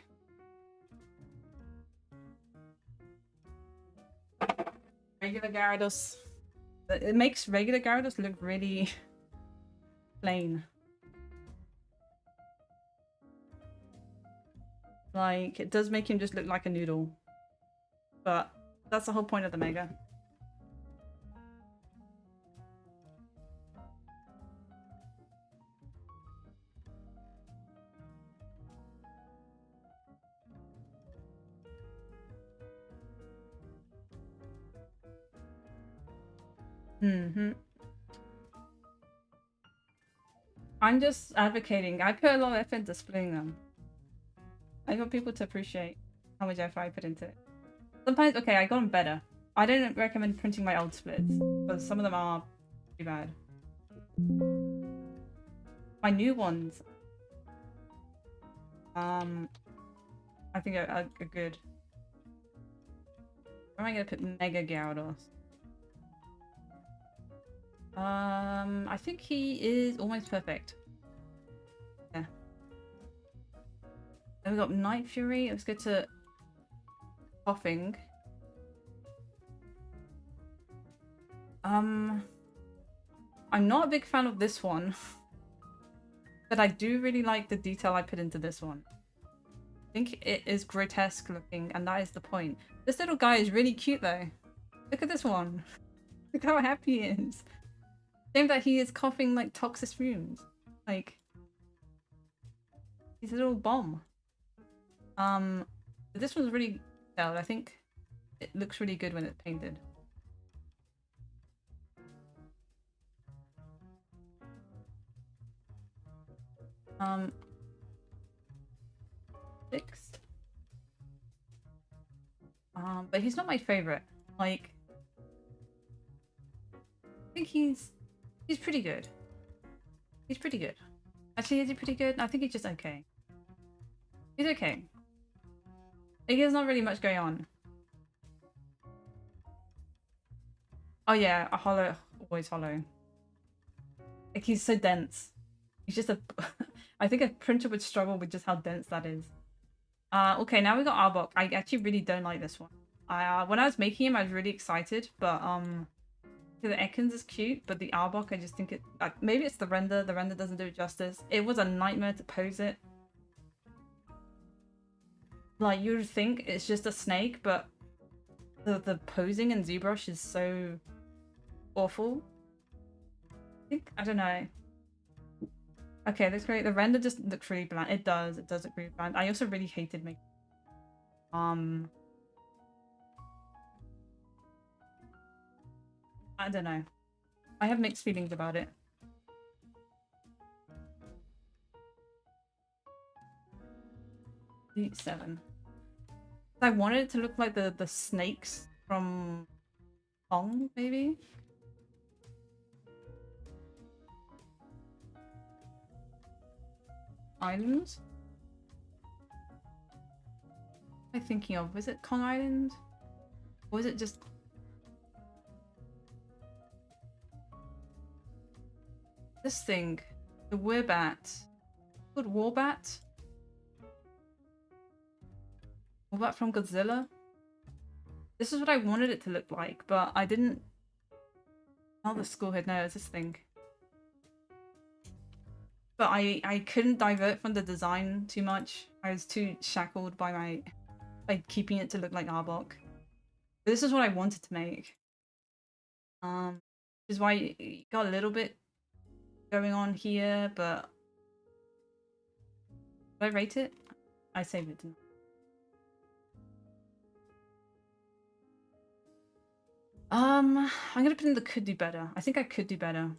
Regular Gyarados. It makes regular Gyarados look really plain. Like, it does make him just look like a noodle. But that's the whole point of the Mega. I'm just advocating. I put a lot of effort into splitting them. I want people to appreciate how much effort I put into it. Sometimes, okay, I got them better. I don't recommend printing my old splits, because some of them are pretty bad. My new ones, I think are good. Where am I gonna put Mega Gyarados? I think he is almost perfect. Yeah. Then we got Night Fury. Let's go to Coughing. I'm not a big fan of this one, but I do really like the detail I put into this one. I think it is grotesque looking, and that is the point. This little guy is really cute though. Look at this one. Look how happy he is. Shame that he is coughing like toxic fumes. Like, he's a little bomb. This one's really detailed. I think it looks really good when it's painted. Fixed. But he's not my favorite. Like, I think he's pretty good. He's pretty good. Actually, is he pretty good? I think he's just okay. He's okay. Like, there's not really much going on. Oh yeah, a hollow, always hollow. Like, he's so dense. He's just a... I think a printer would struggle with just how dense that is. Okay, now we got Arbok. I actually really don't like this one. When I was making him, I was really excited, but the Ekans is cute, but the Arbok, I just think it... maybe it's the render. The render doesn't do it justice. It was a nightmare to pose it. Like, you would think it's just a snake, but the posing in ZBrush is so awful. I don't know. Okay, looks great. The render just looks really bland. It does look really bland. I also really hated making I don't know. I have mixed feelings about it. Elite 7. I wanted it to look like the snakes from Kong, maybe? Islands? What am I thinking of? Was it Kong Island? Or was it just... this thing? The Wurbat. Called Warbat? Warbat from Godzilla? This is what I wanted it to look like, but I didn't... oh, the schoolhead. No, it's this thing. But I couldn't divert from the design too much. I was too shackled by keeping it to look like Arbok. But this is what I wanted to make. Which is why you got a little bit going on here, but did I rate it? I saved it, didn't I? I'm gonna put in the could do better. I think I could do better.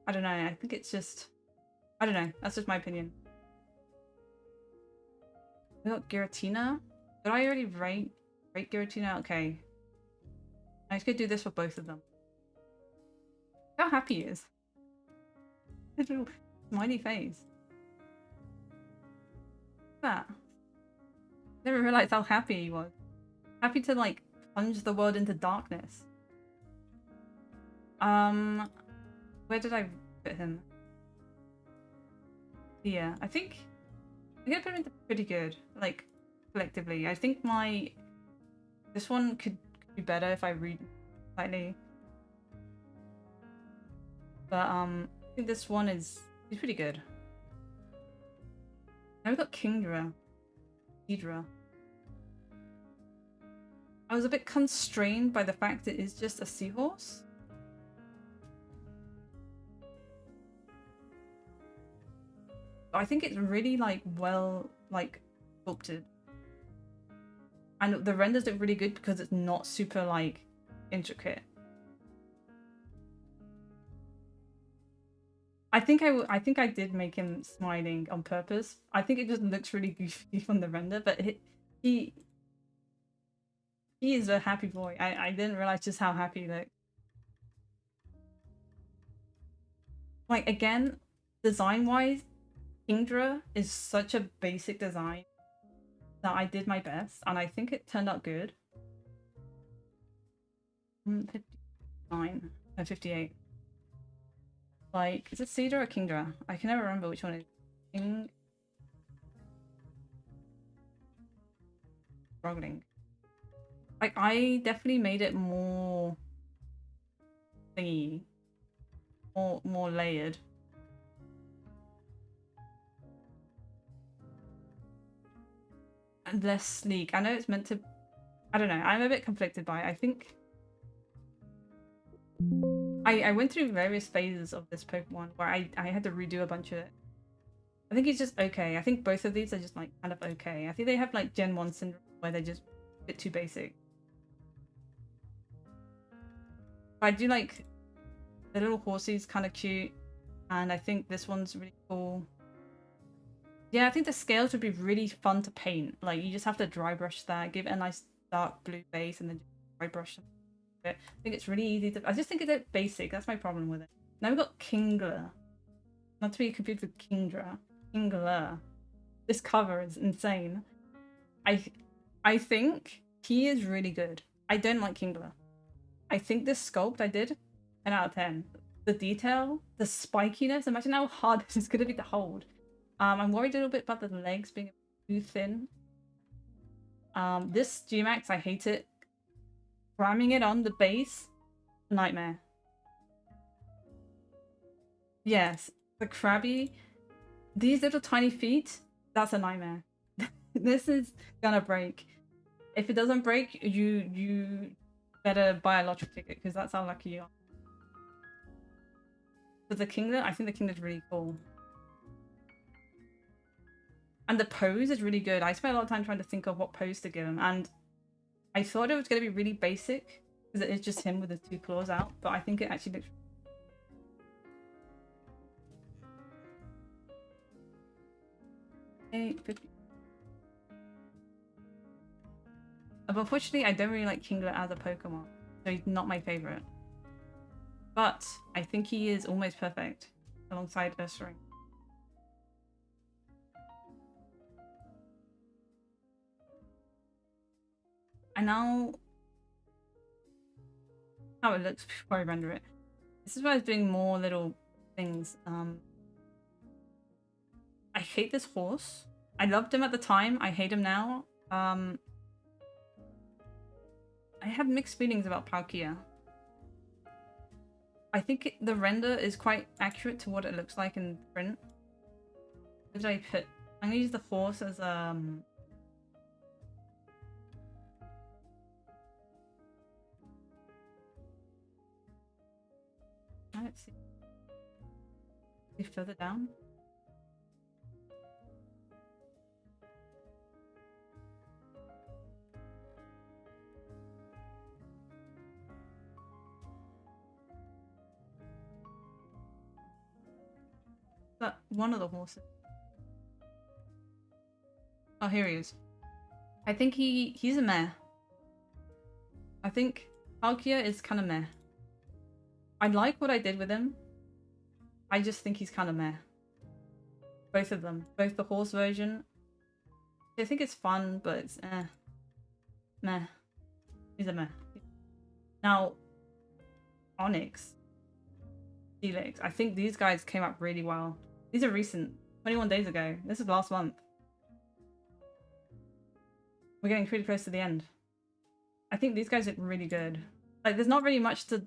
I don't know. I think it's just... I don't know. That's just my opinion. We got Giratina. Did I already rate Giratina? Okay. I just gonna do this for both of them. Look how happy he is. Little smiley face. Look at that. Never realized how happy he was. Happy to like plunge the world into darkness. Where did I put him? Yeah, I think I'm gonna put him into pretty good, like collectively. I think this one could be better if I read slightly. But I think this one is pretty good. Now we've got Kingdra. Kingdra. I was a bit constrained by the fact it is just a seahorse. I think it's really like well sculpted. And the renders look really good because it's not super like intricate. I think I did make him smiling on purpose. I think it just looks really goofy from the render, but he He is a happy boy. I didn't realize just how happy he looked. Like, again, design-wise, Kingdra is such a basic design that I did my best, and I think it turned out good. 59. No, 58. Like, is it Cedar or Kingdra? I can never remember which one it is. Struggling. Like, I definitely made it more thingy. More layered. And less sleek. I know it's meant to... I don't know. I'm a bit conflicted by it. I think... I went through various phases of this Pokemon where I had to redo a bunch of it. I think he's just okay. I think both of these are just like kind of okay. I think they have like Gen 1 syndrome where they're just a bit too basic. But I do like the little horsey's kind of cute, and I think this one's really cool. Yeah, I think the scales would be really fun to paint. Like, you just have to dry brush that, give it a nice dark blue base, and then just dry brush them. I think it's really easy to... I just think it's basic. That's my problem with it. Now we've got Kingler. Not to be confused with Kingdra. Kingler. This cover is insane. I think he is really good. I don't like Kingler. I think this sculpt I did 10 out of 10. The detail, the spikiness, imagine how hard this is going to be to hold. I'm worried a little bit about the legs being too thin. This G-Max, I hate it. Ramming it on the base, nightmare. Yes, the Krabby, these little tiny feet, that's a nightmare. This is gonna break. If it doesn't break, you better buy a lottery ticket because that's how lucky you are. But the Kinglet, I think the Kinglet's really cool. And the pose is really good. I spent a lot of time trying to think of what pose to give him, and I thought it was going to be really basic because it is just him with his two claws out, but I think it actually looks... But unfortunately, I don't really like Kingler as a Pokemon, so he's not my favorite. But I think he is almost perfect alongside Ursaring. And now how it looks before I render it. This is why I was doing more little things. I hate this horse. I loved him at the time. I hate him now. I have mixed feelings about Palkia. I think the render is quite accurate to what it looks like in print. What did I put? I'm gonna use the horse as let's see. Further down. But one of the horses. Oh, here he is. I think he's a meh. I think Palkia is kind of meh. I like what I did with him. I just think he's kind of meh. Both of them. Both the horse version. I think it's fun, but it's meh. He's a meh. Now, Onyx. Helix. I think these guys came up really well. These are recent. 21 days ago. This is last month. We're getting pretty close to the end. I think these guys look really good. Like, there's not really much to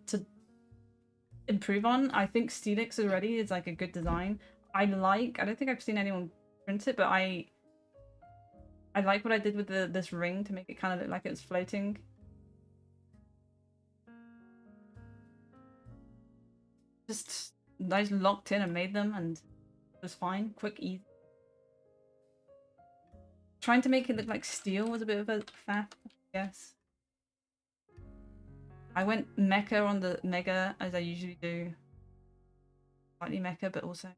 improve on. I think Steelix already is like a good design. I don't think I've seen anyone print it, but I like what I did with this ring to make it kind of look like it was floating. Just I just locked in and made them, and it was fine. Quick, easy. Trying to make it look like steel was a bit of a faff, I guess. I went mecha on the mega as I usually do. Slightly mecha, but also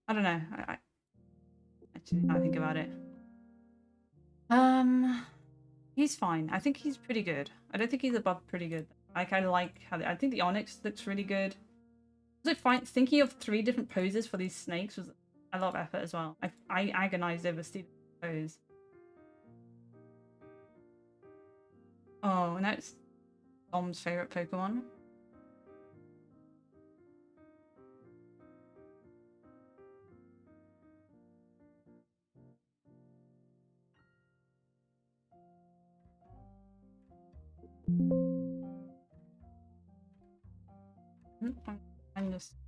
I don't know. I actually now I think about it. He's fine. I think he's pretty good. I don't think he's above pretty good. Like I like how I think he's above pretty good. Like I like how I think the Onyx looks really good. Also, thinking of 3 different poses for these snakes was a lot of effort as well. I agonized over Steve's pose. Oh, and that's Dom's favorite Pokemon.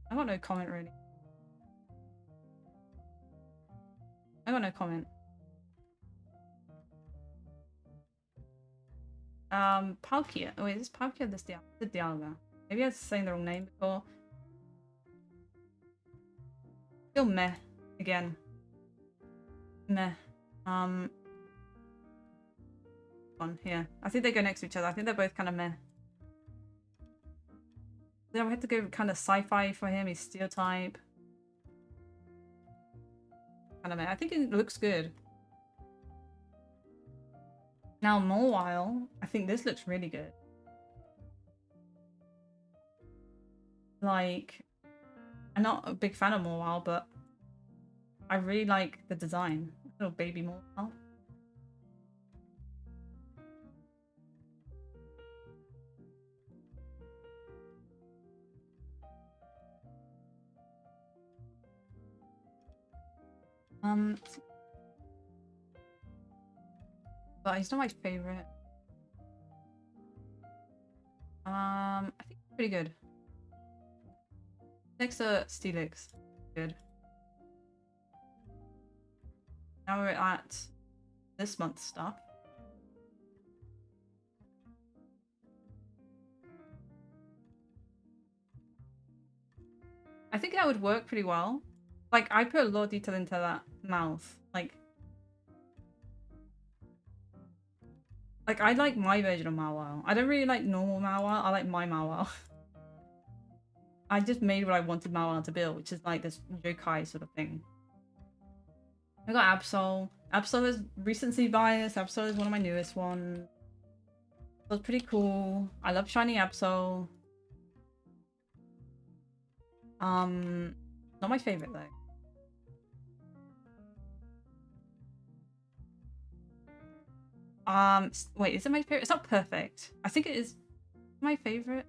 I got no comment really. I got no comment. Palkia. Oh, wait, is this Palkia or this Dialga? The Dialga. Maybe I was saying the wrong name before. Still meh. Again. Meh. On here. I think they go next to each other. I think they're both kind of meh. Then I had to go kind of sci-fi for him. He's steel type. Kind of meh. I think it looks good. Now, Mawile, I think this looks really good. Like, I'm not a big fan of Mawile, but I really like the design. Little baby Mawile. But he's not my favorite. I think it's pretty good. Next to Steelix. Good. Now we're at this month's stuff. I think that would work pretty well. Like, I put a lot of detail into that mouth. Like I like my version of Mawile. I don't really like normal Mawile. I like my Mawile. I just made what I wanted Mawile to build, which is like this yokai sort of thing. I got Absol. Absol is recency bias. Absol is one of my newest ones. It was pretty cool. I love shiny Absol. Not my favorite though. Wait, is it my favorite? It's not perfect. I think it is my favorite.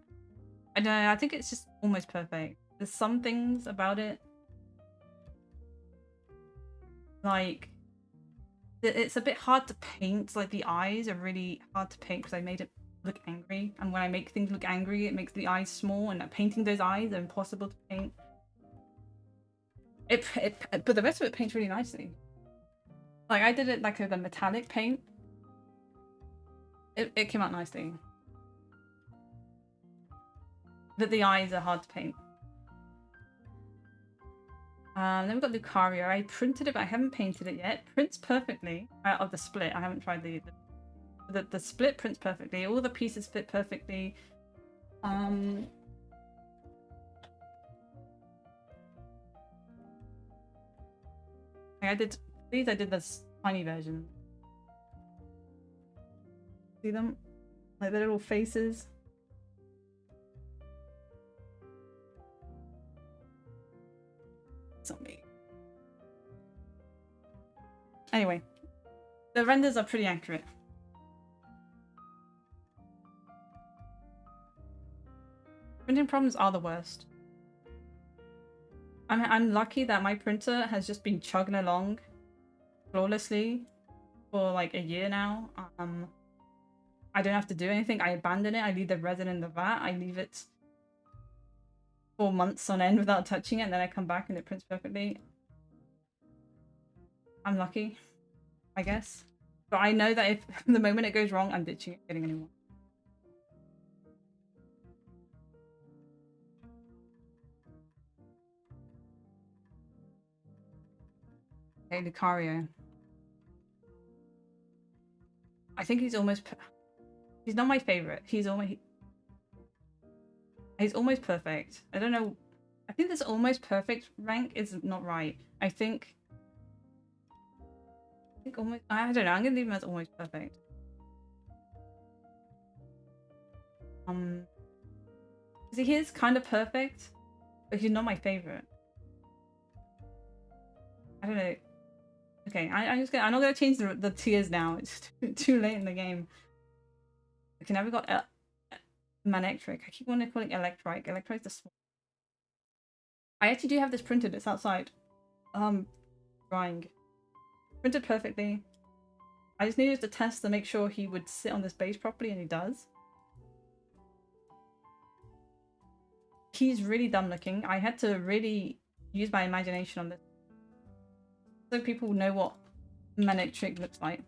I don't know, I think it's just almost perfect. There's some things about it. Like, it's a bit hard to paint. Like, the eyes are really hard to paint because I made it look angry. And when I make things look angry, it makes the eyes small. And painting those eyes are impossible to paint. But the rest of it paints really nicely. Like, I did it like with a metallic paint. It came out nicely. But the eyes are hard to paint. Then we've got Lucario. I printed it, but I haven't painted it yet. Prints perfectly out of the split. I haven't tried the split prints perfectly. All the pieces fit perfectly. I did these. I did this tiny version. See them? Like the little faces. It's not me. Anyway, the renders are pretty accurate. Printing problems are the worst. I'm lucky that my printer has just been chugging along flawlessly for like a year now. I don't have to do anything. I abandon it. I leave the resin in the vat. I leave it 4 months on end without touching it, and then I come back and it prints perfectly. I'm lucky, I guess. But I know that if the moment it goes wrong, I'm ditching it, getting a new one. Okay, Lucario. I think he's almost... He's not my favorite. He's almost perfect. I don't know. I think this almost perfect rank is not right. I think almost... I don't know. I'm going to leave him as almost perfect. See, he is kind of perfect, but he's not my favorite. I don't know. Okay, I'm not gonna change the tiers now. It's too late in the game. Okay, now we got Manectric. I keep wanting to call it Electric. Electric's the small. I actually do have this printed. It's outside. Drying. Printed perfectly. I just needed to test to make sure he would sit on this base properly, and he does. He's really dumb looking. I had to really use my imagination on this, so people know what Manectric looks like.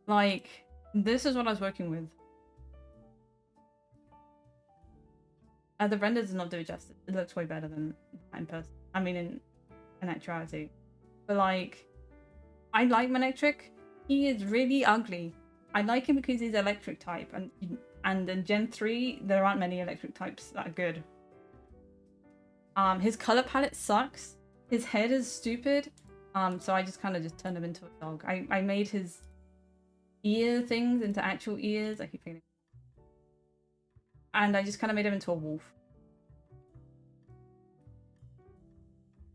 Like, this is what I was working with. The render does not do it justice. It looks way better than in person. I mean, in actuality. But like, I like Manectric. He is really ugly. I like him because he's electric type, and in Gen 3 there aren't many electric types that are good. His color palette sucks. His head is stupid. So I just kind of just turned him into a dog. I made his ear things into actual ears. I keep feeling. And I just kind of made him into a wolf.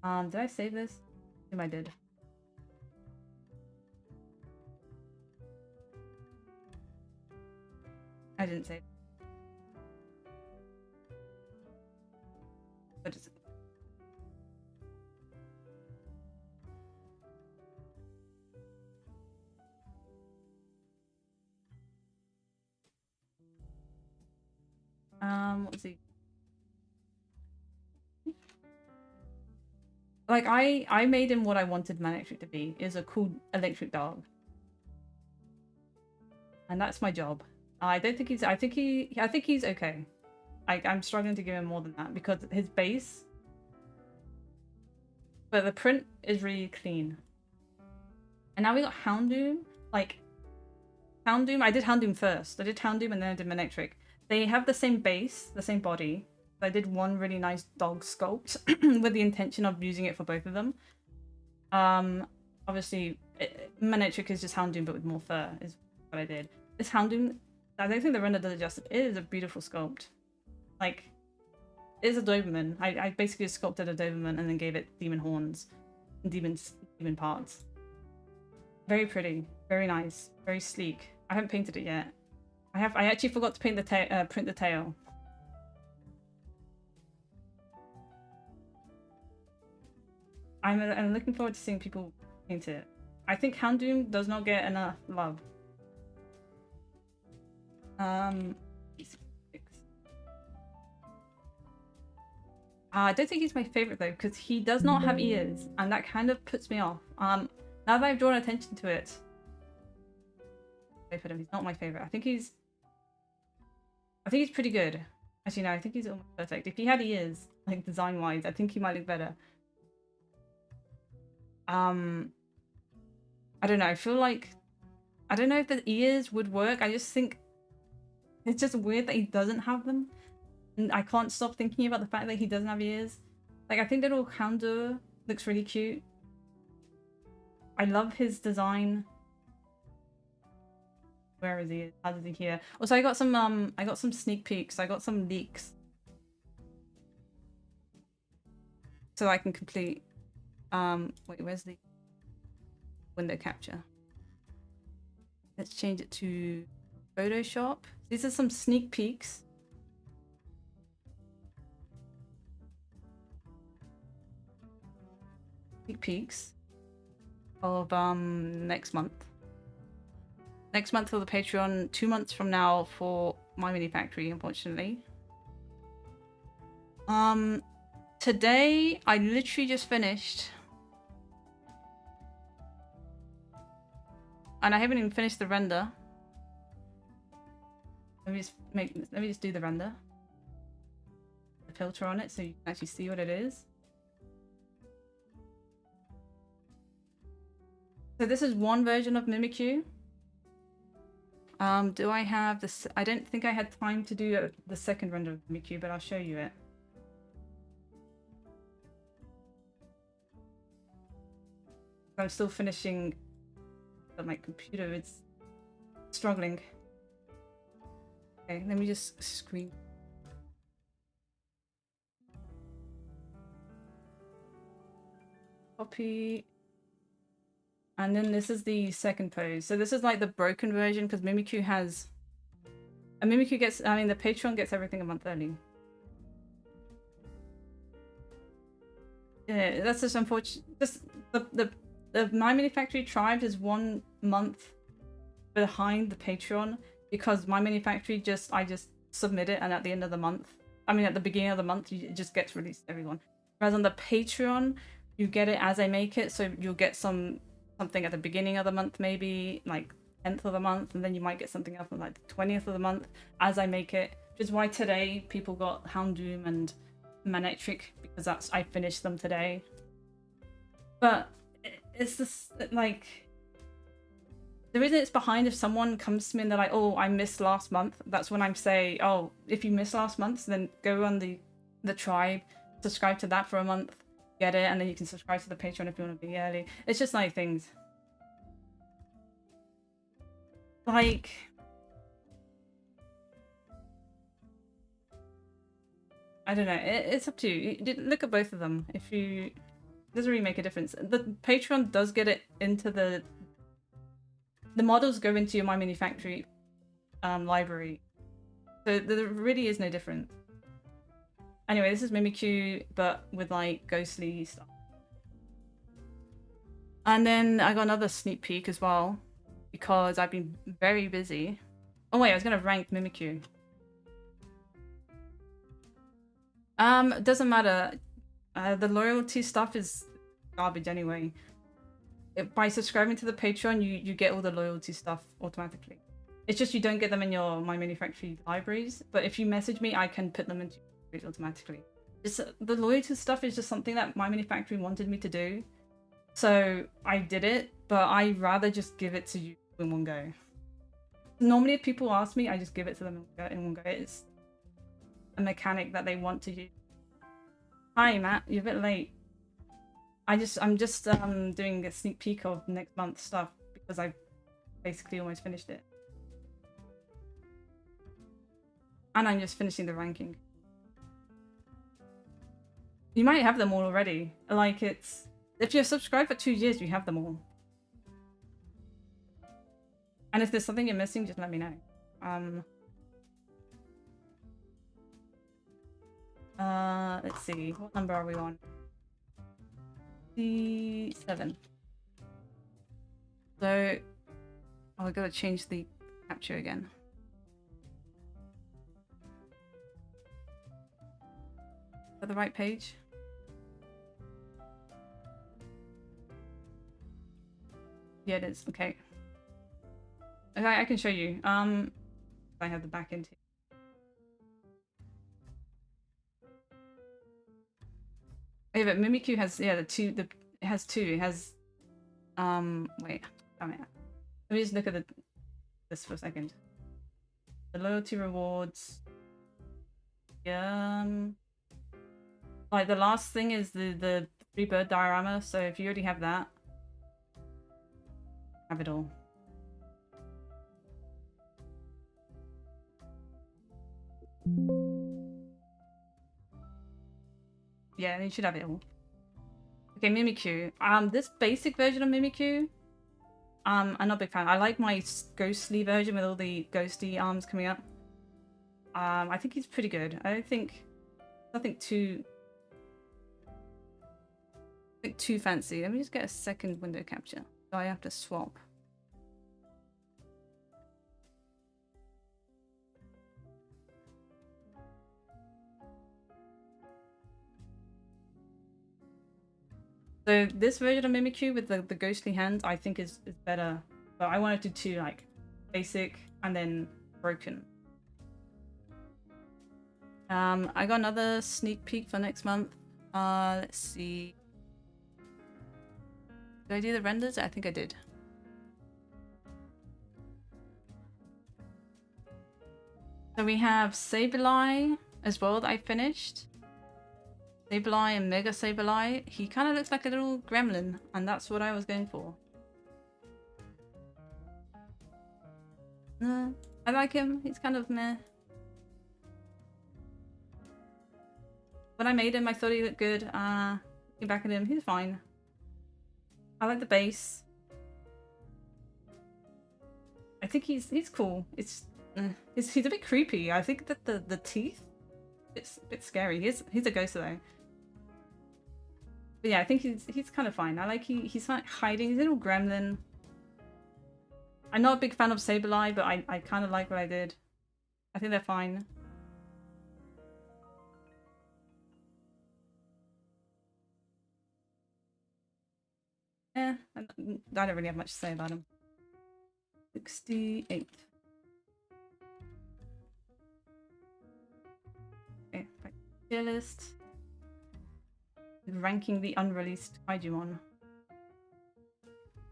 Did I save this? I think I did. I didn't save. But it's... Let's see. Like, I made him what I wanted Manectric to be. Is a cool electric dog. And that's my job. I don't think he's... I think he's okay. I'm struggling to give him more than that because his base... But the print is really clean. And now we got Houndoom. Like, Houndoom... I did Houndoom first. I did Houndoom and then I did Manectric. They have the same base, the same body. I did one really nice dog sculpt with the intention of using it for both of them. Obviously, Manectric is just Houndoom but with more fur is what I did. This Houndoom, I don't think the render does it justice. It is a beautiful sculpt. Like, it is a Doberman. I basically sculpted a Doberman and then gave it demon horns and demon parts. Very pretty, very nice, very sleek. I haven't painted it yet. I actually forgot to paint the print the tail. I'm looking forward to seeing people paint it. I think Houndoom does not get enough love. I don't think he's my favorite though, because he does not have ears, and that kind of puts me off. Now that I've drawn attention to it, he's not my favorite. I think he's pretty good. Actually, no, I think he's almost perfect. If he had ears, like design-wise, I think he might look better. I don't know. I feel like I don't know if the ears would work. I just think it's just weird that he doesn't have them. And I can't stop thinking about the fact that he doesn't have ears. Like, I think little Houndour looks really cute. I love his design. Where is he? How is he here? Also, I got some sneak peeks. I got some leaks. So I can complete wait, where's the window capture? Let's change it to Photoshop. These are some sneak peeks. Sneak peeks of next month. Next month for the Patreon, 2 months from now for MyMiniFactory, unfortunately. Today I literally just finished. And I haven't even finished the render. Let me just do the render. The filter on it so you can actually see what it is. So this is one version of Mimikyu. Do I have this? I don't think I had time to do the second render of Mimikyu, but I'll show you it. I'm still finishing, but my computer is struggling. Okay, let me just screen. Copy. And then this is the second pose. So this is like the broken version because Mimikyu has... And Mimikyu gets... I mean, the Patreon gets everything a month early. Yeah, that's just unfortunate. Just the MyMiniFactory tribe is 1 month behind the Patreon because MyMiniFactory I just submit it, and at the end of the month, I mean at the beginning of the month, it just gets released to everyone. Whereas on the Patreon, you get it as I make it, so you'll get something at the beginning of the month, maybe like 10th of the month, and then you might get something else on like the 20th of the month as I make it. Which is why today people got Houndoom and Manectric, because I finished them today. But it's just like the reason it's behind, if someone comes to me and they're like, oh, I missed last month, that's when I'm saying, oh, if you missed last month, then go on the tribe, subscribe to that for a month, get it, and then you can subscribe to the Patreon if you want to be early. It's just like things like I don't know, it's up to you. Look at both of them. If you... It doesn't really make a difference. The Patreon does get it into the models go into your MyMiniFactory library. So there really is no difference. Anyway, this is Mimikyu, but with like ghostly stuff. And then I got another sneak peek as well, because I've been very busy. Oh wait, I was gonna rank Mimikyu. It doesn't matter. The loyalty stuff is garbage anyway. By subscribing to the Patreon, you get all the loyalty stuff automatically. It's just you don't get them in your MyMiniFactory libraries, but if you message me, I can put them into your libraries automatically. The loyalty stuff is just something that MyMiniFactory wanted me to do, so I did it, but I'd rather just give it to you in one go. Normally if people ask me, I just give it to them in one go. It's a mechanic that they want to use. Hi Matt, you're a bit late. I'm just doing a sneak peek of next month's stuff because I've basically almost finished it. And I'm just finishing the ranking. You might have them all already. Like it's... If you're subscribed for 2 years, you have them all. And if there's something you're missing, just let me know. Let's see. What number are we on? 7. So... Oh, I gotta change the capture again. Is that the right page? Yeah, it is. Okay. Okay, I can show you. I have the back end here. Yeah, but Mimikyu has it has 2. It has wait, damn it. Let me just look at this for a second. The loyalty rewards. Like the last thing is the 3-bird diorama, so if you already have that, have it all. Yeah, you should have it all. Okay, Mimikyu. This basic version of Mimikyu, I'm not a big fan. I like my ghostly version with all the ghosty arms coming up. I think he's pretty good. I don't think nothing too fancy. Let me just get a second window capture. So I have to swap. So this version of Mimikyu with the ghostly hands, I think is better. But I wanted to do like basic and then broken. I got another sneak peek for next month. Let's see. Did I do the renders? I think I did. So we have Sableye as well that I finished. Sableye and Mega Sableye, he kind of looks like a little gremlin, and that's what I was going for. I like him. He's kind of meh. When I made him, I thought he looked good. Looking back at him, he's fine. I like the base. I think he's cool. It's he's a bit creepy. I think that the teeth, it's a bit scary. He's a ghost though. But yeah, I think he's kind of fine. I like he's like hiding. He's a little gremlin. I'm not a big fan of Sableye, but I kind of like what I did. I think they're fine. I don't really have much to say about him. 68. Okay, right. Tierlist. Ranking the unreleased Kaijumon.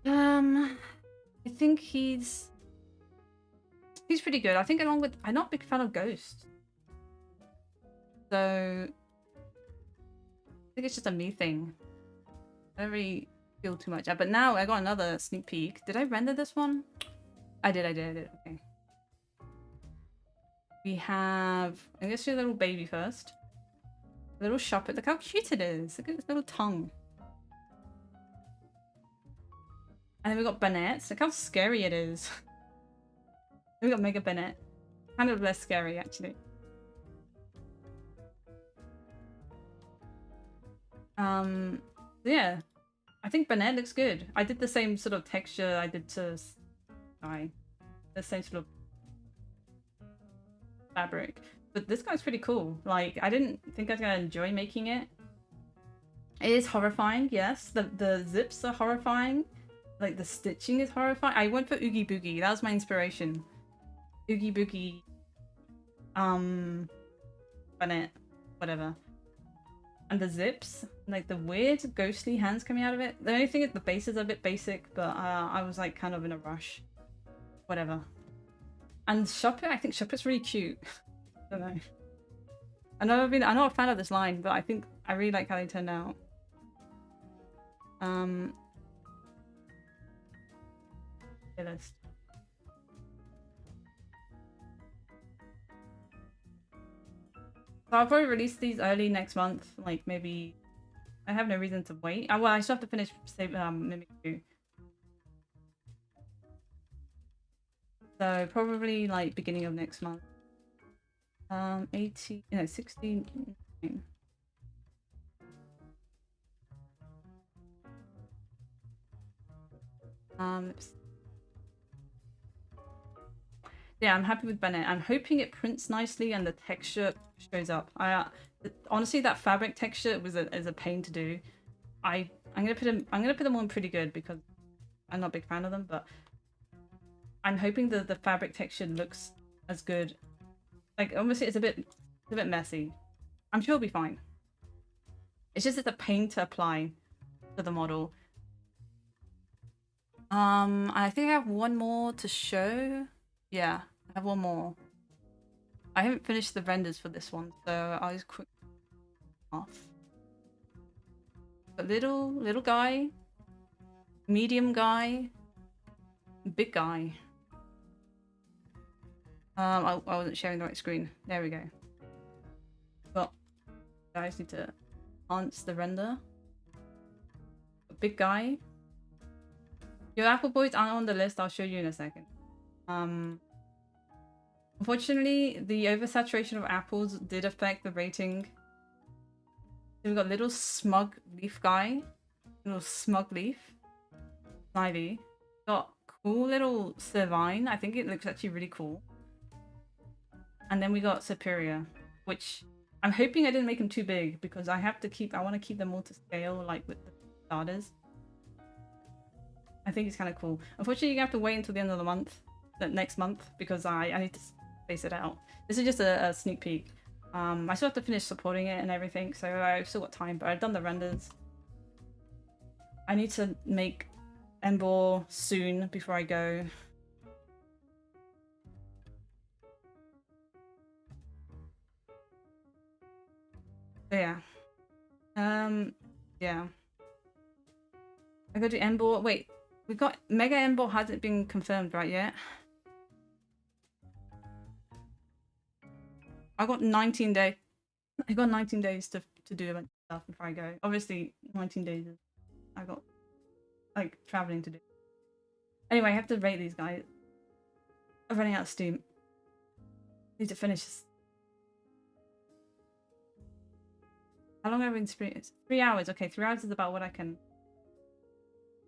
I think he's pretty good. I think along with I'm not a big fan of Ghost. So I think it's just a me thing. I don't really feel too much. But now I got another sneak peek. Did I render this one? I did. Okay. We have, I guess, your little baby first. A little Shuppet. Look how cute it is. Look at its little tongue. And then we got Bennett. Look how scary it is. We got Mega Bennett. Kind of less scary, actually. Yeah. I think Bennett looks good. I did the same sort of texture I did to the same sort of fabric. But this guy's pretty cool. Like, I didn't think I was gonna enjoy making it. It is horrifying, yes. The zips are horrifying. Like, the stitching is horrifying. I went for Oogie Boogie. That was my inspiration. Oogie Boogie. Bennett. Whatever. And the zips. Like, the weird ghostly hands coming out of it. The only thing is the base is a bit basic, but I was, like, kind of in a rush. Whatever. And Shuppet, I think Shuppet's really cute. I don't know. I'm not a fan of this line, but I think I really like how they turned out. List. So I'll probably release these early next month. Like maybe I have no reason to wait. Well, I still have to finish Mimic 2. So probably like beginning of next month. 16. Yeah, I'm happy with Bennett. I'm hoping it prints nicely and the texture shows up. Honestly, that fabric texture is a pain to do. I'm gonna put them on pretty good because I'm not a big fan of them, but I'm hoping that the fabric texture looks as good. Like obviously it's a bit messy. I'm sure it'll be fine. It's just it's a pain to apply to the model. I think I have one more to show. Yeah, I have one more. I haven't finished the renders for this one, so I'll just quick off. A little guy, medium guy, big guy. I wasn't sharing the right screen. There we go. But guys need to enhance the render. A big guy. Your apple boys aren't on the list. I'll show you in a second. Unfortunately, the oversaturation of apples did affect the rating. So we've got little smug leaf guy, little smug leaf, Ivy. Got cool little Servine. I think it looks actually really cool. And then we got Superior, which I'm hoping I didn't make them too big because I want to keep them all to scale, like with the starters. I think it's kind of cool. Unfortunately, you have to wait until the end of the month, next month, because I need to space it out. This is just a sneak peek. I still have to finish supporting it and everything, so I've still got time, but I've done the renders. I need to make Embor soon before I go. So yeah. Yeah. I go to Embor. Wait, we got Mega Embor hasn't been confirmed right yet. I got 19 days. I got 19 days to do a bunch of stuff before I go. Obviously, 19 days. I got like traveling to do. Anyway, I have to rate these guys. I'm running out of steam. Need to finish this. How long have I been streaming? It's 3 hours. Okay, 3 hours is about what I can.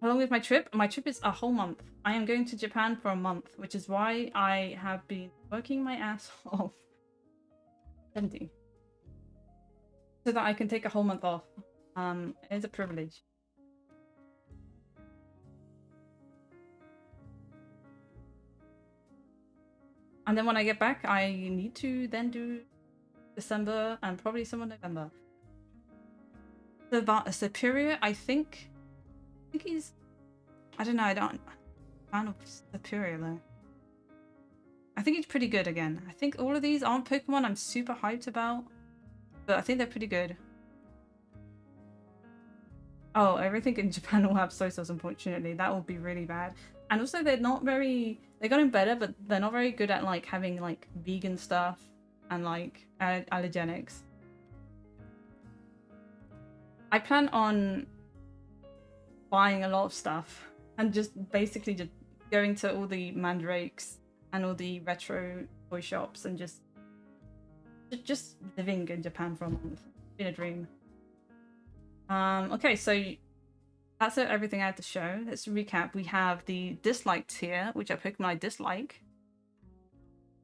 How long is my trip? My trip is a whole month. I am going to Japan for a month, which is why I have been working my ass off. 70. So that I can take a whole month off. It's a privilege. And then when I get back, I need to then do December and probably some of November. The Superior, I think he's, I don't know, I'm a fan of Superior though. I think he's pretty good again. I think all of these aren't Pokemon I'm super hyped about, but I think they're pretty good. Oh, everything in Japan will have soy sauce, unfortunately. That will be really bad. And also they're not very, they got him better, but they're not very good at like having like vegan stuff and like allergenics. I plan on buying a lot of stuff and just basically just going to all the mandrakes and all the retro toy shops and just living in Japan for a month. It's been a dream. Okay, so that's everything I had to show. Let's recap. We have the disliked tier, which are Pokemon I dislike.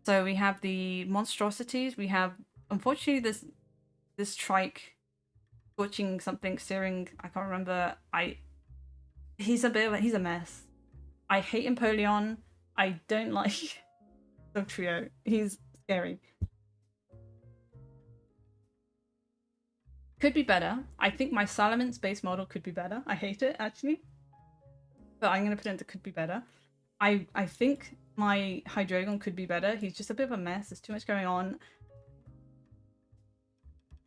So we have the monstrosities. We have, unfortunately, this trike scorching something, searing. I can't remember. He's a mess. I hate Empoleon. I don't like Dugtrio. He's scary. Could be better. I think my Salamence base model could be better. I hate it actually, but I'm gonna put it into could be better. I think my Hydreigon could be better. He's just a bit of a mess. There's too much going on.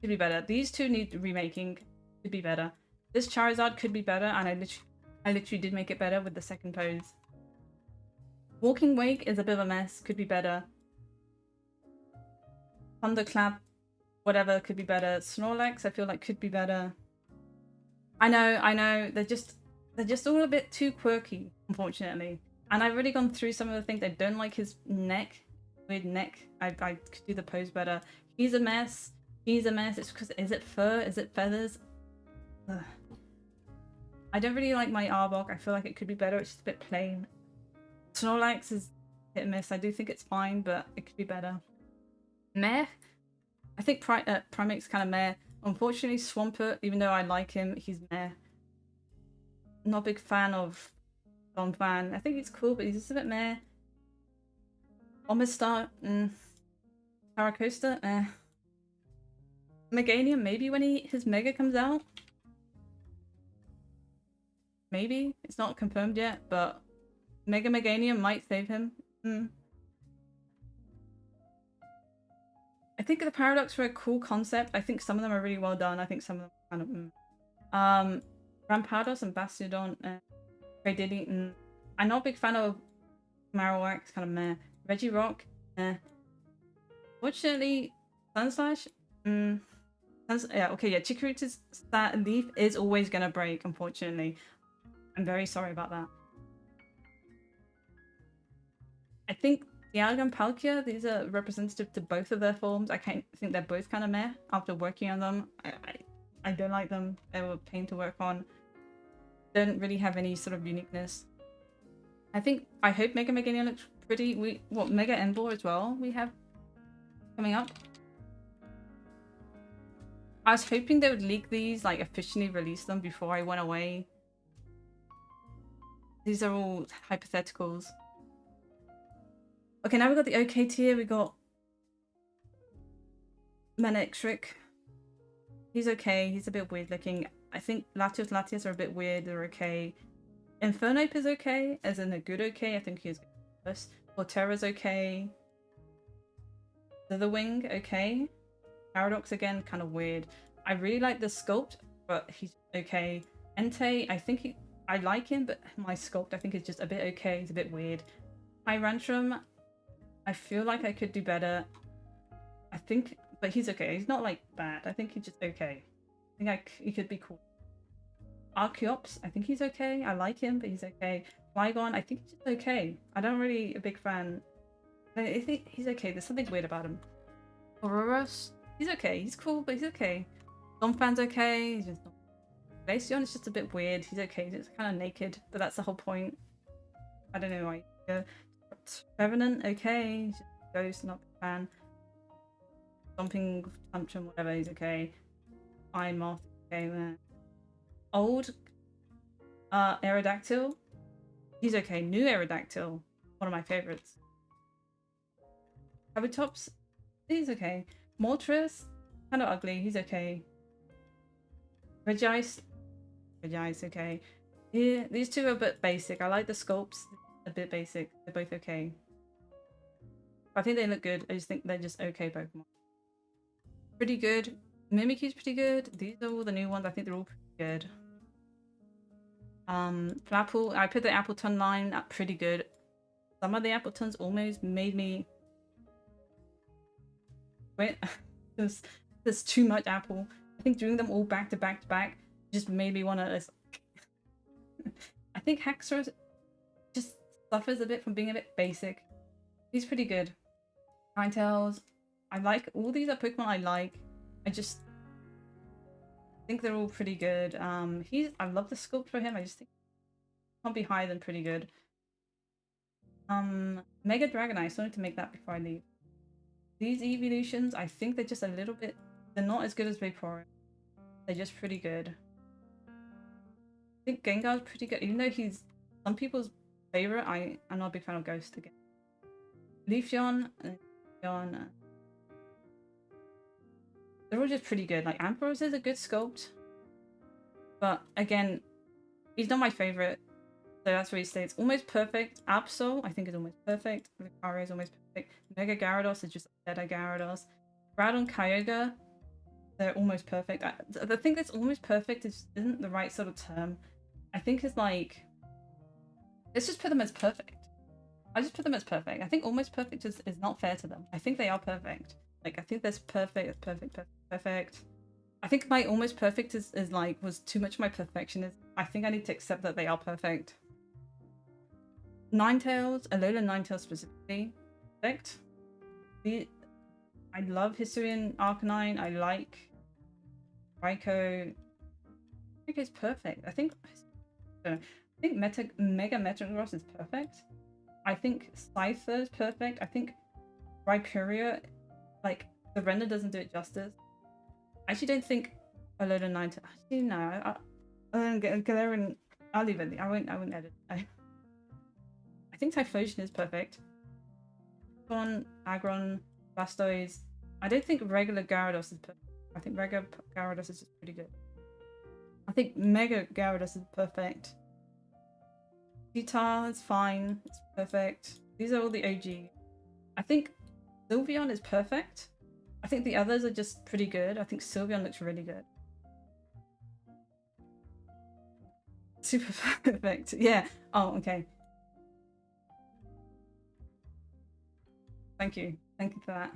Could be better. These two need remaking. Could be better. This Charizard could be better, and I literally did make it better with the second pose. Walking Wake is a bit of a mess. Could be better. Thunderclap, whatever, could be better. Snorlax, I feel like could be better. I know. They're just all a bit too quirky, unfortunately. And I've already gone through some of the things. I don't like his neck, weird neck. I could do the pose better. He's a mess. He's a mess. It's because, is it fur? Is it feathers? Ugh. I don't really like my Arbok. I feel like it could be better. It's just a bit plain. Snorlax is hit and miss. I do think it's fine, but it could be better. Meh. I think Primate's kind of meh. Unfortunately, Swampert, even though I like him, he's meh. Not a big fan of Donphan. I think he's cool, but he's just a bit meh. Omastar, Caracosta, eh. Meganium, maybe when his Mega comes out. Maybe. It's not confirmed yet, but Mega Meganium might save him. I think the Paradox were a cool concept. I think some of them are really well done. I think some of them kind of Rampardos and Bastiodon, Greydiddy, I'm not a big fan of Marowak, it's kind of meh. Regirock, Fortunately, Sunslash, yeah, okay, yeah, Chikorita's leaf is always gonna break, unfortunately. I'm very sorry about that. I think Dialga and Palkia, these are representative to both of their forms. I think they're both kind of meh after working on them. I don't like them. They were a pain to work on. Don't really have any sort of uniqueness. I hope Mega Meganium looks pretty. Mega Emboar as well we have coming up. I was hoping they would leak these, like officially release them before I went away. These are all hypotheticals. Okay, now we got the OK tier. We got Manectric. He's okay. He's a bit weird looking. I think Latias are a bit weird. They're okay. Infernape is okay, as in a good okay. I think he's good. Portera's okay. Slitherwing, okay. Paradox again, kind of weird. I really like the sculpt but he's okay. Entei, I like him, but my sculpt I think is just a bit okay. It's a bit weird. Tyrantrum, I feel like I could do better. I think, but he's okay. He's not like bad. I think he's just okay. I think he could be cool. Archeops, I think he's okay. I like him, but he's okay. Flygon, I think he's just okay. I don't really a big fan. I think he's okay. There's something weird about him. Auroros, he's okay. He's cool, but he's okay. Donphan's okay. He's just not. Glaceon is just a bit weird. He's okay. He's kind of naked, but that's the whole point. I don't know why. Revenant, okay. He's just a ghost, not a big fan. Stomping Tantrum, whatever, he's okay. Iron Moth, okay, man. Old Aerodactyl, he's okay. New Aerodactyl, one of my favorites. Kabutops, he's okay. Moltres, kind of ugly, he's okay. Regice, okay. Yeah, these two are a bit basic. I like the sculpts, a bit basic. They're both okay. I think they look good. I just think they're just okay Pokemon. Pretty good. Mimikyu's pretty good. These are all the new ones. I think they're all pretty good. Flapple, I put the Appleton line up pretty good. Some of the Appletons almost made me... Wait, there's too much apple. I think doing them all back to back to back just made me want to... I think Haxorus just suffers a bit from being a bit basic. He's pretty good. Ninetales, I like... All these are Pokemon I like. I just think they're all pretty good. I love the sculpt for him. I just think it can't be higher than pretty good. Mega Dragonite, I still need to make that before I leave. These evolutions, I think they're just a little bit... They're not as good as Vaporeon. They're just pretty good. I think Gengar's pretty good, even though he's some people's favorite. I'm not a big fan of Ghost again. Leafeon, they're all just pretty good. Like Ampharos is a good sculpt, but again, he's not my favorite. So that's where he stays. Almost perfect. Absol, I think, is almost perfect. Lucario is almost perfect. Mega Gyarados is just a better Gyarados. Groudon, Kyogre, they're almost perfect. The thing that's almost perfect isn't the right sort of term. I think it's like, let's just put them as perfect. I just put them as perfect. I think almost perfect is not fair to them. I think they are perfect. Like, I think that's perfect. It's perfect, perfect. I think my almost perfect is like, was too much of my perfectionism. I think I need to accept that they are perfect. Ninetales, Alola Ninetales specifically, perfect. I love Hisuian Arcanine. I like Raikou. Raikou's perfect. I think Mega Metagross is perfect. I think Scyther is perfect. I think Rhyperior, like, the render doesn't do it justice. I actually don't think Alola Ninetales. Actually, no. I'll leave it. I won't edit. I think Typhlosion is perfect. Agron, Blastoise. I don't think regular Gyarados is perfect. I think regular Gyarados is just pretty good. I think Mega Gyarados is perfect. Guitar is fine. It's perfect. These are all the OG. I think Sylveon is perfect. I think the others are just pretty good. I think Sylveon looks really good. Super perfect. Yeah. Oh, okay. Thank you. Thank you for that.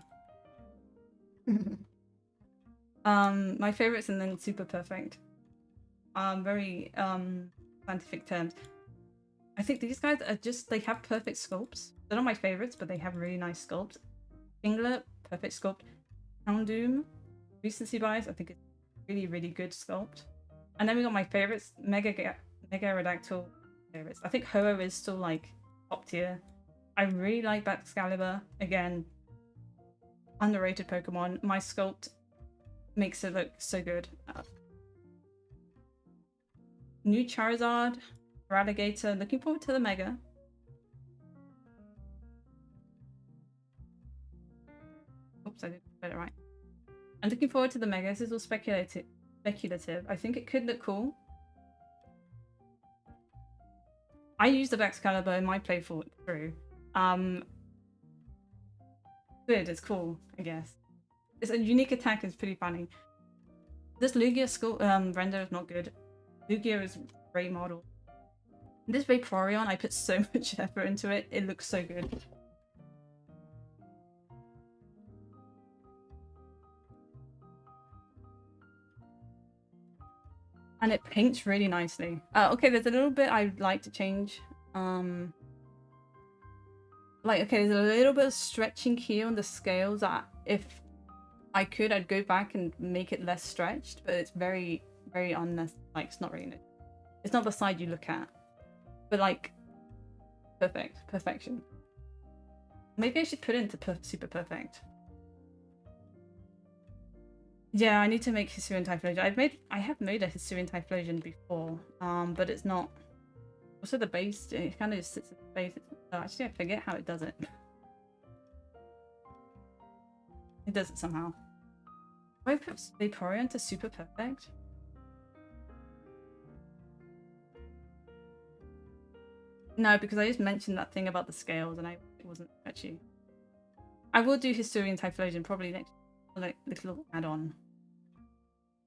My favorites and then super perfect. Very scientific terms. I think these guys are just, they have perfect sculpts. They're not my favorites, but they have really nice sculpts. Kingler, perfect sculpt. Houndoom, recency bias, I think it's really, really good sculpt. And then we got my favorites, Mega Aerodactyl favorites. I think Ho-Oh is still like top tier. I really like Excalibur. Again, underrated Pokemon. My sculpt makes it look so good. New Charizard, Radigator. Looking forward to the Mega. Oops, I didn't get it right. I'm looking forward to the Mega. This is all speculative. I think it could look cool. I used the Excalibur in my playthrough. Good, it's cool, I guess. It's a unique attack, it's pretty funny. This Lugia school render is not good. Lugia is a great model. This Vaporeon, I put so much effort into it. It looks so good. And it paints really nicely. Okay, there's a little bit I'd like to change. Like, okay, there's a little bit of stretching here on the scales that if I could, I'd go back and make it less stretched, but it's very, very unnecessary. Like, it's not really, it's not the side you look at, but like, perfection. Maybe I should put it into super perfect. Yeah, I need to make Hisuian Typhlosion. I have made a Hisuian Typhlosion before, but it's not. Also, the base, it kind of just sits at the base. Oh, actually, I forget how it does it. It does it somehow. Do I put Vaporeon to super perfect? No, because I just mentioned that thing about the scales, and it wasn't actually. I will do Hisuian Typhlosion probably next, like little add-on.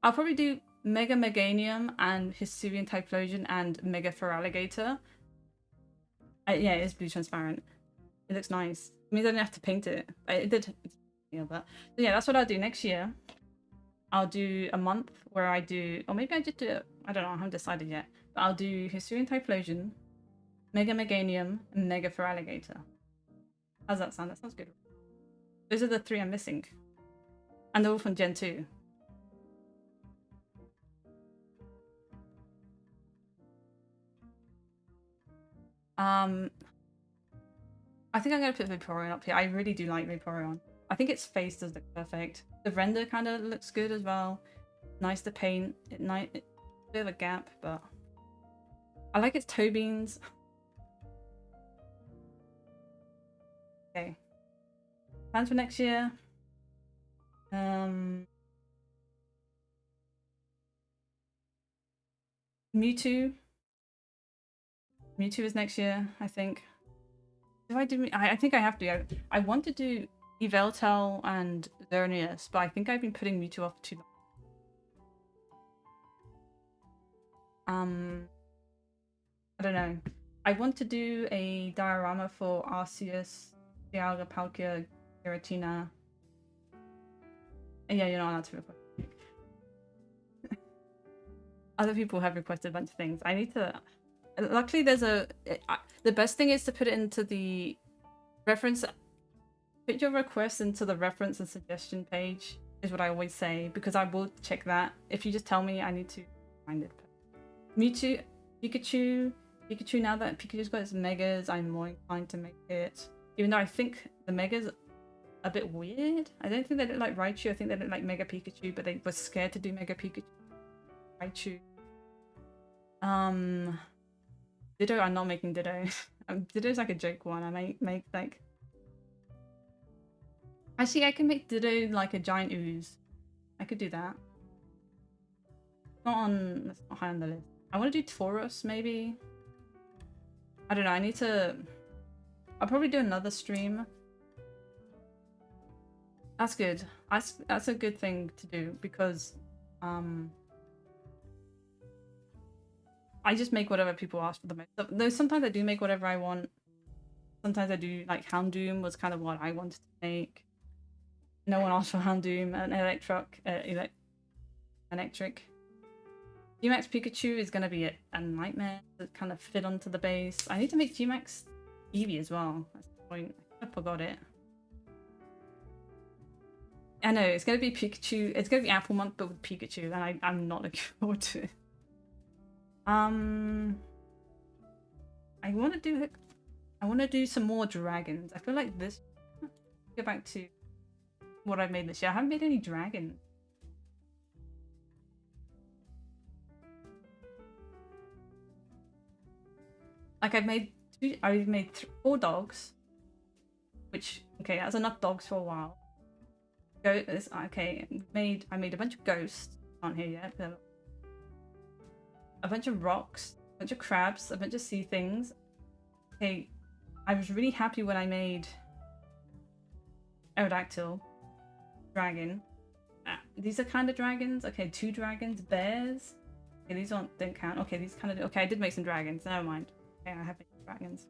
I'll probably do Mega Meganium and Hisuian Typhlosion and Mega Feraligatr. Yeah, it is blue transparent. It looks nice. It means I don't have to paint it. It did. Yeah, but so yeah, that's what I'll do next year. I'll do a month where I do, or maybe I just do it. I don't know. I haven't decided yet. But I'll do Hisuian Typhlosion, Mega Meganium, and Mega Feraligatr. How's that sound? That sounds good. Those are the 3 I'm missing, and they're all from Gen 2. I think I'm gonna put Vaporeon up here. I really do like Vaporeon. I think its face does look perfect. The render kind of looks good as well. Nice to paint. It's a bit of a gap, but I like its toe beans. Okay. Plans for next year. Mewtwo. Mewtwo is next year, I think. Do I do? I think I have to. I want to do Yveltal and Xerneas, but I think I've been putting Mewtwo off too long. I don't know. I want to do a diorama for Arceus, Dialga, Palkia, Giratina. Yeah, you're not allowed to request. Other people have requested a bunch of things. I need to. Luckily, there's the best thing is to put it into the reference. Put your request into the reference and suggestion page is what I always say, because I will check that. If you just tell me, I need to find it. Mewtwo, Pikachu. Now that Pikachu's got its megas, I'm more inclined to make it. Even though I think the megas a bit weird. I don't think they look like Raichu. I think they look like Mega Pikachu, but they were scared to do Mega Pikachu. Raichu. Ditto, I'm not making Ditto. Ditto's like a joke one. I might make like... Actually, I can make Ditto like a giant ooze. I could do that. That's not high on the list. I want to do Taurus, maybe. I don't know, I need to... I'll probably do another stream. That's good. That's a good thing to do, because I just make whatever people ask for the most. Though sometimes I do make whatever I want. Sometimes I do, like Houndoom was kind of what I wanted to make. No one asked for Houndoom. An electric. Gmax Pikachu is going to be a nightmare to kind of fit onto the base. I need to make Gmax Eevee as well. That's the point. I forgot it. I know, it's going to be Pikachu. It's going to be Apple Month, but with Pikachu, and I'm not looking forward to it. I want to do some more dragons. I feel like this... Go back to what I've made this year. I haven't made any dragons. Like I've made 4 dogs, which, okay, that's enough dogs for a while. Okay, I made a bunch of ghosts. Aren't here yet. A bunch of rocks, a bunch of crabs, a bunch of sea things. Okay, I was really happy when I made Aerodactyl, dragon. these are kind of dragons. Okay, 2 dragons, bears. Okay, these don't count. Okay, these kind of. Okay, I did make some dragons. Never mind. Okay, I have made dragons.